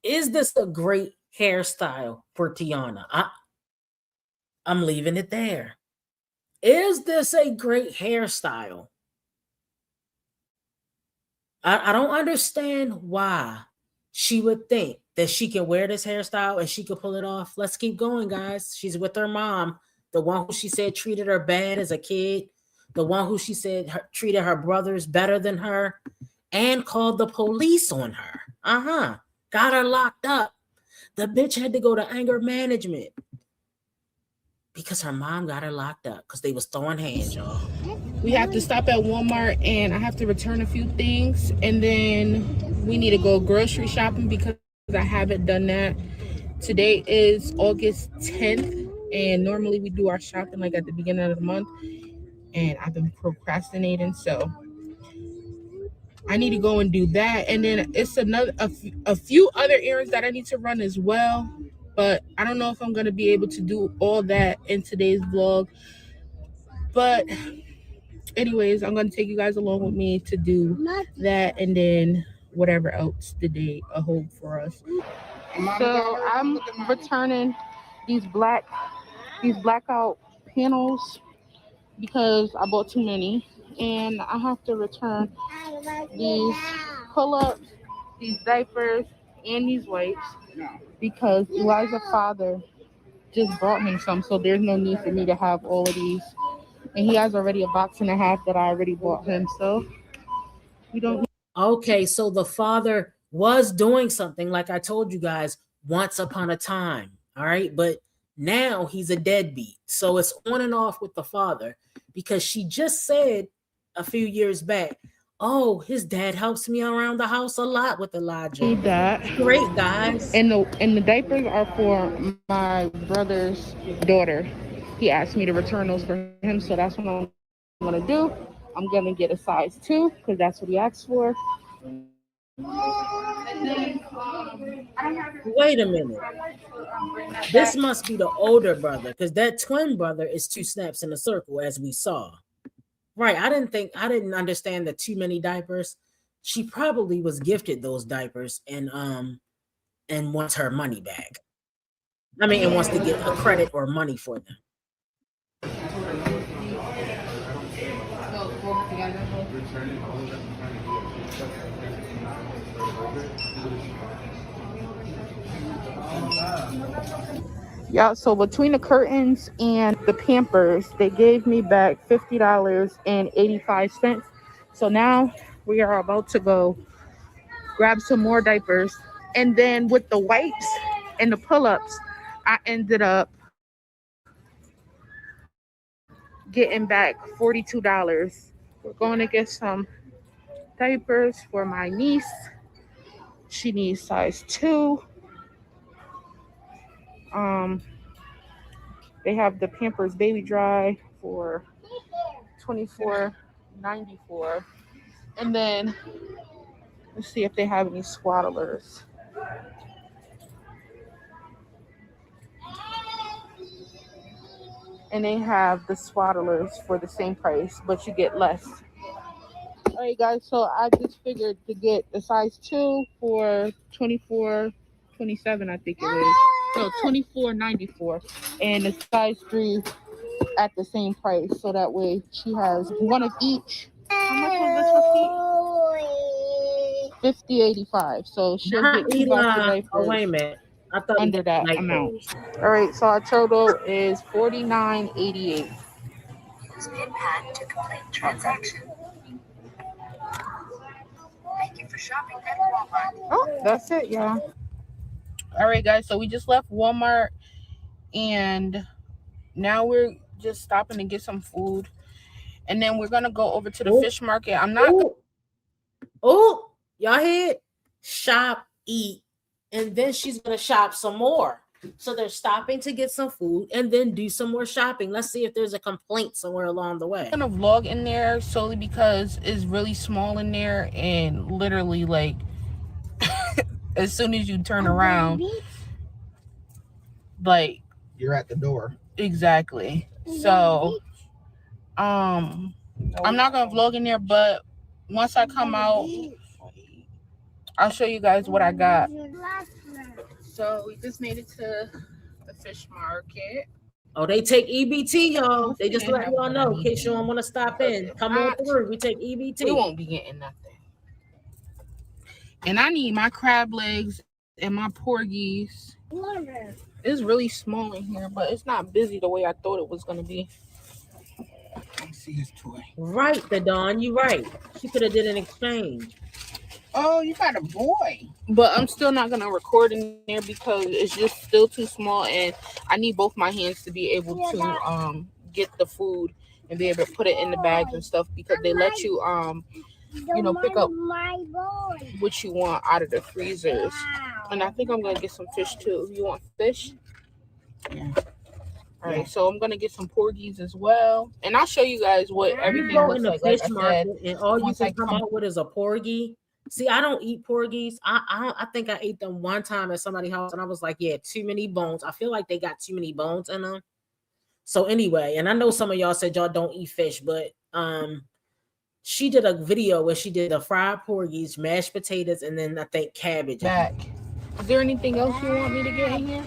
is this a great hairstyle for Tiana? I'm leaving it there. Is this a great hairstyle? I don't understand why she would think that she can wear this hairstyle and she could pull it off. Let's keep going, guys. She's with her mom, the one who she said treated her bad as a kid, the one who she said treated her brothers better than her, and called the police on her. Got her locked up. The bitch had to go to anger management because her mom got her locked up because they was throwing hands, y'all. We have to stop at Walmart and I have to return a few things, and then we need to go grocery shopping because I haven't done that. Today is August 10th, and normally we do our shopping like at the beginning of the month, and I've been procrastinating, so I need to go and do that. And then it's a few other errands that I need to run as well, but I don't know if I'm going to be able to do all that in today's vlog. But anyways, I'm going to take you guys along with me to do that, and then whatever else the day hold for us. So I'm returning these blackout panels because I bought too many, and I have to return these pull-ups, these diapers, and these wipes because Elijah's father just brought him some, so there's no need for me to have all of these. And he has already a box and a half that I already bought him, so we don't. Okay, so the father was doing something, like I told you guys, once upon a time, all right? But now he's a deadbeat. So it's on and off with the father, because she just said a few years back, oh, his dad helps me around the house a lot with Elijah. Need that. Great, guys. And the diapers are for my brother's daughter. He asked me to return those for him, so that's what I'm going to do. I'm going to get a size 2 because that's what he asked for. Wait a minute. This must be the older brother, because that twin brother is 2 snaps in a circle, as we saw. Right. I didn't understand the too many diapers. She probably was gifted those diapers and wants her money back. I mean, and wants to get a credit or money for them. Yeah, so between the curtains and the Pampers, they gave me back $50.85. So now we are about to go grab some more diapers. And then with the wipes and the pull-ups, I ended up getting back $42. We're going to get some diapers for my niece. She needs size 2. They have the Pampers Baby Dry for $24.94. And then let's see if they have any swaddlers. And they have the swaddlers for the same price, but you get less. All right, guys, so I just figured to get the size 2 for $24.27, I think it is. So $24.94, and the size 3 at the same price. So that way she has one of each. How much was this receipt? $50.85. So she'll get 2 boxes of diapers. Oh, wait a minute. I thought under that amount. All right, so our total is $49.88. Use PinPad to complete transaction. Thank you for shopping at Walmart. Oh, that's it, y'all. All right, guys, so we just left Walmart, and now we're just stopping to get some food, and then we're gonna go over to the fish market. I'm not. Oh, y'all hear it? Shop, eat, and then she's gonna shop some more. So they're stopping to get some food and then do some more shopping. Let's see if there's a complaint somewhere along the way. I'm gonna vlog in there solely because it's really small in there, and literally like as soon as you turn around, like you're at the door. Exactly. So I'm not gonna vlog in there, but once I come out, I'll show you guys what I got. So we just made it to the fish market. Oh, they take EBT, y'all. They just let y'all know in case you don't want to stop in. Come on through. We take EBT. We won't be getting nothing. And I need my crab legs and my porgies. It's really small in here, but it's not busy the way I thought it was gonna be. I see his toy. Right, the Dawn. You right. She could have did an exchange. Oh, you got a boy. But I'm still not going to record in there because it's just still too small, and I need both my hands to be able to get the food and be able to put it in the bags and stuff, because they let you pick up what you want out of the freezers. And I think I'm going to get some fish too. You want fish? Yeah. All right, so I'm going to get some porgies as well. And I'll show you guys what everything Go looks in the like. fish Like I market, said, and all you once I can come out with is a porgy. See, I don't eat porgies. I think I ate them one time at somebody's house, and I was like, yeah, too many bones. I feel like they got too many bones in them. So anyway, and I know some of y'all said y'all don't eat fish, but she did a video where she did a fried porgies, mashed potatoes, and then I think cabbage. Back. Is there anything else you want me to get in here?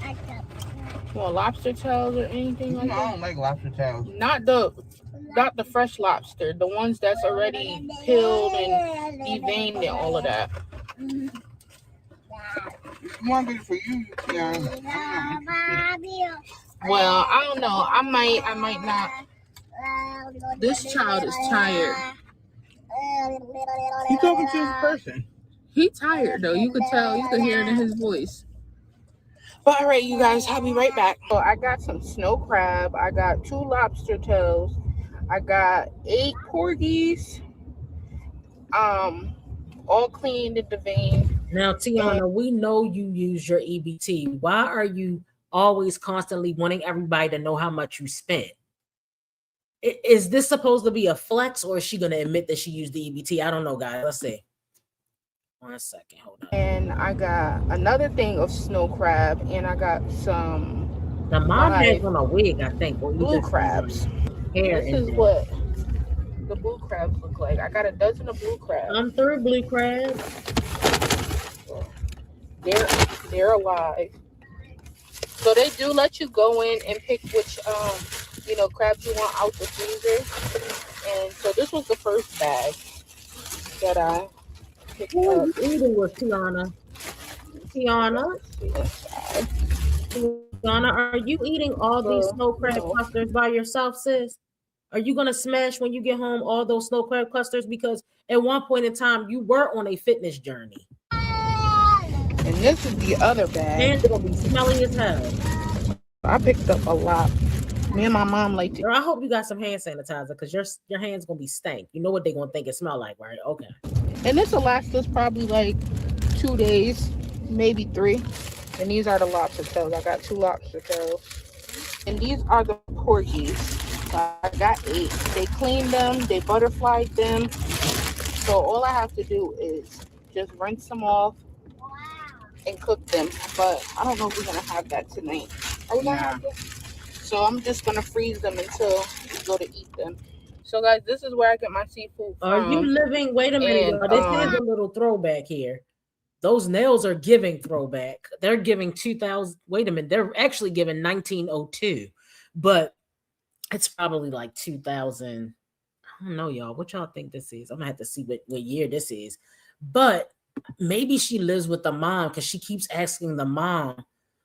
You want lobster tails or anything like that? I don't like lobster tails. Not the fresh lobster, the ones that's already peeled and deveined and all of that. If you want to get it for you, yeah. Well, I don't know. I might not. This child is tired. You talking to his person? He tired though. You could tell. You could hear it in his voice. But all right, you guys, I'll be right back. So I got some snow crab. I got 2 lobster tails. I got 8 porgies. All cleaned and deveined. Now, Tiana, we know you use your EBT. Why are you always constantly wanting everybody to know how much you spent? Is this supposed to be a flex, or is she going to admit that she used the EBT? I don't know, guys. Let's see. 1 second. Hold on. And I got another thing of snow crab, and I got some. Now, mom has on a wig, I think. Blue crabs. Hair this is there. what the blue crabs look like. I got a dozen of blue crabs. I'm through blue crabs. They're alive. So they do let you go in and pick which crabs you want out the freezer. And so this was the first bag that I picked up. Eating with Tiana. Tiana, are you eating all these snow crab clusters by yourself, sis? Are you gonna smash when you get home all those snow crab clusters? Because at one point in time you were on a fitness journey. And this is the other bag. And they're gonna be smelly as hell. I picked up a lot. Me and my mom like to. Girl, I hope you got some hand sanitizer, because your hands gonna be stank. You know what they're gonna think it smell like, right? Okay. And this will last us probably like 2 days, maybe 3. And these are the lobster tails. I got 2 lobster tails. And these are the porgies. I got 8. They cleaned them, they butterflied them. So all I have to do is just rinse them off and cook them. But I don't know if we're gonna have that tonight. Are we gonna have this? So I'm just gonna freeze them until we go to eat them. So guys, this is where I get my seafood from. Are you living? Wait a minute, And, y'all. This is a little throwback here. Those nails are giving throwback. They're giving 2000. Wait a minute. They're actually giving 1902, but it's probably like 2000. I don't know, y'all. What y'all think this is? I'm gonna have to see what year this is. But maybe she lives with the mom because she keeps asking the mom,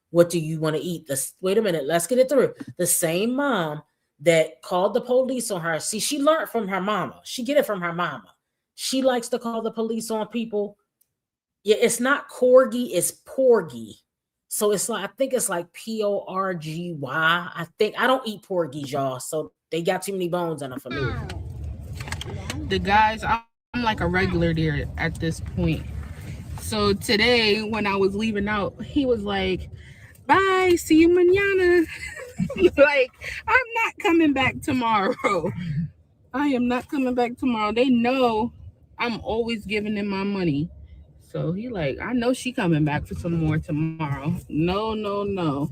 "What do you want to eat?" Wait a minute. Let's get it through. The same mom that called the police on her. See, she learned from her mama. She get it from her mama. She likes to call the police on people. Yeah, it's not corgi, it's porgy. So it's like, I think it's like Porgy. I think I don't eat porgies, y'all. So they got too many bones in them for me. The guys, I'm like a regular there at this point. So today, when I was leaving out, he was like, "Bye, see you mañana." Like, I'm not coming back tomorrow. I am not coming back tomorrow. They know I'm always giving them my money. So he like, I know she coming back for some more tomorrow. No.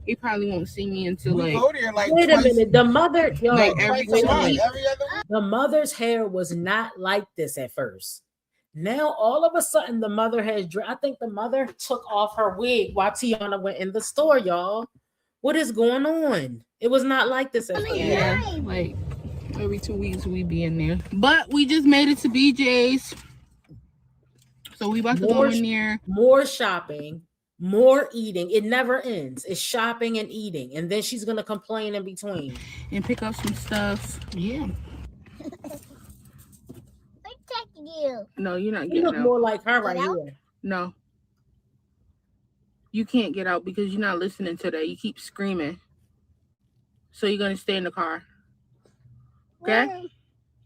He probably won't see me until We like. go there like Wait a minute. The mother, y'all, Like every wait a time. minute. every other week. The mother's hair was not like this at first. Now all of a sudden the mother has. I think the mother took off her wig while Tiana went in the store, y'all. What is going on? It was not like this at first. Yeah, like every 2 weeks we be in there. But we just made it to BJ's. So we about to go in there. More shopping, more eating. It never ends. It's shopping and eating. And then she's gonna complain in between. And pick up some stuff. Yeah. You. No, you're not You getting look out. more like her right here. No. You can't get out because you're not listening to that. You keep screaming. So you're gonna stay in the car. Okay?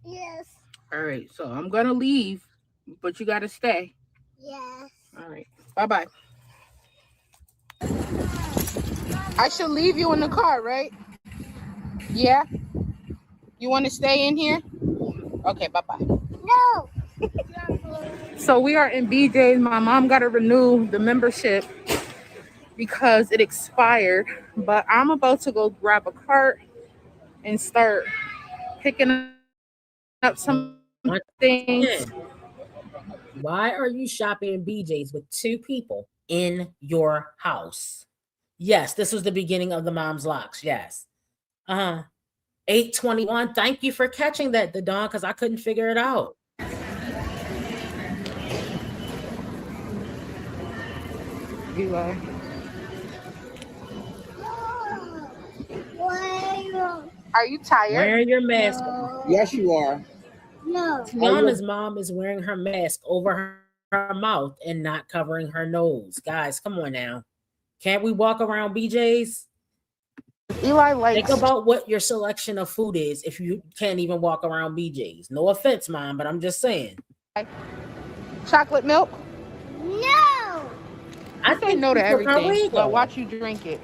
Yes. All right. So I'm gonna leave, but you gotta stay. Yes. All right. Bye-bye. I should leave you in the car, right? Yeah? You want to stay in here? Okay, bye-bye. No. So we are in BJ's. My mom got to renew the membership because it expired. But I'm about to go grab a cart and start picking up some things. Why are you shopping in BJ's with two people in your house? Yes, this was the beginning of the mom's locks. Yes. 821. Thank you for catching that, the Dawn, because I couldn't figure it out. Eli. Are you tired? Wearing your mask. Yes, you are. No. Tiana's mom is wearing her mask over her mouth and not covering her nose. Guys, come on now. Can't we walk around BJ's? Eli likes. Think about what your selection of food is if you can't even walk around BJ's. No offense, Mom, but I'm just saying. Chocolate milk? No. I say no to everything, but watch you drink it.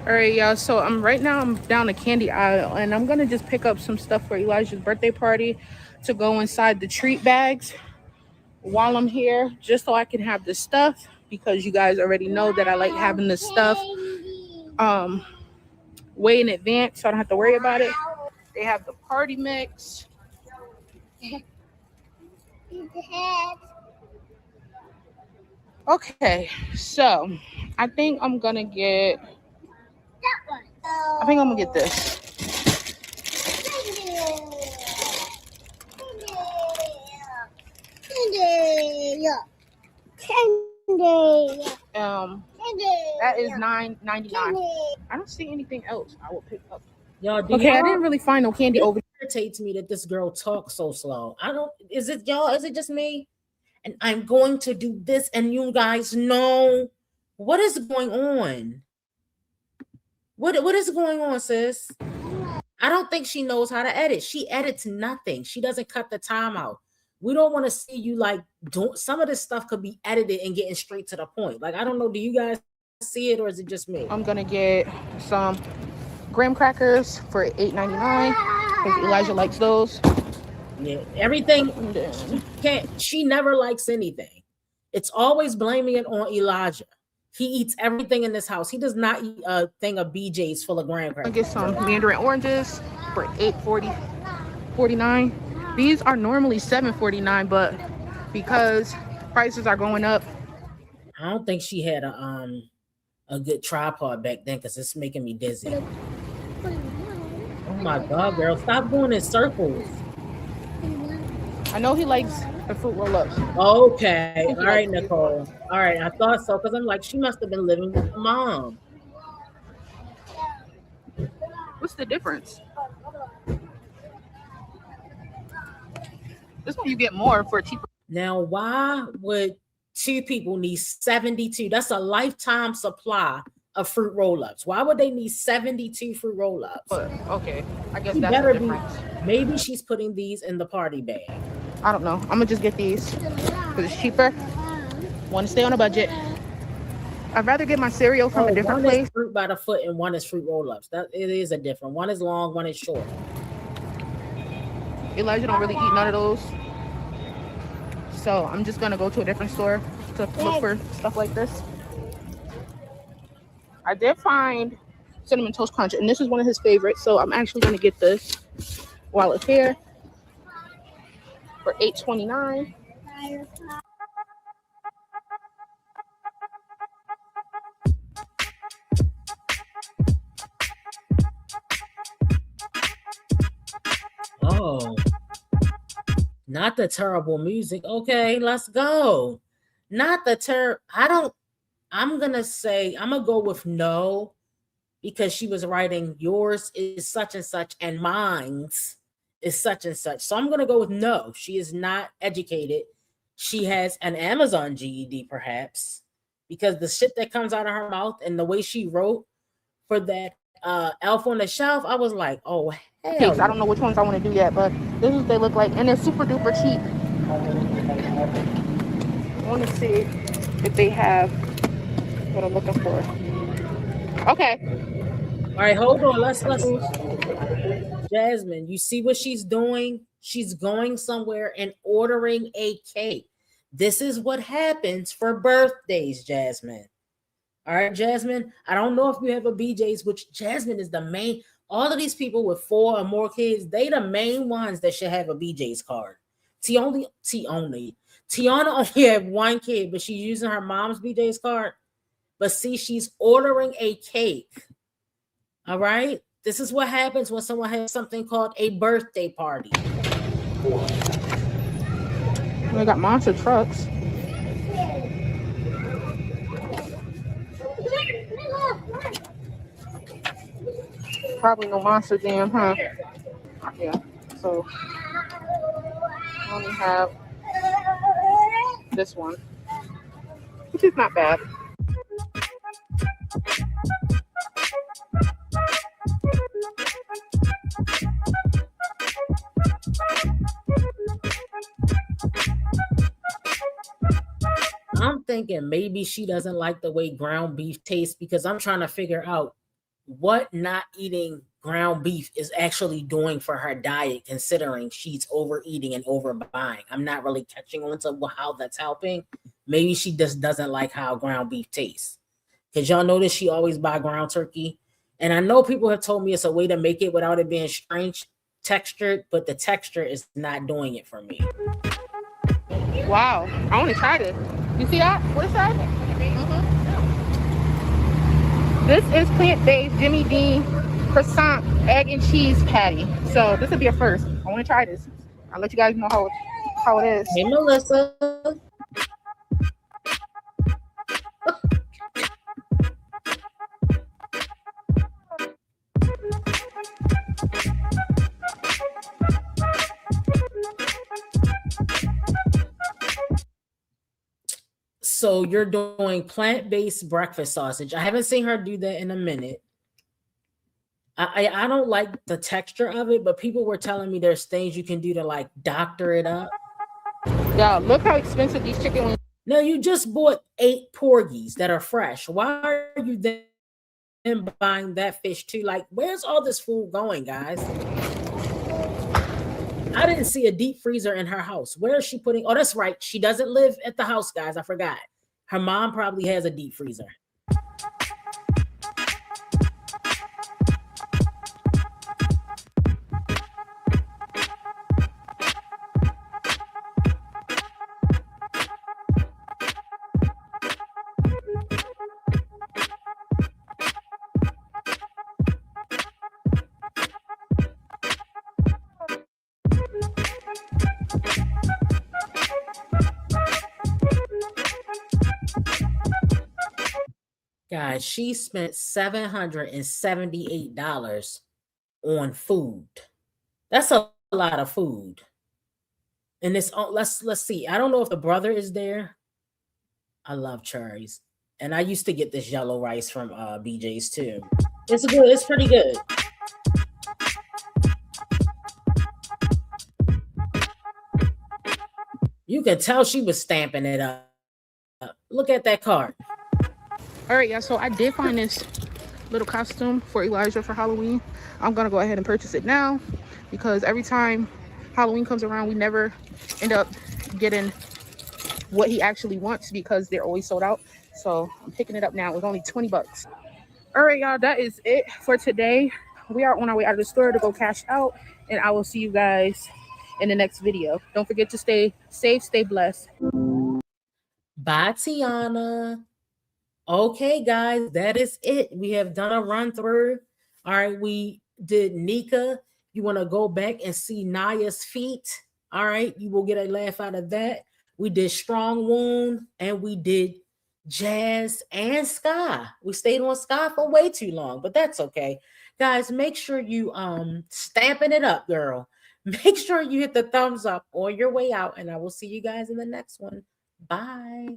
All right, y'all. So I'm down the candy aisle, and I'm gonna just pick up some stuff for Elijah's birthday party to go inside the treat bags while I'm here, just so I can have the stuff, because you guys already know that I like having the stuff way in advance, so I don't have to worry about it. They have the party mix. Okay, so I think I'm gonna get this. That is $9.99. I don't see anything else I will pick up. Y'all, I didn't really find no candy over. It irritates me that this girl talks so slow. Is it just me? And I'm going to do this, and you guys know what is going on. What is going on, sis? I don't think she knows how to edit. She edits nothing. She doesn't cut the time out. We don't want to see you like don't. Some of this stuff could be edited and getting straight to the point. Like, I don't know. Do you guys see it, or is it just me? I'm gonna get some graham crackers for $8.99 because Elijah likes those. Yeah, everything. She never likes anything. It's always blaming it on Elijah. He eats everything in this house. He does not eat a thing of BJ's full of graham I'll crackers. get some mandarin oranges for $8.49. These are normally $7.49, but because prices are going up. I don't think she had a good tripod back then because it's making me dizzy. Oh my God, girl, stop going in circles. I know he likes the fruit roll-ups. Okay, all right, Nicole. All right, I thought so because I'm like, she must have been living with her mom. What's the difference? This one you get more for cheaper. Now, why would two people need 72? That's a lifetime supply of fruit roll-ups. Why would they need 72 fruit roll-ups? Okay, I guess She that's better the be. difference. Maybe she's putting these in the party bag. I don't know. I'm gonna just get these because it's cheaper. Want to stay on a budget. I'd rather get my cereal from a different one place. is fruit by the foot and one is fruit roll-ups. That it is a different. One is long, one is short. Elijah don't really eat none of those. So I'm just gonna go to a different store to look for stuff like this. I did find Cinnamon Toast Crunch, and this is one of his favorites. So I'm actually gonna get this while it's here for $8.29. Oh, not the terrible music. Okay, let's go. Not the I'm gonna go with no, because she was writing yours is such and such and mine's is such and such. So I'm gonna go with no. She is not educated. She has an Amazon GED, perhaps, because the shit that comes out of her mouth and the way she wrote for that Elf on the Shelf, I was like, oh hell. I don't know which ones I want to do yet, but this is what they look like, and they're super duper cheap. I want to see if they have what I'm looking for. Okay. All right, hold on. Let's Jasmine, you see what she's doing? She's going somewhere and ordering a cake. This is what happens for birthdays, Jasmine. All right, Jasmine. I don't know if you have a BJ's, which Jasmine is the main. All of these people with 4 or more kids, they the main ones that should have a BJ's card. Tiana only have 1 kid, but she's using her mom's BJ's card. But see, she's ordering a cake. All right. This is what happens when someone has something called a birthday party. They got monster trucks. Probably no Monster Jam, huh? Yeah. So I only have this one, which is not bad. I'm thinking maybe she doesn't like the way ground beef tastes, because I'm trying to figure out what not eating ground beef is actually doing for her diet, considering she's overeating and overbuying. I'm not really catching on to how that's helping. Maybe she just doesn't like how ground beef tastes. Because y'all notice she always buy ground turkey. And I know people have told me it's a way to make it without it being strange textured, but the texture is not doing it for me. Wow, I want to try this. You see that? What is that? This is plant-based Jimmy Dean croissant egg and cheese patty. So this will be a first. I want to try this. I'll let you guys know how it is. Hey, Melissa. So you're doing plant-based breakfast sausage. I haven't seen her do that in a minute. I don't like the texture of it, but people were telling me there's things you can do to like doctor it up. Yeah, look how expensive these chicken wings. Now you just bought 8 porgies that are fresh. Why are you then buying that fish too? Like, where's all this food going, guys? I didn't see a deep freezer in her house. Where is she putting? Oh, that's right. She doesn't live at the house, guys. I forgot. Her mom probably has a deep freezer. Guys, she spent $778 on food. That's a lot of food. And it's let's see. I don't know if the brother is there. I love cherries. And I used to get this yellow rice from BJ's too. It's good, it's pretty good. You can tell she was stamping it up. Look at that card. All right, yeah, so I did find this little costume for Elijah for Halloween. I'm gonna go ahead and purchase it now because every time Halloween comes around, we never end up getting what he actually wants because they're always sold out. So I'm picking it up now with only 20 bucks. All right, y'all, that is it for today. We are on our way out of the store to go cash out, and I will see you guys in the next video. Don't forget to stay safe, stay blessed. Bye, Tiana. Okay, guys, that is it. We have done a run through. All right, we did Nika. You want to go back and see Naya's feet. All right, you will get a laugh out of that. We did Strong Wound, and we did Jazz and Sky. We stayed on Sky for way too long, but that's okay. Guys, make sure you stamping it up, girl. Make sure you hit the thumbs up on your way out, and I will see you guys in the next one. Bye.